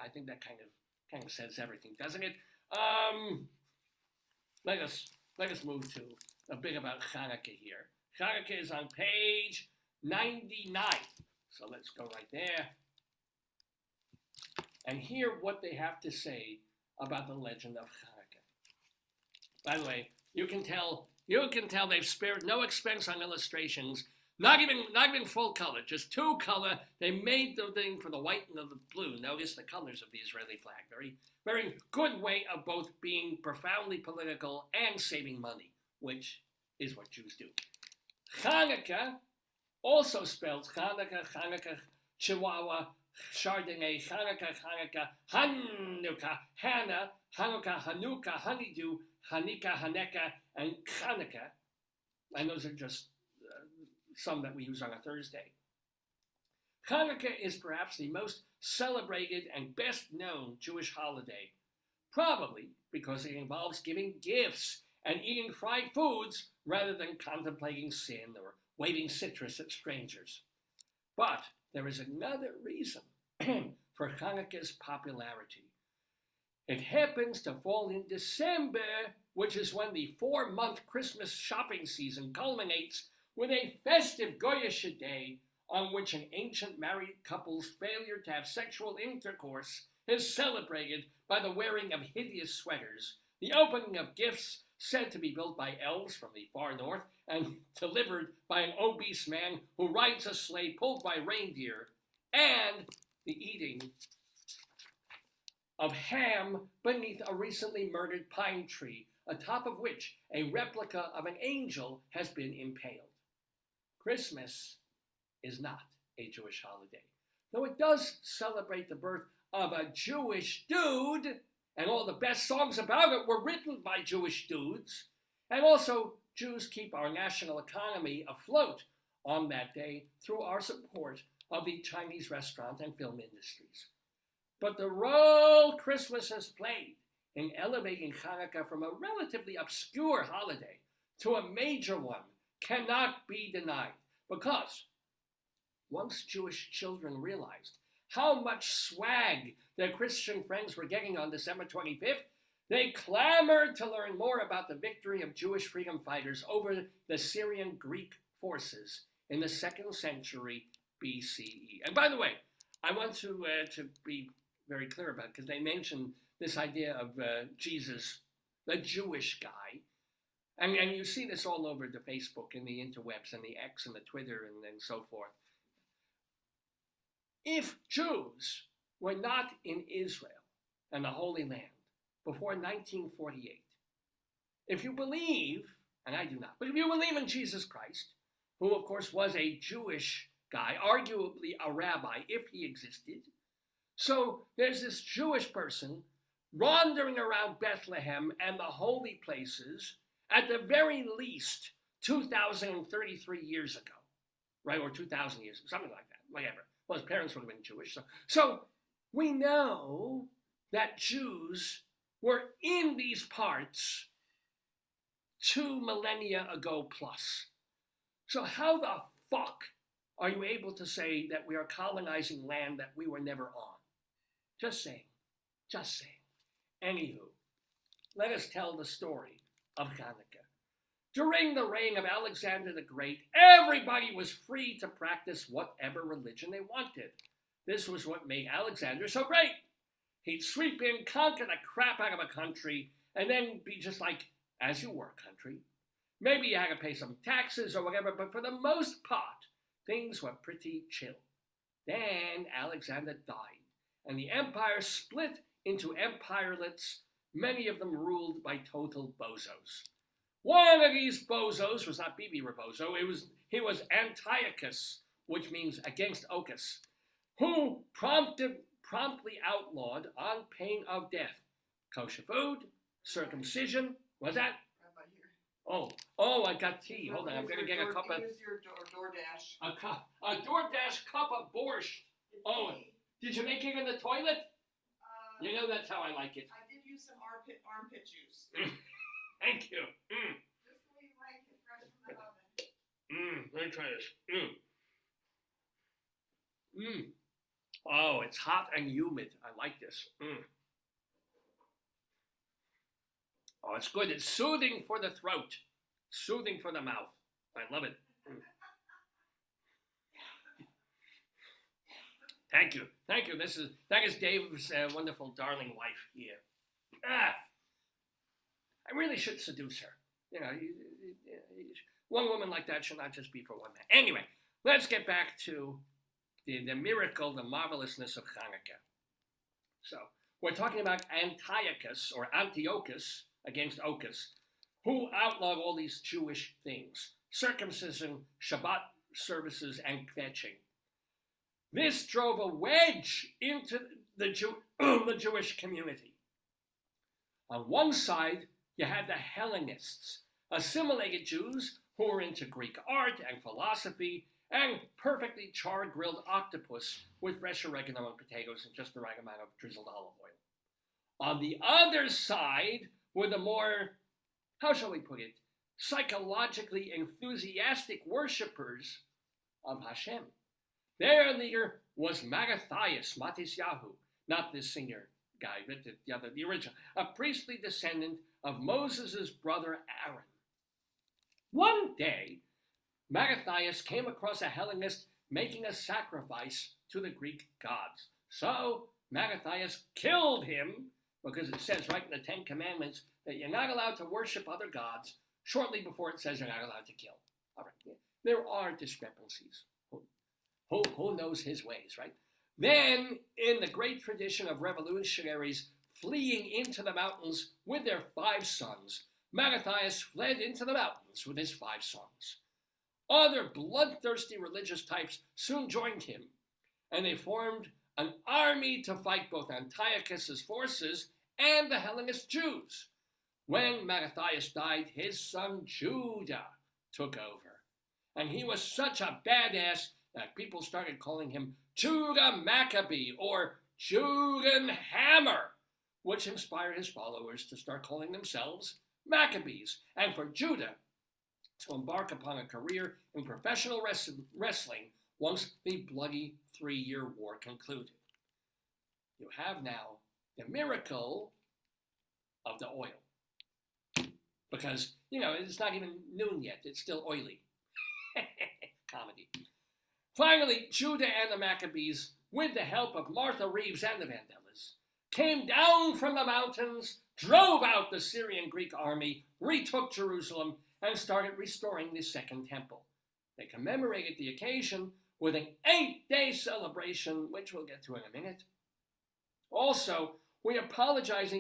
S1: I think that kind of says everything, doesn't it? Let us move to a bit about Chanukah here. Chanukah is on page 99. So let's go right there and hear what they have to say about the legend of Chanukah. By the way, you can tell they've spared no expense on illustrations. Not even full color, just 2 color. They made the thing for the white and the blue. Notice the colors of the Israeli flag. Very, very good way of both being profoundly political and saving money, which is what Jews do. Chanukah, also spelled Chanukah, Chihuahua, Chardonnay, Chanukah, Hanukkah, Hannah, Hanukkah, Honeydew, Hanukkah, Haneka, and Chanukah. And those are just some that we use on a Thursday. Chanukah is perhaps the most celebrated and best known Jewish holiday, probably because it involves giving gifts and eating fried foods rather than contemplating sin or waving citrus at strangers. But there is another reason for Chanukah's popularity. It happens to fall in December, which is when the 4-month Christmas shopping season culminates with a festive Goyish day on which an ancient married couple's failure to have sexual intercourse is celebrated by the wearing of hideous sweaters, the opening of gifts said to be built by elves from the far north and delivered by an obese man who rides a sleigh pulled by reindeer, and the eating of ham beneath a recently murdered pine tree, atop of which a replica of an angel has been impaled. Christmas is not a Jewish holiday, though it does celebrate the birth of a Jewish dude, and all the best songs about it were written by Jewish dudes. And also, Jews keep our national economy afloat on that day through our support of the Chinese restaurant and film industries. But the role Christmas has played in elevating Chanukah from a relatively obscure holiday to a major one cannot be denied, because once Jewish children realized how much swag their Christian friends were getting on December 25th, they clamored to learn more about the victory of Jewish freedom fighters over the Syrian Greek forces in the 2nd century BCE. And by the way, I want to be very clear about it, because they mentioned this idea of Jesus, the Jewish guy. And you see this all over the Facebook and the interwebs and the X and the Twitter and so forth. if Jews were not in Israel and the Holy Land before 1948, if you believe, and I do not, but if you believe in Jesus Christ, who of course was a Jewish guy, arguably a rabbi if he existed, so there's this Jewish person wandering around Bethlehem and the holy places at the very least 2,033 years ago, right? Or 2,000 years, something like that, whatever. Well, his parents would have been Jewish. So we know that Jews were in these parts 2 millennia ago plus. So how the fuck are you able to say that we are colonizing land that we were never on? Just saying. Just saying. Anywho, let us tell the story of Chanukah. During the reign of Alexander the Great, everybody was free to practice whatever religion they wanted. This was what made Alexander so great. He'd sweep in, conquer the crap out of a country, and then be just like, as you were, country. Maybe you had to pay some taxes or whatever, but for the most part, things were pretty chill. Then Alexander died, and the empire split into empirelets, many of them ruled by total bozos. One of these bozos was not Bibi Rebozo, he was Antiochus, which means against Ochus, who promptly outlawed on pain of death kosher food, circumcision. Was that? Oh, I got tea. Hold on, I'm going to get a cup of...
S2: Here's your DoorDash.
S1: A DoorDash cup of borscht. Oh, did you make it in the toilet? You know that's how I like it.
S2: I did use some armpit juice.
S1: Thank you.
S2: Just the way you like it, fresh from the oven.
S1: Let me try this. Oh, it's hot and humid. I like this. Oh, it's good. It's soothing for the throat, soothing for the mouth. I love it. Thank you. Thank you. That is Dave's wonderful, darling wife here. I really should seduce her. You know, one woman like that should not just be for one man. Anyway, let's get back to the miracle, the marvelousness of Chanukah. So, we're talking about Antiochus, or Antiochus, against Ochus, who outlawed all these Jewish things. Circumcision, Shabbat services, and kvetching. This drove a wedge into the Jewish community. On one side, you had the Hellenists, assimilated Jews who were into Greek art and philosophy and perfectly charred grilled octopus with fresh oregano and potatoes and just the right amount of drizzled olive oil. On the other side were the more, how shall we put it, psychologically enthusiastic worshippers of Hashem. Their leader was Matthias, not this singer guy, but the original, a priestly descendant of Moses' brother Aaron. One day, Matthias came across a Hellenist making a sacrifice to the Greek gods. So Matthias killed him, because it says right in the Ten Commandments that you're not allowed to worship other gods shortly before it says you're not allowed to kill. All right, there are discrepancies. Who knows his ways, right? Then, in the great tradition of revolutionaries fleeing into the mountains with their 5 sons, Matthias fled into the mountains with his 5 sons. Other bloodthirsty religious types soon joined him, and they formed an army to fight both Antiochus' forces and the Hellenist Jews. When Matthias died, his son Judah took over. And he was such a badass that people started calling him Judah Maccabee or Judenhammer, which inspired his followers to start calling themselves Maccabees, and for Judah to embark upon a career in professional wrestling once the bloody 3-year war concluded. You have now the miracle of the oil. Because, it's not even noon yet. It's still oily. Comedy. Finally, Judah and the Maccabees, with the help of Martha Reeves and the Vandellas, came down from the mountains, drove out the Syrian Greek army, retook Jerusalem, and started restoring the Second Temple. They commemorated the occasion with an 8-day celebration, which we'll get to in a minute. Also, we apologize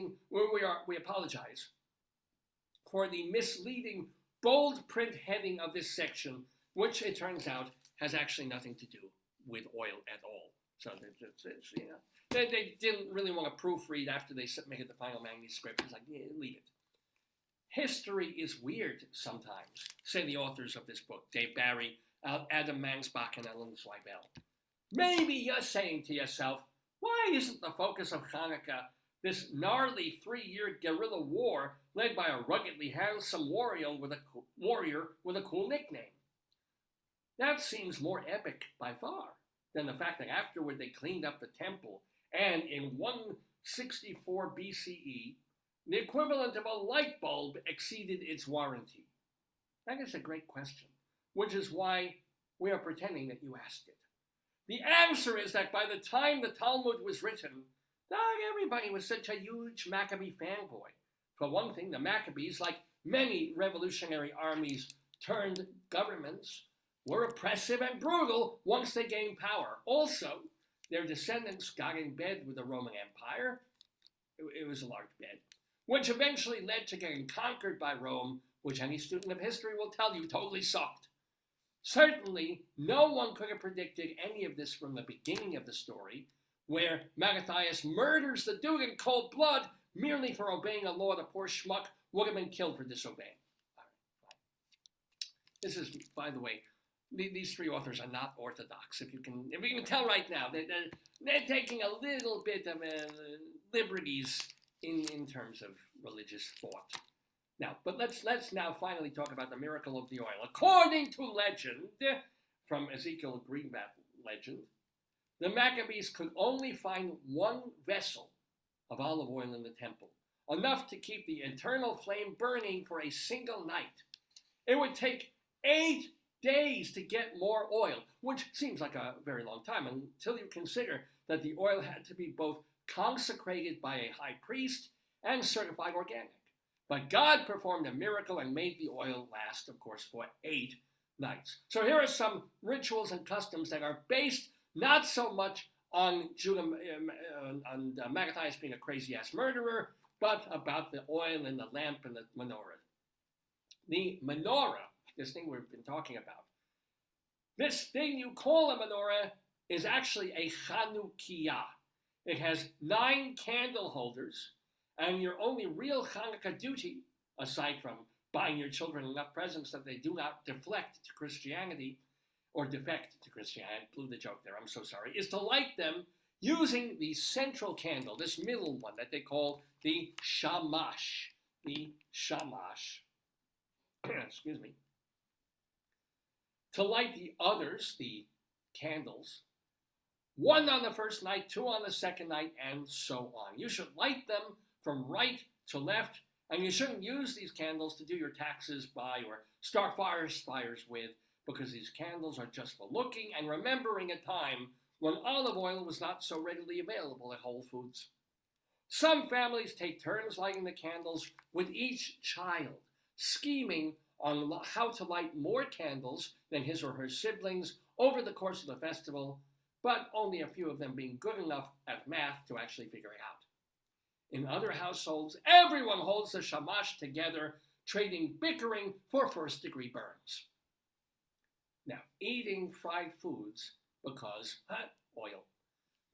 S1: for the misleading bold print heading of this section, which it turns out has actually nothing to do with oil at all. So they didn't really want to proofread after they submitted the final manuscript. It's like, yeah, leave it. History is weird sometimes, say the authors of this book, Dave Barry, Adam Mansbach, and Ellen Zweibel. Maybe you're saying to yourself, why isn't the focus of Chanukah this gnarly 3-year guerrilla war led by a ruggedly handsome warrior with a cool nickname? That seems more epic by far than the fact that afterward they cleaned up the temple, and in 164 BCE, the equivalent of a light bulb exceeded its warranty. That is a great question, which is why we are pretending that you asked it. The answer is that by the time the Talmud was written, not everybody was such a huge Maccabee fanboy. For one thing, the Maccabees, like many revolutionary armies turned governments, were oppressive and brutal once they gained power. Also, their descendants got in bed with the Roman Empire. It was a large bed, which eventually led to getting conquered by Rome, which any student of history will tell you totally sucked. Certainly, no one could have predicted any of this from the beginning of the story, where Mattathias murders the dude in cold blood merely for obeying a law the poor schmuck would have been killed for disobeying. All right. This is, by the way, these three authors are not orthodox. If you can tell right now, they're taking a little bit of liberties in terms of religious thought. Now, but let's now finally talk about the miracle of the oil. According to legend, from Ezekiel Greenblatt legend, the Maccabees could only find one vessel of olive oil in the temple, enough to keep the eternal flame burning for a single night. It would take 8 days to get more oil, which seems like a very long time until you consider that the oil had to be both consecrated by a high priest and certified organic. But God performed a miracle and made the oil last, of course, for 8 nights. So here are some rituals and customs that are based not so much on Mattathias being a crazy-ass murderer, but about the oil and the lamp and the menorah. The menorah, this thing we've been talking about, this thing you call a menorah is actually a Chanukah. It has 9 candle holders, and your only real Chanukah duty, aside from buying your children enough presents that they do not deflect to Christianity, or defect to Christianity, I blew the joke there, I'm so sorry, is to light them using the central candle, this middle one that they call the shamash. The shamash. Excuse me. To light the others, the candles, 1 on the first night, 2 on the second night, and so on. You should light them from right to left, and you shouldn't use these candles to do your taxes by or start fires with, because these candles are just for looking and remembering a time when olive oil was not so readily available at Whole Foods. Some families take turns lighting the candles with each child, scheming on how to light more candles than his or her siblings over the course of the festival, but only a few of them being good enough at math to actually figure it out. In other households, everyone holds the shamash together, trading bickering for first-degree burns. Now, eating fried foods because oil.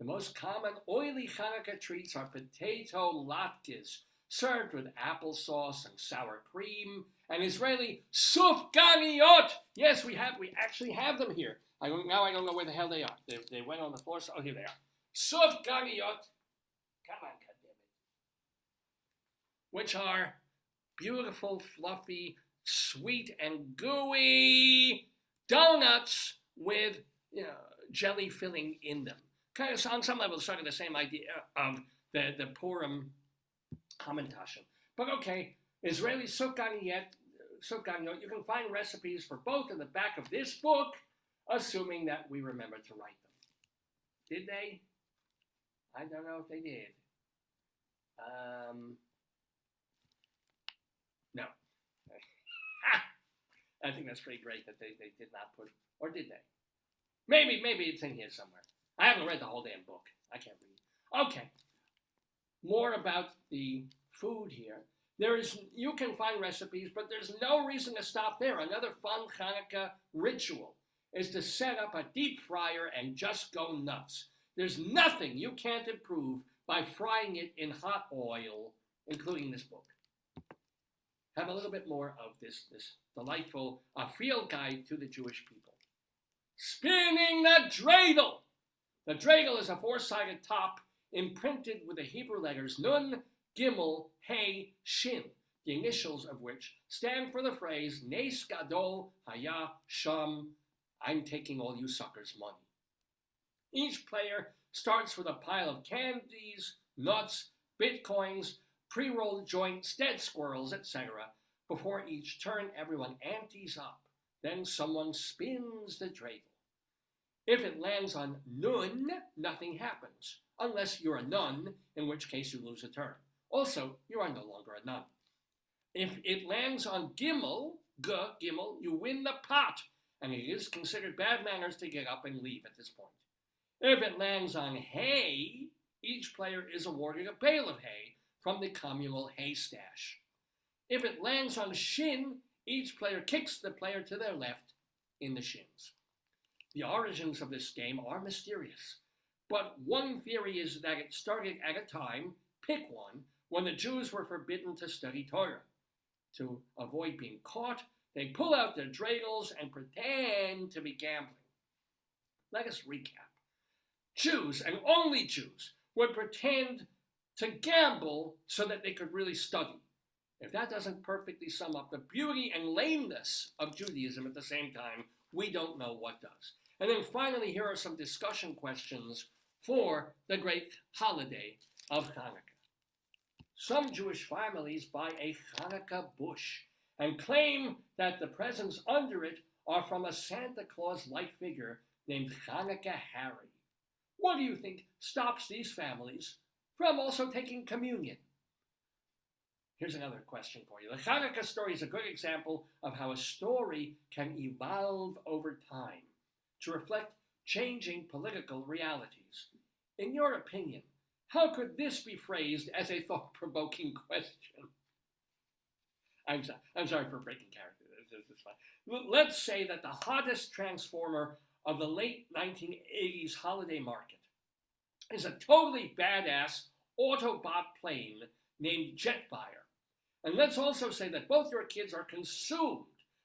S1: The most common oily Chanukah treats are potato latkes, served with applesauce and sour cream, and Israeli sufganiyot. Yes, we actually have them here. Now I don't know where the hell they are. They went on the floor, so here they are. Sufganiyot. Come on, goddammit. Which are beautiful, fluffy, sweet, and gooey donuts with jelly filling in them. Kind of, on some level, sort of the same idea of the Purim hamantashen. But okay, Israeli sufganiyot, you can find recipes for both in the back of this book, assuming that we remember to write them. Did they? I don't know if they did. No. I think that's pretty great that they did not put, or did they? Maybe it's in here somewhere. I haven't read the whole damn book. I can't read. Okay. More about the food here. You can find recipes, but there's no reason to stop there. Another fun Chanukah ritual is to set up a deep fryer and just go nuts. There's nothing you can't improve by frying it in hot oil, including this book. Have a little bit more of this delightful field guide to the Jewish people. Spinning the dreidel. The dreidel is a four-sided top imprinted with the Hebrew letters Nun, Gimel, Hey, Shin, the initials of which stand for the phrase Nes Gadol Haya Sham, I'm taking all you suckers' money. Each player starts with a pile of candies, nuts, bitcoins, pre-rolled joints, dead squirrels, etc. Before each turn, everyone antes up. Then someone spins the dreidel. If it lands on Nun, nothing happens, unless you're a nun, in which case you lose a turn. Also, you are no longer a nun. If it lands on Gimel, Gimel, you win the pot, and it is considered bad manners to get up and leave at this point. If it lands on hay, each player is awarded a bale of hay from the communal hay stash. If it lands on shin, each player kicks the player to their left in the shins. The origins of this game are mysterious, but one theory is that it started at a time, pick one, when the Jews were forbidden to study Torah. To avoid being caught, they pull out their dreidels and pretend to be gambling. Let us recap. Jews, and only Jews, would pretend to gamble so that they could really study. If that doesn't perfectly sum up the beauty and lameness of Judaism at the same time, we don't know what does. And then finally, here are some discussion questions for the great holiday of Chanukah. Some Jewish families buy a Chanukah bush and claim that the presents under it are from a Santa Claus-like figure named Chanukah Harry. What do you think stops these families from also taking communion? Here's another question for you. The Chanukah story is a good example of how a story can evolve over time to reflect changing political realities. In your opinion, how could this be phrased as a thought-provoking question? I'm sorry for breaking character. This is fine. Let's say that the hottest transformer of the late 1980s holiday market is a totally badass Autobot plane named Jetfire. And let's also say that both your kids are consumed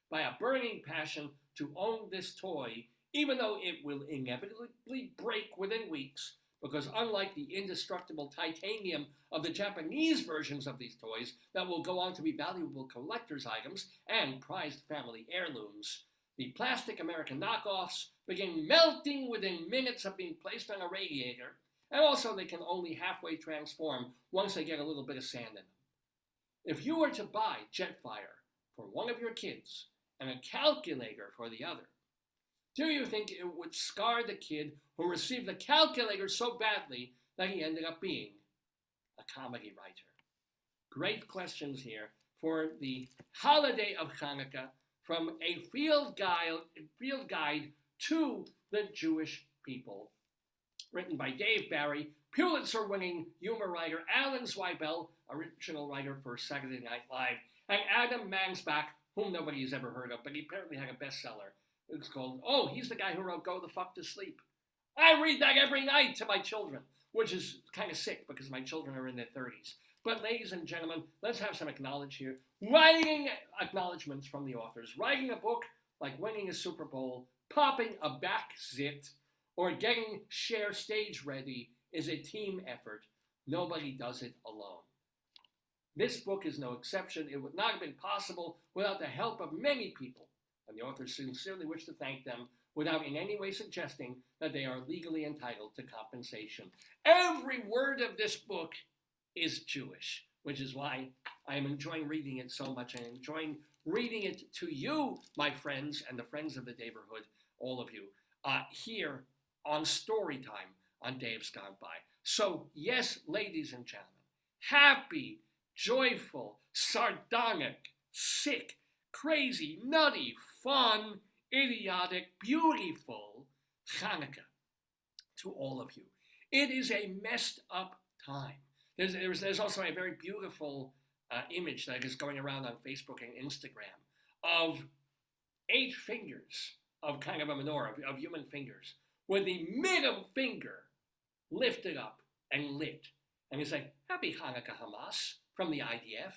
S1: by a burning passion to own this toy, even though it will inevitably break within weeks, because unlike the indestructible titanium of the Japanese versions of these toys that will go on to be valuable collector's items and prized family heirlooms, the plastic American knockoffs begin melting within minutes of being placed on a radiator, and also they can only halfway transform once they get a little bit of sand in them. If you were to buy Jetfire for one of your kids and a calculator for the other, do you think it would scar the kid who received the calculator so badly that he ended up being a comedy writer? Great questions here for the holiday of Chanukah from a field guide to the Jewish people, written by Dave Barry, Pulitzer-winning humor writer Alan Zweibel, original writer for Saturday Night Live, and Adam Mansbach, whom nobody has ever heard of, but he apparently had a bestseller. It's called, he's the guy who wrote Go the Fuck to Sleep. I read that every night to my children, which is kind of sick because my children are in their 30s. But ladies and gentlemen, let's have some acknowledgments from the authors. Writing a book like winning a Super Bowl, popping a back zit, or getting Cher stage ready is a team effort. Nobody does it alone. This book is no exception. It would not have been possible without the help of many people, and the authors sincerely wish to thank them without in any way suggesting that they are legally entitled to compensation. Every word of this book is Jewish, which is why I am enjoying reading it so much and enjoying reading it to you, my friends, and the friends of the Daverhood, all of you, here on StoryTime on Dave's Gone By. So, yes, ladies and gentlemen, happy, joyful, sardonic, sick, crazy, nutty, fun, idiotic, beautiful Chanukah to all of you. It is a messed up time. There's also a very beautiful image that is going around on Facebook and Instagram of 8 fingers of kind of a menorah, of human fingers, with the middle finger lifted up and lit. And it's like, Happy Hanukkah, Hamas, from the IDF.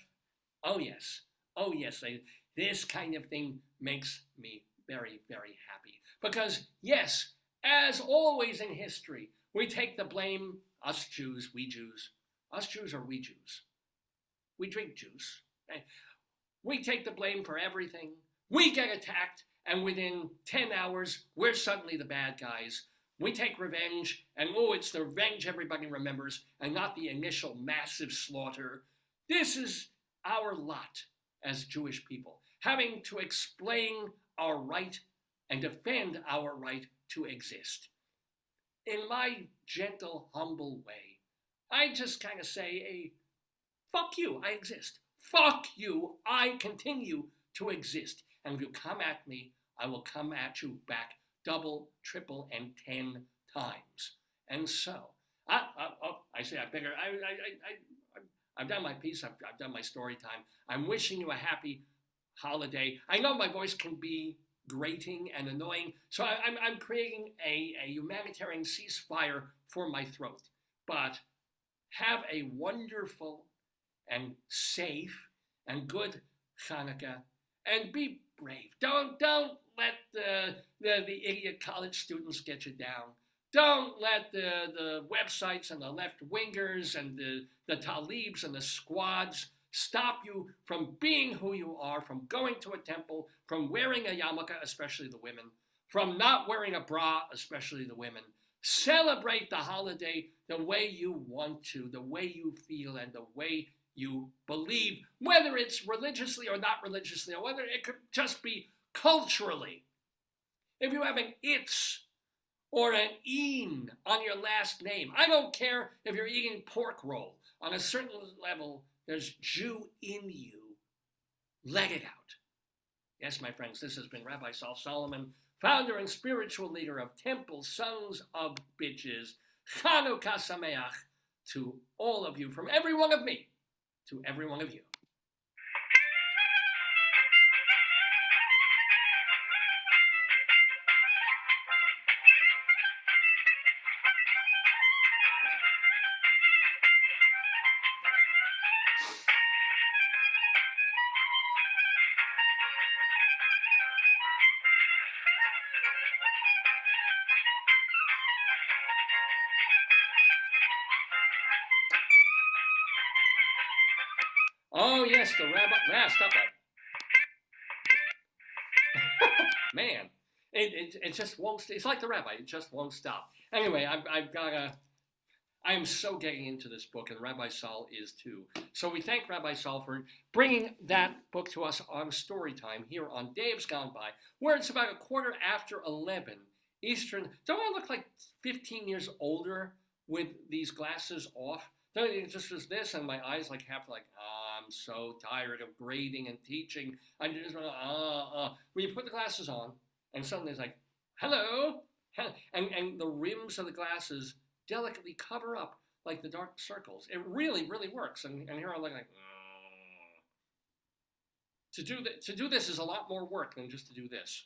S1: Oh yes, this kind of thing makes me very, very happy. Because yes, as always in history, we take the blame, us Jews, we Jews. Us Jews or we Jews? We drink juice. Okay? We take the blame for everything. We get attacked, and within 10 hours, we're suddenly the bad guys. We take revenge, and it's the revenge everybody remembers, and not the initial massive slaughter. This is our lot as Jewish people, having to explain our right and defend our right to exist. In my gentle, humble way, I just kind of say fuck you, I exist. Fuck you, I continue to exist. And if you come at me, I will come at you back double, triple, and 10 times. And so, I say I figure I've done my piece. I've done my story time. I'm wishing you a happy holiday. I know my voice can be grating and annoying, so I'm creating a humanitarian ceasefire for my throat. But have a wonderful and safe and good Chanukah, and be brave. Don't let the idiot college students get you down. Don't let the websites and the left-wingers and the talibs and the squads stop you from being who you are, from going to a temple, from wearing a yarmulke, especially the women, from not wearing a bra, especially the women. Celebrate the holiday the way you want to, the way you feel, and the way you believe, whether it's religiously or not religiously, or whether it could just be culturally. If you have an itz or an een on your last name, I don't care if you're eating pork roll. On a certain level, there's Jew in you. Let it out. Yes, my friends, this has been Rabbi Saul Solomon, founder and spiritual leader of Temple Sons of Bitches. Chanukah Sameach to all of you, from every one of me to every one of you. Oh, yes, the rabbi. Stop that. Man, it just won't. It's like the rabbi. It just won't stop. Anyway, I am so getting into this book, and Rabbi Saul is too. So we thank Rabbi Saul for bringing that book to us on StoryTime here on Dave's Gone By, where it's about 11:15 Eastern. Don't I look like 15 years older with these glasses off? Don't it just was this, and my eyes like have like, I'm so tired of grading and teaching. I just when you put the glasses on, and suddenly it's like, hello, and the rims of the glasses delicately cover up like the dark circles. It really, really works. And here I'm like, to do this is a lot more work than just to do this.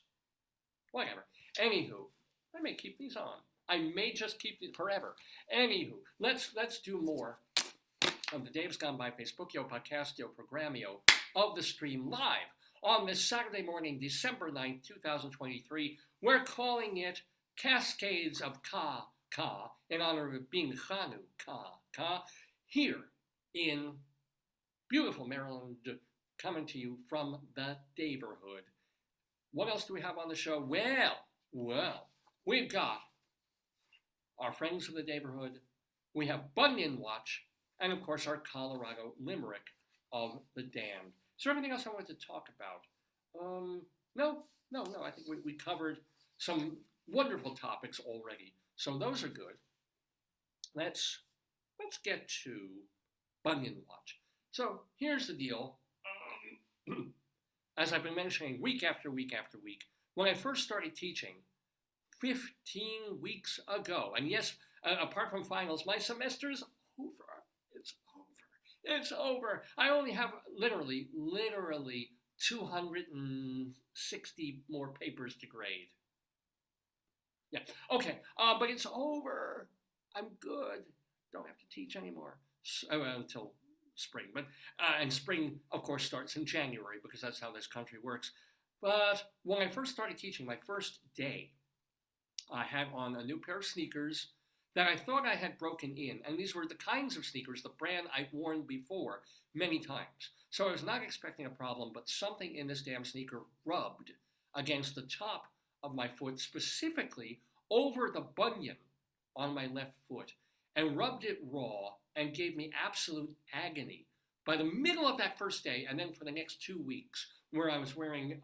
S1: Whatever. Anywho, I may keep these on. I may just keep it forever. Anywho, let's do more of the Dave's Gone By Facebookio, Podcastio, Programmio of the stream live on this Saturday morning, December 9th, 2023. We're calling it Cascades of KAH in honor of it being Chanukah here in beautiful Maryland, coming to you from the Daverhood. What else do we have on the show? Well, we've got our friends from the Daverhood. We have Bunion Watch, and of course our Colorado Limerick of the Damned. Is there anything else I wanted to talk about? No. I think we covered some wonderful topics already, so those are good. Let's get to Bunion Watch. So here's the deal. As I've been mentioning week after week after week, when I first started teaching 15 weeks ago. And yes, apart from finals, my semester's over. It's over. It's over. I only have literally 260 more papers to grade. Yeah. Okay. But it's over. I'm good. Don't have to teach anymore until spring. But and spring, of course, starts in January because that's how this country works. But when I first started teaching, my first day, I had on a new pair of sneakers that I thought I had broken in. And these were the kinds of sneakers, the brand I've worn before many times. So I was not expecting a problem, but something in this damn sneaker rubbed against the top of my foot, specifically over the bunion on my left foot, and rubbed it raw and gave me absolute agony. By the middle of that first day, and then for the next 2 weeks, where I was wearing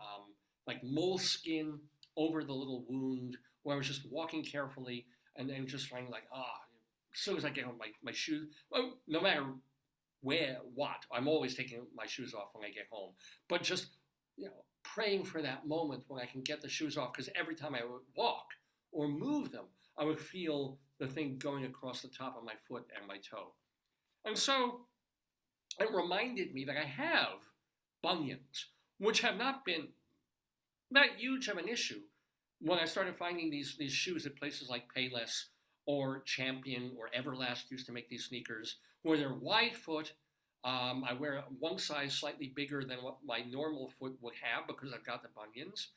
S1: like moleskin over the little wound, where I was just walking carefully and then just trying like, as soon as I get on my shoes, well, no matter what, I'm always taking my shoes off when I get home. But just, praying for that moment when I can get the shoes off, because every time I would walk or move them, I would feel the thing going across the top of my foot and my toe. And so it reminded me that I have bunions, which have not been that huge of an issue when I started finding these shoes at places like Payless or Champion or Everlast used to make these sneakers, where they're wide foot. I wear one size slightly bigger than what my normal foot would have because I've got the bunions.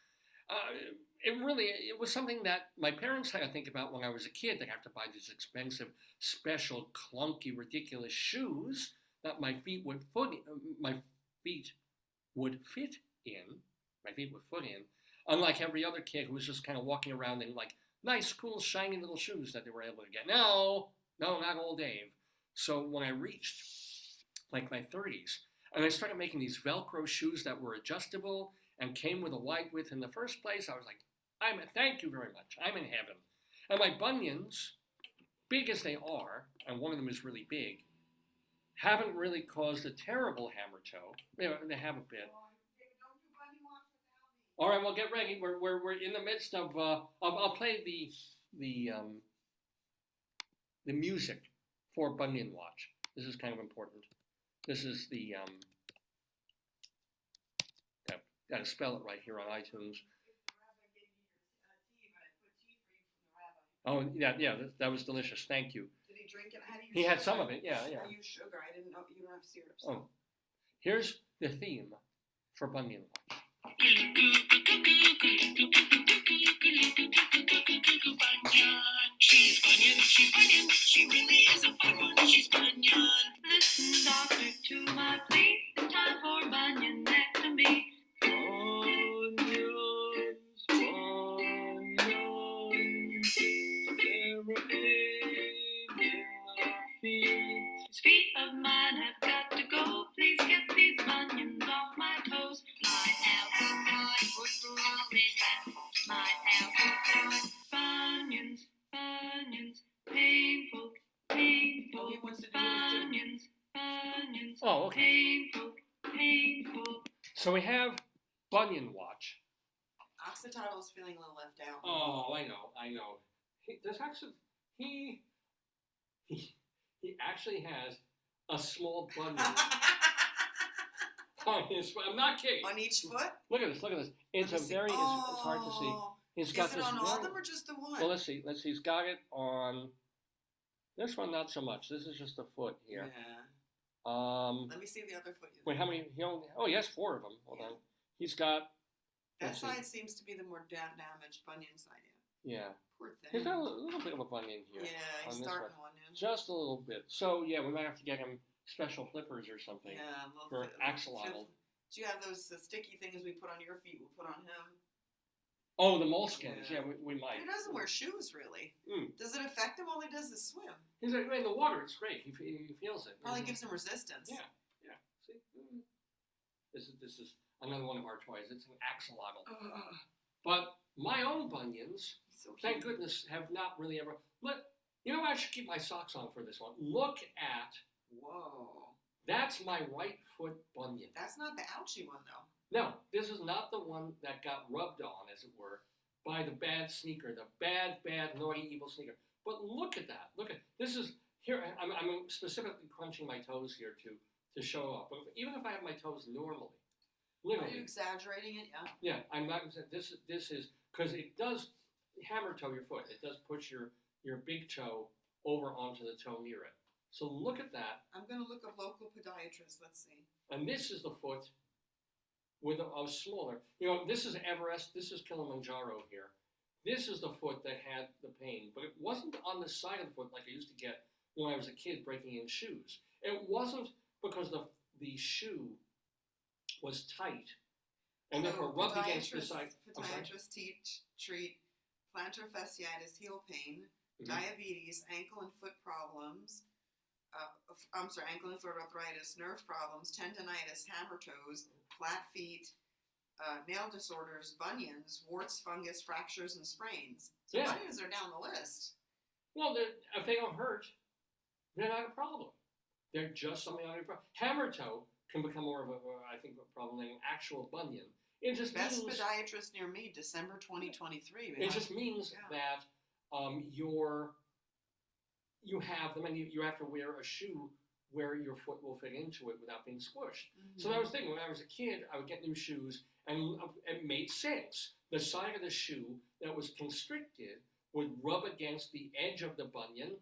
S1: It was something that my parents had to think about when I was a kid. They'd have to buy these expensive, special, clunky, ridiculous shoes that my feet would fit in, unlike every other kid who was just kind of walking around in like nice, cool, shiny little shoes that they were able to get. No, not old Dave. So when I reached like my 30s, and I started making these Velcro shoes that were adjustable and came with a wide width in the first place, I was like, thank you very much. I'm in heaven. And my bunions, big as they are, and one of them is really big, haven't really caused a terrible hammer toe. They have a bit. All right, well, get ready. We're in the midst of. I'll play the music for Bunion Watch. This is kind of important. This is the got to spell it right here on iTunes. Oh yeah, that was delicious. Thank you.
S2: Did he drink it?
S1: He had some of it. Yeah.
S2: I use sugar. I didn't know you don't have syrup. So.
S1: Oh, here's the theme for Bunion Watch.
S7: She's Bunion, she really is a fun one, she's Bunion. Listen, doctor, to my plea, it's time for Bunion next to me. Bunions, they're a pain in the feet. These feet of mine have got to go, please get these bunions off my toes. My elbow boy, what's wrong with that? My elbow boy, bunions, painful, bunions,
S1: Oh, okay.
S2: Painful.
S1: So we have Bunion Watch.
S2: Occidental's feeling a little left out.
S1: Oh, I know. He actually has a small bunion on his foot. I'm not kidding.
S2: On each foot?
S1: Look at this. It's hard to see. He's got
S2: Is it
S1: this
S2: on all of them or just the one?
S1: Well, let's see. He's got it on this one, not so much. This is just a foot here.
S2: Yeah. Let me see the other foot.
S1: Wait, how many? He has 4 of them. Hold on. He's got.
S2: That side seems to be the more damaged bunion side.
S1: Yeah.
S2: Poor thing.
S1: He's got a little bit of a bunion here.
S2: Yeah, he's starting one.
S1: Just a little bit. So yeah, we might have to get him special flippers or something.
S2: Yeah,
S1: for axolotl.
S2: Do you have those sticky things we put on your feet? We'll put on him.
S1: Oh, the moleskins. Yeah, we might.
S2: He doesn't wear shoes, really. Does it affect him? All he does is swim.
S1: He's in the water. It's great. He feels it.
S2: Probably gives him resistance.
S1: Yeah. See, this is another one of our toys. It's an axolotl. But my own bunions, thank goodness, have not really ever. You know what? I should keep my socks on for this one. Look at.
S2: Whoa.
S1: That's my right foot bunion.
S2: That's not the ouchie one, though.
S1: No, this is not the one that got rubbed on, as it were. buy the bad sneaker, the bad, naughty, evil sneaker. But look at that. This is here. I'm specifically crunching my toes here to show off. But even if I have my toes normally,
S2: Are you exaggerating it? Yeah.
S1: Yeah, I'm not. This is because it does hammer toe your foot. It does push your big toe over onto the toe near it. So look at that.
S2: I'm gonna look up local podiatrist. Let's see.
S1: And this is the foot with a smaller. This is Everest. This is Kilimanjaro here. This is the foot that had the pain, but it wasn't on the side of the foot like I used to get when I was a kid breaking in shoes. It wasn't because the shoe was tight, and therefore rubbed against the side.
S2: Podiatrists treat plantar fasciitis, heel pain, diabetes, ankle and foot problems. Ankle and foot arthritis, nerve problems, tendonitis, hammer toes, flat feet, nail disorders, bunions, warts, fungus, fractures, and sprains. So bunions are down the list.
S1: Well, if they don't hurt, they're not a problem. They're just something on your problem. Hammer toe can become more of a problem than an actual bunion. It just
S2: Best
S1: means
S2: podiatrist near me, December 2023.
S1: It just means that you have them, and you have to wear a shoe where your foot will fit into it without being squished. So that was the thing. When I was a kid, I would get new shoes, and it made sense. The side of the shoe that was constricted would rub against the edge of the bunion.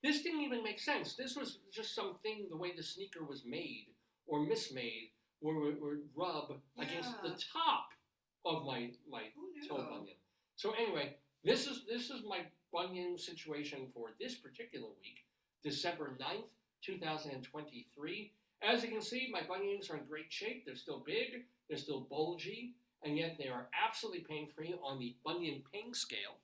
S1: This didn't even make sense. This was just something, the way the sneaker was made or mismade, where it would rub against the top of my toe bunion. So anyway, this is my bunion situation for this particular week, December 9th, 2023. As you can see, my bunions are in great shape. They're still big, they're still bulgy, and yet they are absolutely pain-free on the bunion pain scale.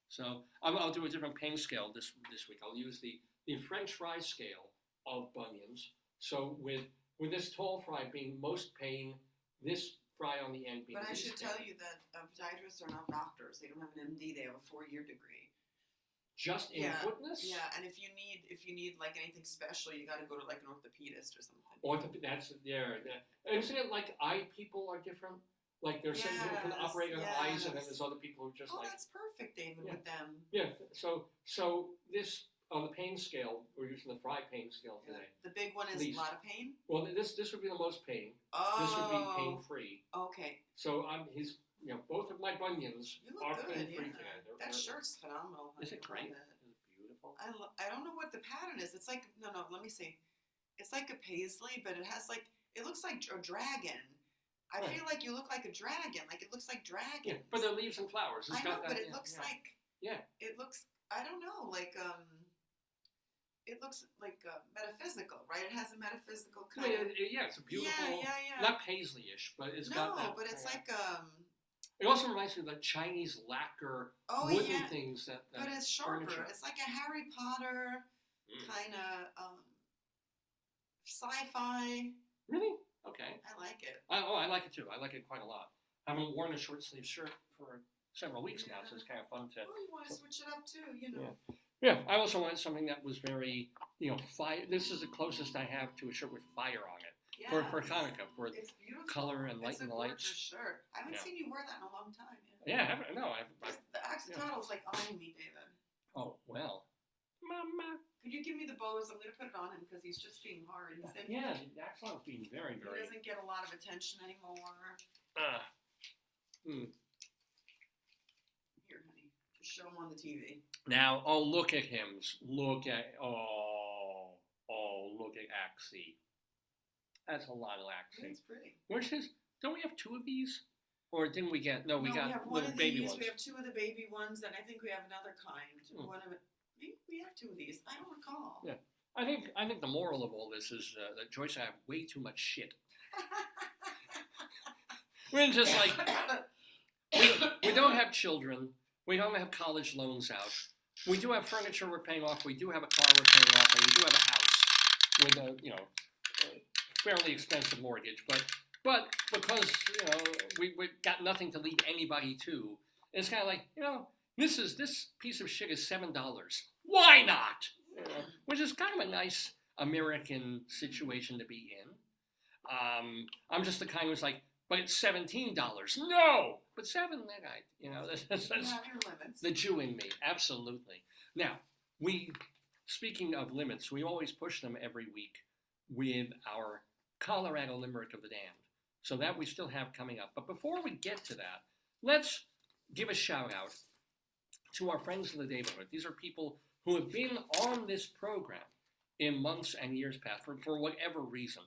S1: So I'll do a different pain scale this week. I'll use the French fry scale of bunions. So with this tall fry being most pain, this fry on the end being
S2: But I
S1: least
S2: should
S1: pain.
S2: tell you that podiatrists are not doctors. They don't have an MD. They have a 4-year degree.
S1: Just in footness?
S2: Yeah, and if you need like anything special, you got to go to like an orthopedist or something.
S1: That's there. Isn't it like eye people are different? Like there's some people who can operate on eyes, and then there's other people who just
S2: that's perfect, David, with them.
S1: Yeah. So this on the pain scale, we're using the fry pain scale today.
S2: The big one is a lot of pain.
S1: Well, this would be the most pain.
S2: Oh.
S1: This would be pain free.
S2: Okay.
S1: So both of my bunions are pain free today.
S2: That shirt's phenomenal.
S1: Is it great? It's beautiful.
S2: I don't know what the pattern is. It's like let me see. It's like a paisley, but it has it looks like a dragon. I feel like you look like a dragon. Like it looks like dragons.
S1: Yeah, but they're leaves and flowers.
S2: I know, but it looks like.
S1: Yeah.
S2: It looks. I don't know. It looks like metaphysical, right? It has a metaphysical kind of.
S1: Yeah, it's a beautiful.
S2: Yeah.
S1: Not paisley-ish, but it's got that.
S2: No, but it's like.
S1: It also reminds me of the Chinese lacquer wooden things that.
S2: But it's sharper.
S1: Furniture.
S2: It's like a Harry Potter kind of sci-fi.
S1: Really? Okay.
S2: I like it.
S1: I like it too. I like it quite a lot. I haven't worn a short sleeve shirt for several weeks now, so it's kind of fun to.
S2: Oh, you want to switch it up too,
S1: Yeah, I also wanted something that was very, fire. This is the closest I have to a shirt with fire on it for Chanukah, for color and light and the lights.
S2: It's a gorgeous shirt. I haven't seen you wear that in a long time.
S1: Yeah, I haven't. No,
S2: the accidentals like eyeing me, David.
S1: Oh well, Mama.
S2: Could you give me the bows? I'm going to put it on him because he's just being hard.
S1: Yeah, the axolotl's being very, very.
S2: He doesn't get a lot of attention anymore. Here, honey, just show him on the TV.
S1: Now, look at him. Look at Axie. That's a lot of Axie.
S2: It's pretty.
S1: Where's his? Don't we have 2 of these? Or didn't we get? No, we got
S2: we have one
S1: little
S2: of
S1: baby
S2: these.
S1: ones.
S2: We have 2 of the baby ones, and I think we have another kind. One of it. Maybe we have 2 of these. I don't recall.
S1: Yeah, I think the moral of all this is that Joyce and I have way too much shit. We're just like we don't have children. We don't have college loans out. We do have furniture we're paying off. We do have a car we're paying off, and we do have a house with a fairly expensive mortgage. But because we got nothing to leave anybody to, it's kind of like this piece of shit is $7. Why not? Which is kind of a nice American situation to be in. I'm just the kind who's like, but it's $17. No, but $7, that guy, that's
S2: You have your limits.
S1: the Jew in me, absolutely. Now, speaking of limits, we always push them every week with our Colorado Limerick of the Damned. So that we still have coming up. But before we get to that, let's give a shout out to our friends of the Daverhood. These are people who have been on this program in months and years past for whatever reason.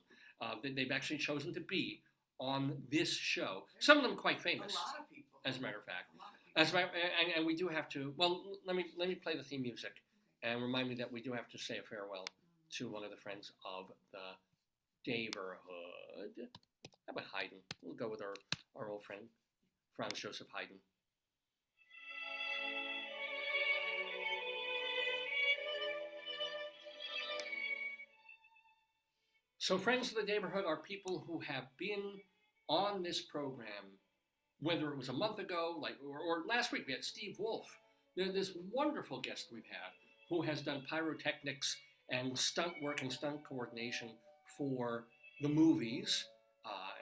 S1: They've actually chosen to be on this show. Some of them quite famous.
S2: A lot of people.
S1: As a matter of fact.
S2: A lot of people.
S1: And we do have to, well, let me play the theme music and remind me that we do have to say a farewell to one of the friends of the Daverhood. How about Haydn? We'll go with our old friend, Franz Joseph Haydn. So friends of the Daverhood are people who have been on this program, whether it was a month ago, or last week we had Steve Wolf. This wonderful guest we've had who has done pyrotechnics and stunt work and stunt coordination for the movies,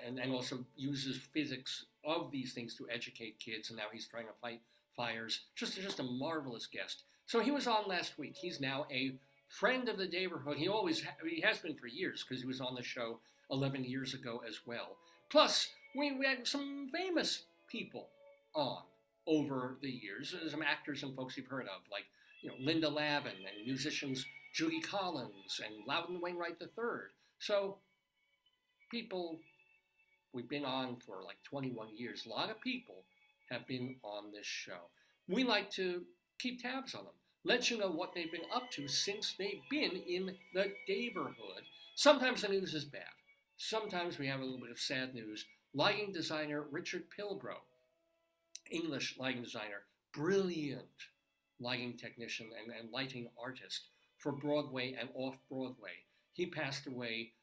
S1: and also uses physics of these things to educate kids, and now he's trying to fight fires. Just a marvelous guest. So he was on last week. He's now a friend of the Daverhood. He has been for years, because he was on the show 11 years ago as well. Plus, we had some famous people on over the years, some actors and folks you've heard of, like Linda Lavin, and musicians Judy Collins and Loudon Wainwright III. So people we've been on for like 21 years. A lot of people have been on this show. We like to keep tabs on them, let you know what they've been up to since they've been in the Daverhood. Sometimes the news is bad. Sometimes we have a little bit of sad news. Lighting designer Richard Pilbrow, English lighting designer, brilliant lighting technician and lighting artist for Broadway and off-Broadway. He passed away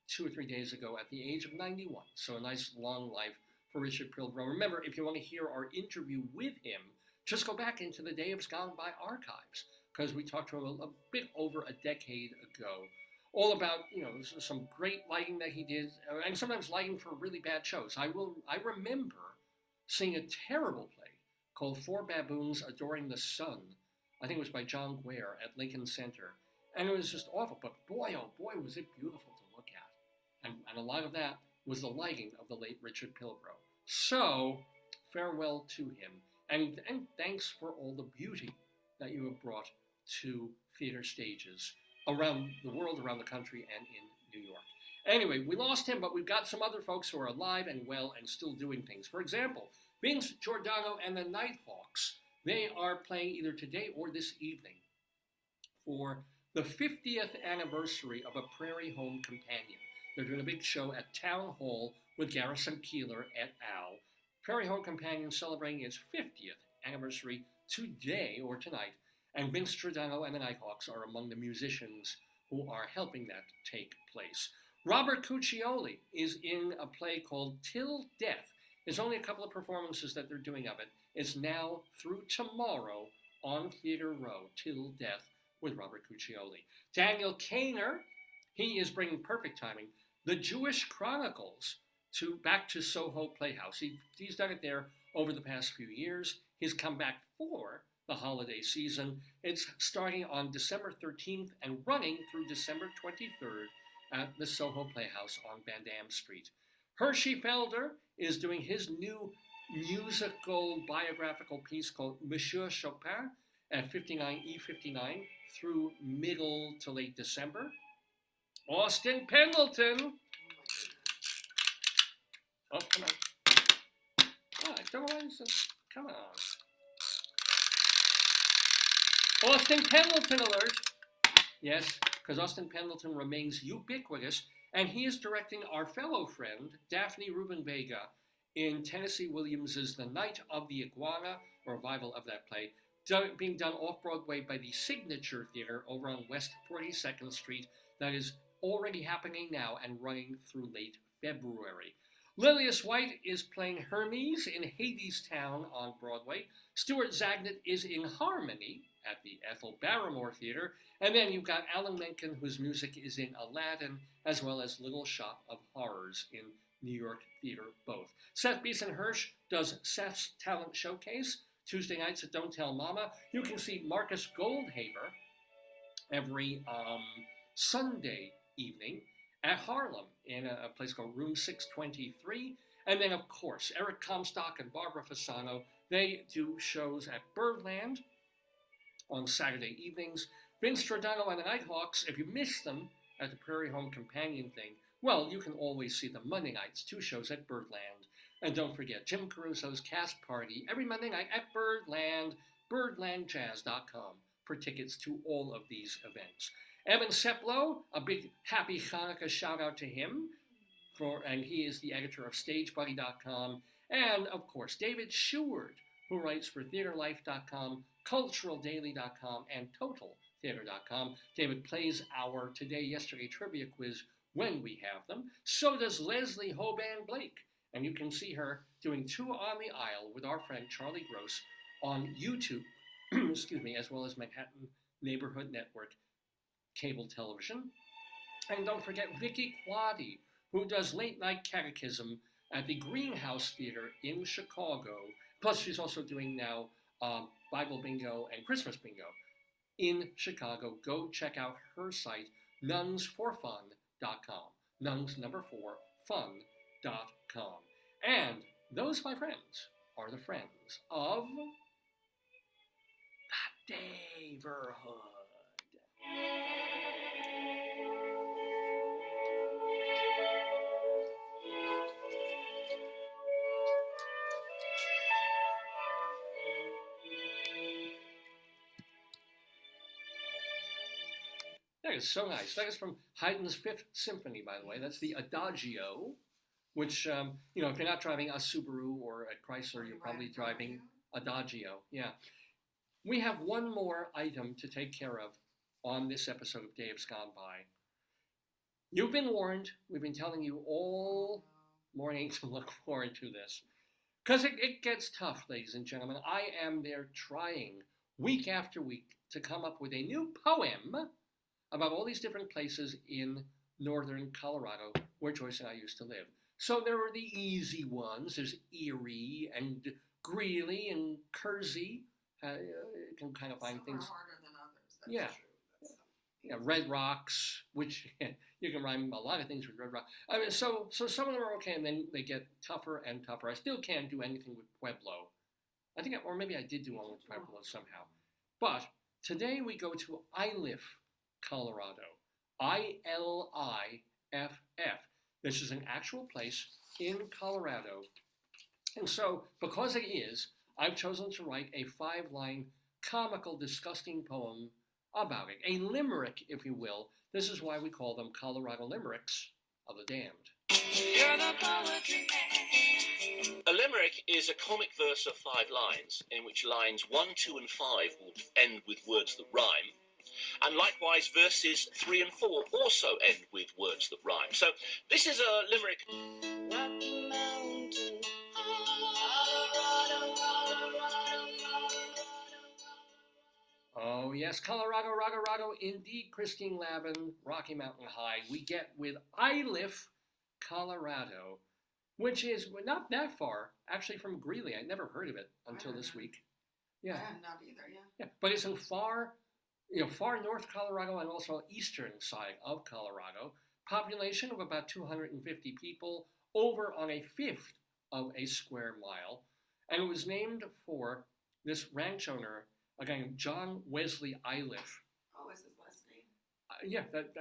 S1: 2 or 3 days ago at the age of 91. So a nice long life for Richard Pilbrow. Remember, if you want to hear our interview with him, just go back into the Days Gone By archives, because we talked to him a bit over a decade ago, all about some great lighting that he did, and sometimes lighting for really bad shows. I remember seeing a terrible play called Four Baboons Adoring the Sun. I think it was by John Guare at Lincoln Center, and it was just awful. But boy, oh boy, was it beautiful to look at, and a lot of that was the lighting of the late Richard Pilbrow. So farewell to him. And thanks for all the beauty that you have brought to theater stages around the world, around the country, and in New York. Anyway, we lost him, but we've got some other folks who are alive and well and still doing things. For example, Vince Giordano and the Nighthawks. They are playing either today or this evening for the 50th anniversary of A Prairie Home Companion. They're doing a big show at Town Hall with Garrison Keillor et al. Prairie Home Companion celebrating its 50th anniversary today or tonight, and Vince Giordano and the Nighthawks are among the musicians who are helping that take place. Robert Cuccioli is in a play called Till Death. There's only a couple of performances that they're doing of it. It's now through tomorrow on Theater Row, Till Death, with Robert Cuccioli. Daniel Kaner, he is bringing perfect timing, The Jewish Chronicles, back to Soho Playhouse. He's done it there over the past few years. He's come back for the holiday season. It's starting on December 13th and running through December 23rd at the Soho Playhouse on Van Dam Street. Hershey Felder is doing his new musical biographical piece called Monsieur Chopin at 59E59 through middle to late December. Austin Pendleton. Oh, come on. Oh, come on. Austin Pendleton alert. Yes, because Austin Pendleton remains ubiquitous, and he is directing our fellow friend, Daphne Rubin Vega, in Tennessee Williams's The Night of the Iguana, a revival of that play, being done off-Broadway by the Signature Theater over on West 42nd Street. That is already happening now and running through late February. Lilius White is playing Hermes in Hadestown on Broadway. Stuart Zagnut is in Harmony at the Ethel Barrymore Theater. And then you've got Alan Menken, whose music is in Aladdin, as well as Little Shop of Horrors in New York Theater both. Seth Beeson Hirsch does Seth's Talent Showcase Tuesday nights at Don't Tell Mama. You can see Marcus Goldhaber every Sunday evening at Harlem in a place called Room 623. And then, of course, Eric Comstock and Barbara Fasano, they do shows at Birdland on Saturday evenings. Vince Stradano and the Nighthawks, if you miss them at the Prairie Home Companion thing, well, you can always see them Monday nights, 2 shows at Birdland. And don't forget, Jim Caruso's Cast Party every Monday night at Birdland, birdlandjazz.com for tickets to all of these events. Evan Seplow, a big happy Chanukah shout out to him, and he is the editor of StageBuddy.com. And, of course, David Sheward, who writes for TheaterLife.com, CulturalDaily.com, and TotalTheater.com. David plays our Today, Yesterday trivia quiz when we have them. So does Leslie Hoban Blake. And you can see her doing 2 on the Aisle with our friend Charlie Gross on YouTube, excuse me, as well as Manhattan Neighborhood Network cable television. And don't forget Vicky Quaddy, who does Late Night Catechism at the Greenhouse Theater in Chicago. Plus, she's also doing now Bible Bingo and Christmas Bingo in Chicago. Go check out her site, nunsforfun.com. Nuns, number 4, fun.com. And those, my friends, are the friends of the Daverhood. That is so nice. That is from Haydn's Fifth Symphony, by the way. That's the Adagio, which, if you're not driving a Subaru or a Chrysler, you're probably driving Adagio. Yeah. We have one more item to take care of on this episode of Dave's Gone By. You've been warned. We've been telling you all morning to look forward to this. Because it gets tough, ladies and gentlemen. I am there trying week after week to come up with a new poem about all these different places in northern Colorado where Joyce and I used to live. So there are the easy ones. There's Erie and Greeley and Kersey. You can kind of find
S2: Some
S1: things.
S2: are harder than others. That's
S1: Yeah.
S2: true. That's
S1: Yeah, Red Rocks, which you can rhyme a lot of things with Red Rock. I mean, so some of them are okay, and then they get tougher and tougher. I still can't do anything with Pueblo. I think, or maybe I did do one with Pueblo somehow. But today we go to Iliff, Colorado. Iliff. This is an actual place in Colorado. And so, because it is, I've chosen to write a 5-line, comical, disgusting poem about it. A limerick, if you will. This is why we call them Colorado Limericks of the Damned.
S4: You're the poetry man.
S6: A limerick is a comic verse of 5 lines, in which lines 1, 2, and 5 will end with words that rhyme. And likewise, verses 3 and 4 also end with words that rhyme. So this is a limerick.
S4: Rocky Mountain.
S1: Oh, yes, Colorado, indeed, Christine Lavin, Rocky Mountain High. We get with Iliff, Colorado, which is not that far, actually, from Greeley. I never heard of it until this week. Yeah.
S2: Not either, yeah.
S1: Yeah, but it's in far north Colorado and also eastern side of Colorado. Population of about 250 people, over on a fifth of a square mile. And it was named for this ranch owner, again, John Wesley Iliff.
S2: Oh, is his last name?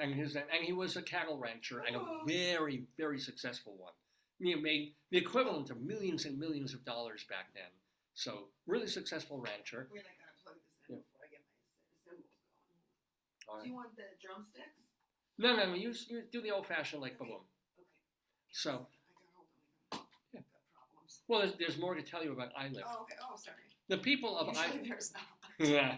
S1: And he was a cattle rancher and a very, very successful one. He made the equivalent of millions and millions of dollars back then. So, really successful rancher.
S2: Wait, I gotta plug this in before I get my cymbals going.
S1: All right.
S2: Do you want the drumsticks?
S1: No, you do the old-fashioned, like,
S2: Okay.
S1: boom.
S2: Okay.
S1: So,
S2: I got
S1: Yeah.
S2: problems.
S1: well, there's more to tell you about Iliff.
S2: Oh, okay. Oh, sorry.
S1: The people of
S2: Usually
S1: Iliff.
S2: there's not.
S1: Yeah.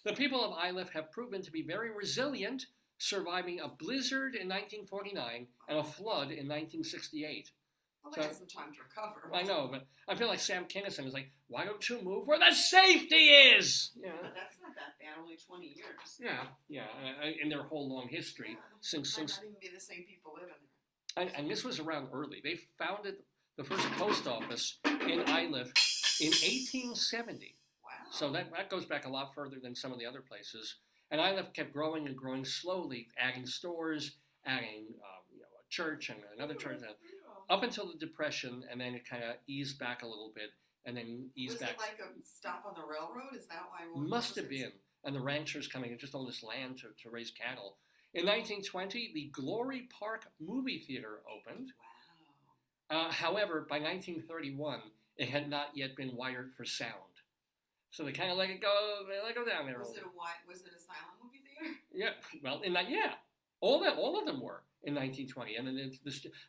S1: The people of Iliff have proven to be very resilient, surviving a blizzard in 1949 and a flood in 1968.
S2: Well, they had some time to recover.
S1: I know, but I feel like Sam Kinison is like, why don't you move where the safety is? Yeah.
S2: But that's not that bad. Only 20 years.
S1: Yeah. In their whole long history,
S2: Yeah.
S1: since
S2: Might not even be the same people living there.
S1: and this was around early. They founded the first post office in Iliff in 1870.
S2: Wow.
S1: So that goes back a lot further than some of the other places. And Iliff kept growing and growing slowly, adding stores, adding a church and another church, up until the Depression, and then it kind of eased back a little bit, and then eased back.
S2: Was it like a stop on the railroad? Is that why?
S1: Must have been. And the ranchers coming and just all this land to raise cattle. In 1920, the Glory Park movie theater opened.
S2: Wow.
S1: However, by 1931, it had not yet been wired for sound. So they kind of let it go down there.
S2: Was it a silent movie theater?
S1: Yeah, well, all of them were in 1920, and then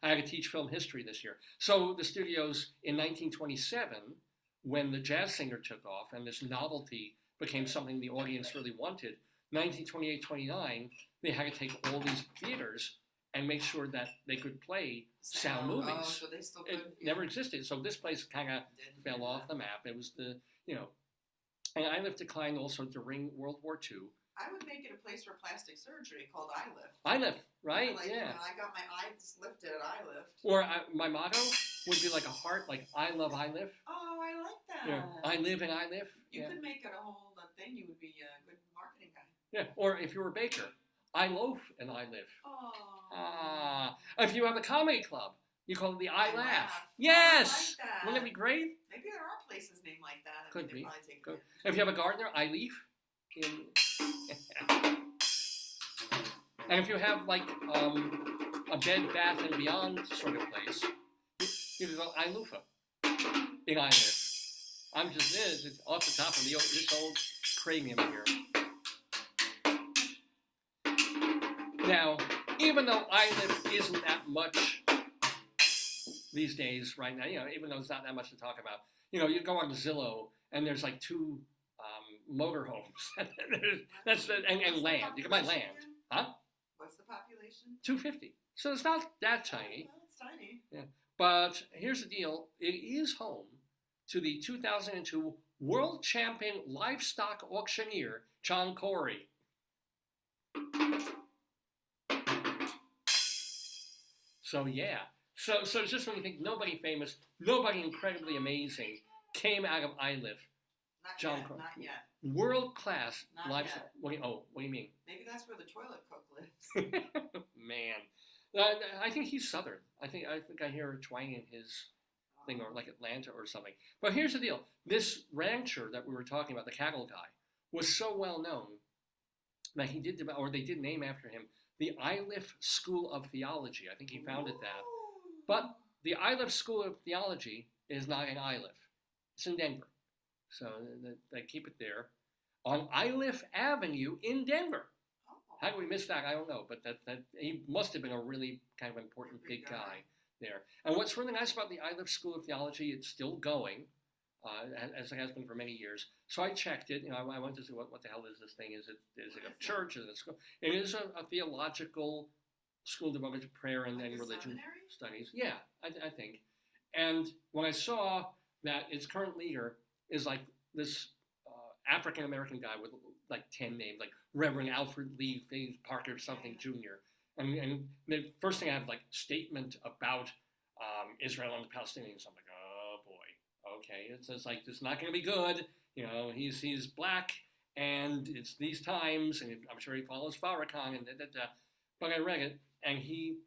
S1: I had to teach film history this year. So the studios in 1927, when the jazz singer took off and this novelty became something the audience really wanted, 1928-29, they had to take all these theaters and make sure that they could play sound movies.
S2: Oh, so they still could.
S1: It never existed. So this place kind of fell off the map. It was and Iliff declined also during World War II.
S2: I would make it a place for plastic surgery called Iliff.
S1: Iliff, right?
S2: Yeah. I got my eyes lifted at Iliff.
S1: Or my motto would be like a heart, like I love Iliff.
S2: Oh, I like that.
S1: Yeah. I live in Iliff.
S2: You could make it a whole thing. You would be a good marketing guy.
S1: Yeah. Or if you were a baker, I loaf and I live.
S2: Oh.
S1: If you have a comedy club, you call it the I
S2: I
S1: Laugh.
S2: Laugh.
S1: Yes.
S2: I like that.
S1: Wouldn't it be great?
S2: Maybe there are places named like that.
S1: Could be.
S2: Good.
S1: If you have a gardener, I leaf. And if you have like a Bed Bath and Beyond sort of place, you can go I loofah in I live. I'm just it's off the top of this old cranium here. Now, even though I live isn't that much these days, right now, even though it's not that much to talk about, you go on Zillow and there's like 2 motorhomes. and land. You can buy land. Huh?
S2: What's the population?
S1: 250. So it's not that tiny.
S2: Well, it's tiny.
S1: Yeah. But here's the deal. It is home to the 2002 World Champion Livestock Auctioneer, John Corey. So yeah. So it's just when you think nobody famous, nobody incredibly amazing came out of Iliff. John Corey.
S2: Not yet.
S1: World class
S2: Not
S1: livestock.
S2: yet.
S1: What do you mean?
S2: Maybe that's where the toilet cook lives.
S1: Man, I think he's Southern. I think I hear a twang in his thing, or like Atlanta or something. But here's the deal: this rancher that we were talking about, the cattle guy, was so well known that they did name after him the Iliff School of Theology. I think he founded that. But the Iliff School of Theology is not in Iliff; it's in Denver. So they keep it there on Iliff Avenue in Denver. How do we miss that? I don't know, but that he must have been a really kind of important big guy there. And what's really nice about the Iliff School of Theology, it's still going, as it has been for many years. So I checked it. I went to see what the hell is this thing? Is it a church? Is it a school? It is a theological school devoted to prayer and religion
S2: seminary?
S1: studies. Yeah, I think. And when I saw that its current leader is like this African American guy with like 10 names, like Reverend Alfred Lee Parker something Jr. And the first thing I have like statement about Israel and the Palestinians. I'm like, oh boy, okay, it's like it's not going to be good. He's black and it's these times, and I'm sure he follows Farrakhan and da. But I read it, and he,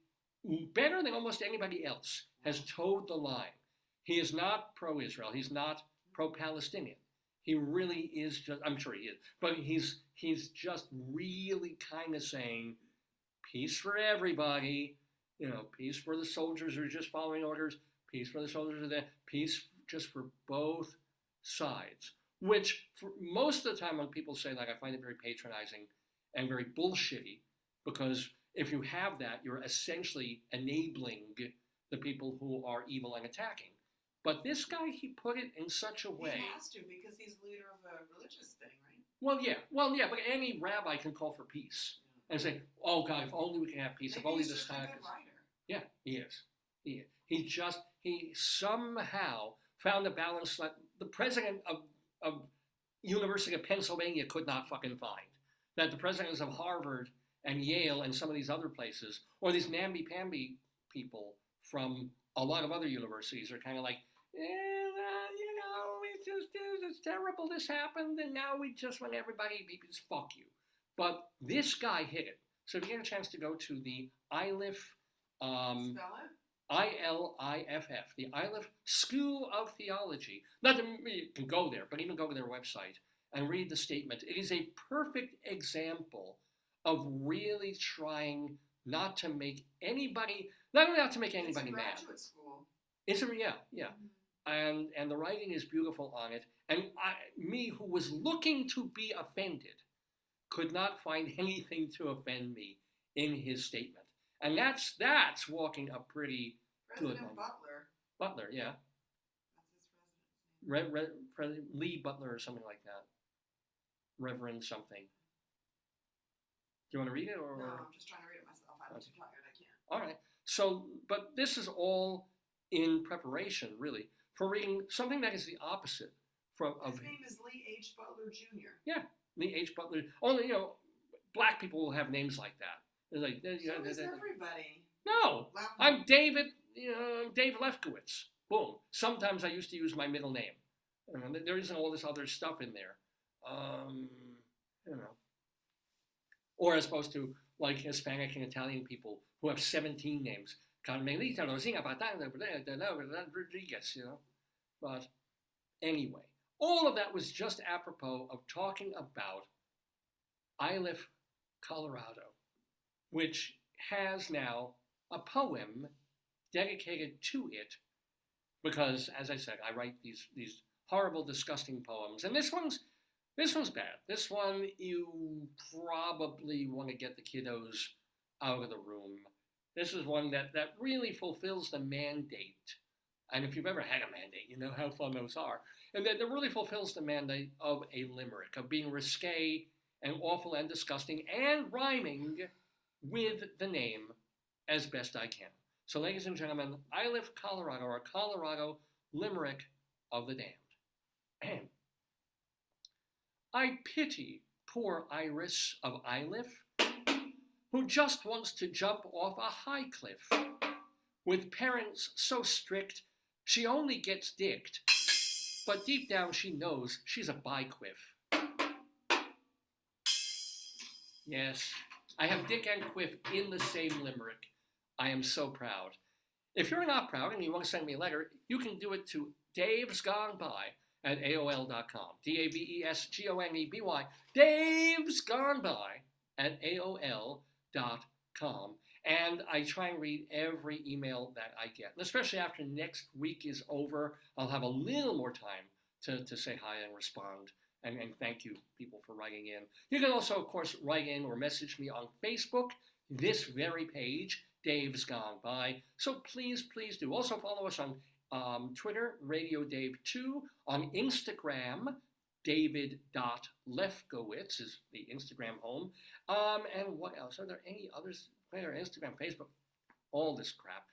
S1: better than almost anybody else, has towed the line. He is not pro-Israel. He's not pro-Palestinian. He really is just, I'm sure he is, but he's just really kind of saying, peace for everybody, peace for the soldiers who are just following orders, peace for the soldiers who are there, peace just for both sides. Which, for most of the time when people say that, I find it very patronizing and very bullshitty, because if you have that, you're essentially enabling the people who are evil and attacking. But this guy, he put it in such a way.
S2: He has to, because he's leader of a religious thing, right?
S1: Well, yeah, but any rabbi can call for peace and say, "Oh God, if only we can have peace.
S2: Maybe
S1: if only
S2: he's
S1: this
S2: just a
S1: time."
S2: good writer.
S1: Yeah, he is. He somehow found a balance that the president of University of Pennsylvania could not fucking find. That the presidents of Harvard and Yale and some of these other places, or these namby-pamby people from a lot of other universities are kind of like, it's terrible this happened, and now we just want everybody to just fuck you. But this guy hit it. So if you get a chance to go to the Iliff,
S2: Spell it?
S1: Iliff, the Iliff School of Theology. Not that you can go there, but even go to their website and read the statement. It is a perfect example of really trying not to make anybody, not only not to make anybody mad.
S2: It's a graduate school.
S1: It's a, yeah. And the writing is beautiful on it. And me, who was looking to be offended, could not find anything to offend me in his statement. And that's walking a pretty
S2: President
S1: good one.
S2: Butler.
S1: Yeah.
S2: That's his president's name.
S1: President Lee Butler or something like that. Reverend something. Do you want to read it? Or?
S2: No, I'm just trying to read it myself. I'm too tired. I can't.
S1: All right. So, but this is all in preparation, really, for reading something that is the opposite of.
S2: His name is Lee H. Butler Jr.
S1: Yeah, Lee H. Butler. Only black people will have names like that. They're like,
S2: So does everybody.
S1: No,
S2: Wow.
S1: I'm David. Dave Lefkowitz. Boom. Sometimes I used to use my middle name. There isn't all this other stuff in there. Or as opposed to like Hispanic and Italian people who have 17 names. Carmelita, Rosina, Rodriguez, But anyway, all of that was just apropos of talking about Iliff, Colorado, which has now a poem dedicated to it because, as I said, I write these horrible, disgusting poems, and this one's bad. This one, you probably want to get the kiddos out of the room. This is one that really fulfills the mandate. And if you've ever had a mandate, you know how fun those are. And that really fulfills the mandate of a limerick, of being risque and awful and disgusting and rhyming with the name as best I can. So, ladies and gentlemen, Iliff, Colorado, or Colorado Limerick of the Damned. I pity poor Iris of Iliff, who just wants to jump off a high cliff. With parents so strict, she only gets dicked, but deep down she knows she's a biquiff. Yes, I have dick and quiff in the same limerick. I am so proud. If you're not proud and you want to send me a letter, you can do it to davesgoneby@aol.com. DAVESGONEBY. davesgoneby@aol.com. And I try and read every email that I get. And especially after next week is over, I'll have a little more time to say hi and respond. And thank you, people, for writing in. You can also, of course, write in or message me on Facebook, this very page, Dave's Gone By. So please do. Also follow us on Twitter, Radio Dave 2, on Instagram, David.Lefkowitz is the Instagram home. And what else? Are there any others? Twitter, Instagram, Facebook, all this crap.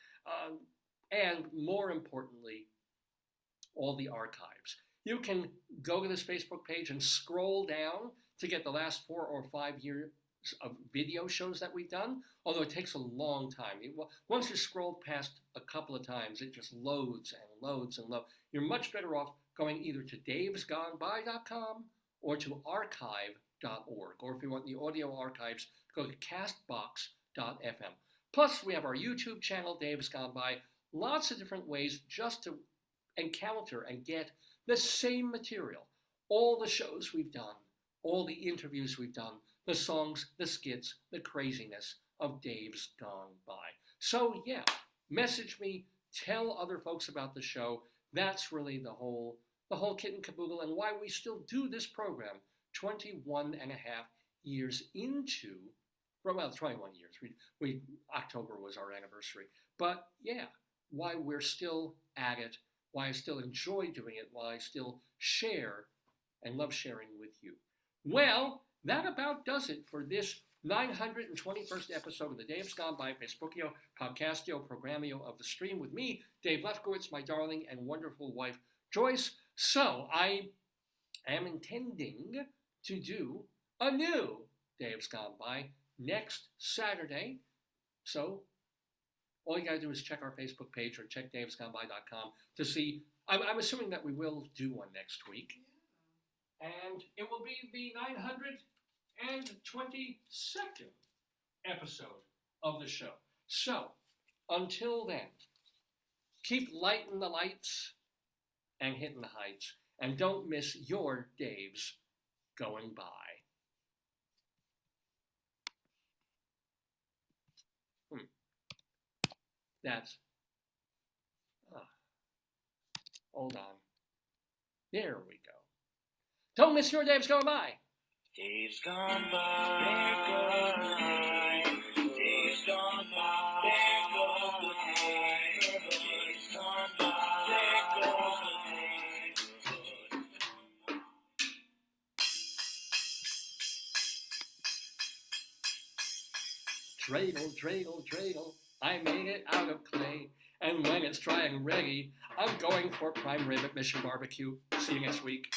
S1: And more importantly, all the archives. You can go to this Facebook page and scroll down to get the last 4 or 5 years of video shows that we've done, although it takes a long time. Once you scroll past a couple of times, it just loads and loads and loads. You're much better off going either to davesgoneby.com or to archive.org. Or if you want the audio archives, go to castbox.fm. Plus, we have our YouTube channel, Dave's Gone By. Lots of different ways just to encounter and get the same material. All the shows we've done, all the interviews we've done, the songs, the skits, the craziness of Dave's Gone By. So yeah, message me, tell other folks about the show. That's really the whole kit and caboodle and why we still do this program 21 and a half years into, well, 21 years. We October was our anniversary. But yeah, why we're still at it, why I still enjoy doing it, why I still share and love sharing with you. Well, that about does it for this 921st episode of the Dave's Gone By Facebookio, Podcastio, Programmio of the Stream with me, Dave Lefkowitz, my darling and wonderful wife, Joyce. So I am intending to do a new Dave's Gone By next Saturday. So all you got to do is check our Facebook page or check davesgoneby.com to see. I'm assuming that we will do one next week. And it will be the 922nd episode of the show. So, until then, keep lighting the lights and hitting the heights. And don't miss your Daves going by. That's... hold on. There we go. Don't miss your Daves going by.
S4: Days gone by, days gone by, days gone by, days gone by.
S1: Dreidel, dreidel, dreidel, I made it out of clay. And when it's dry and ready, I'm going for prime rib at Mission Barbecue. See you next week.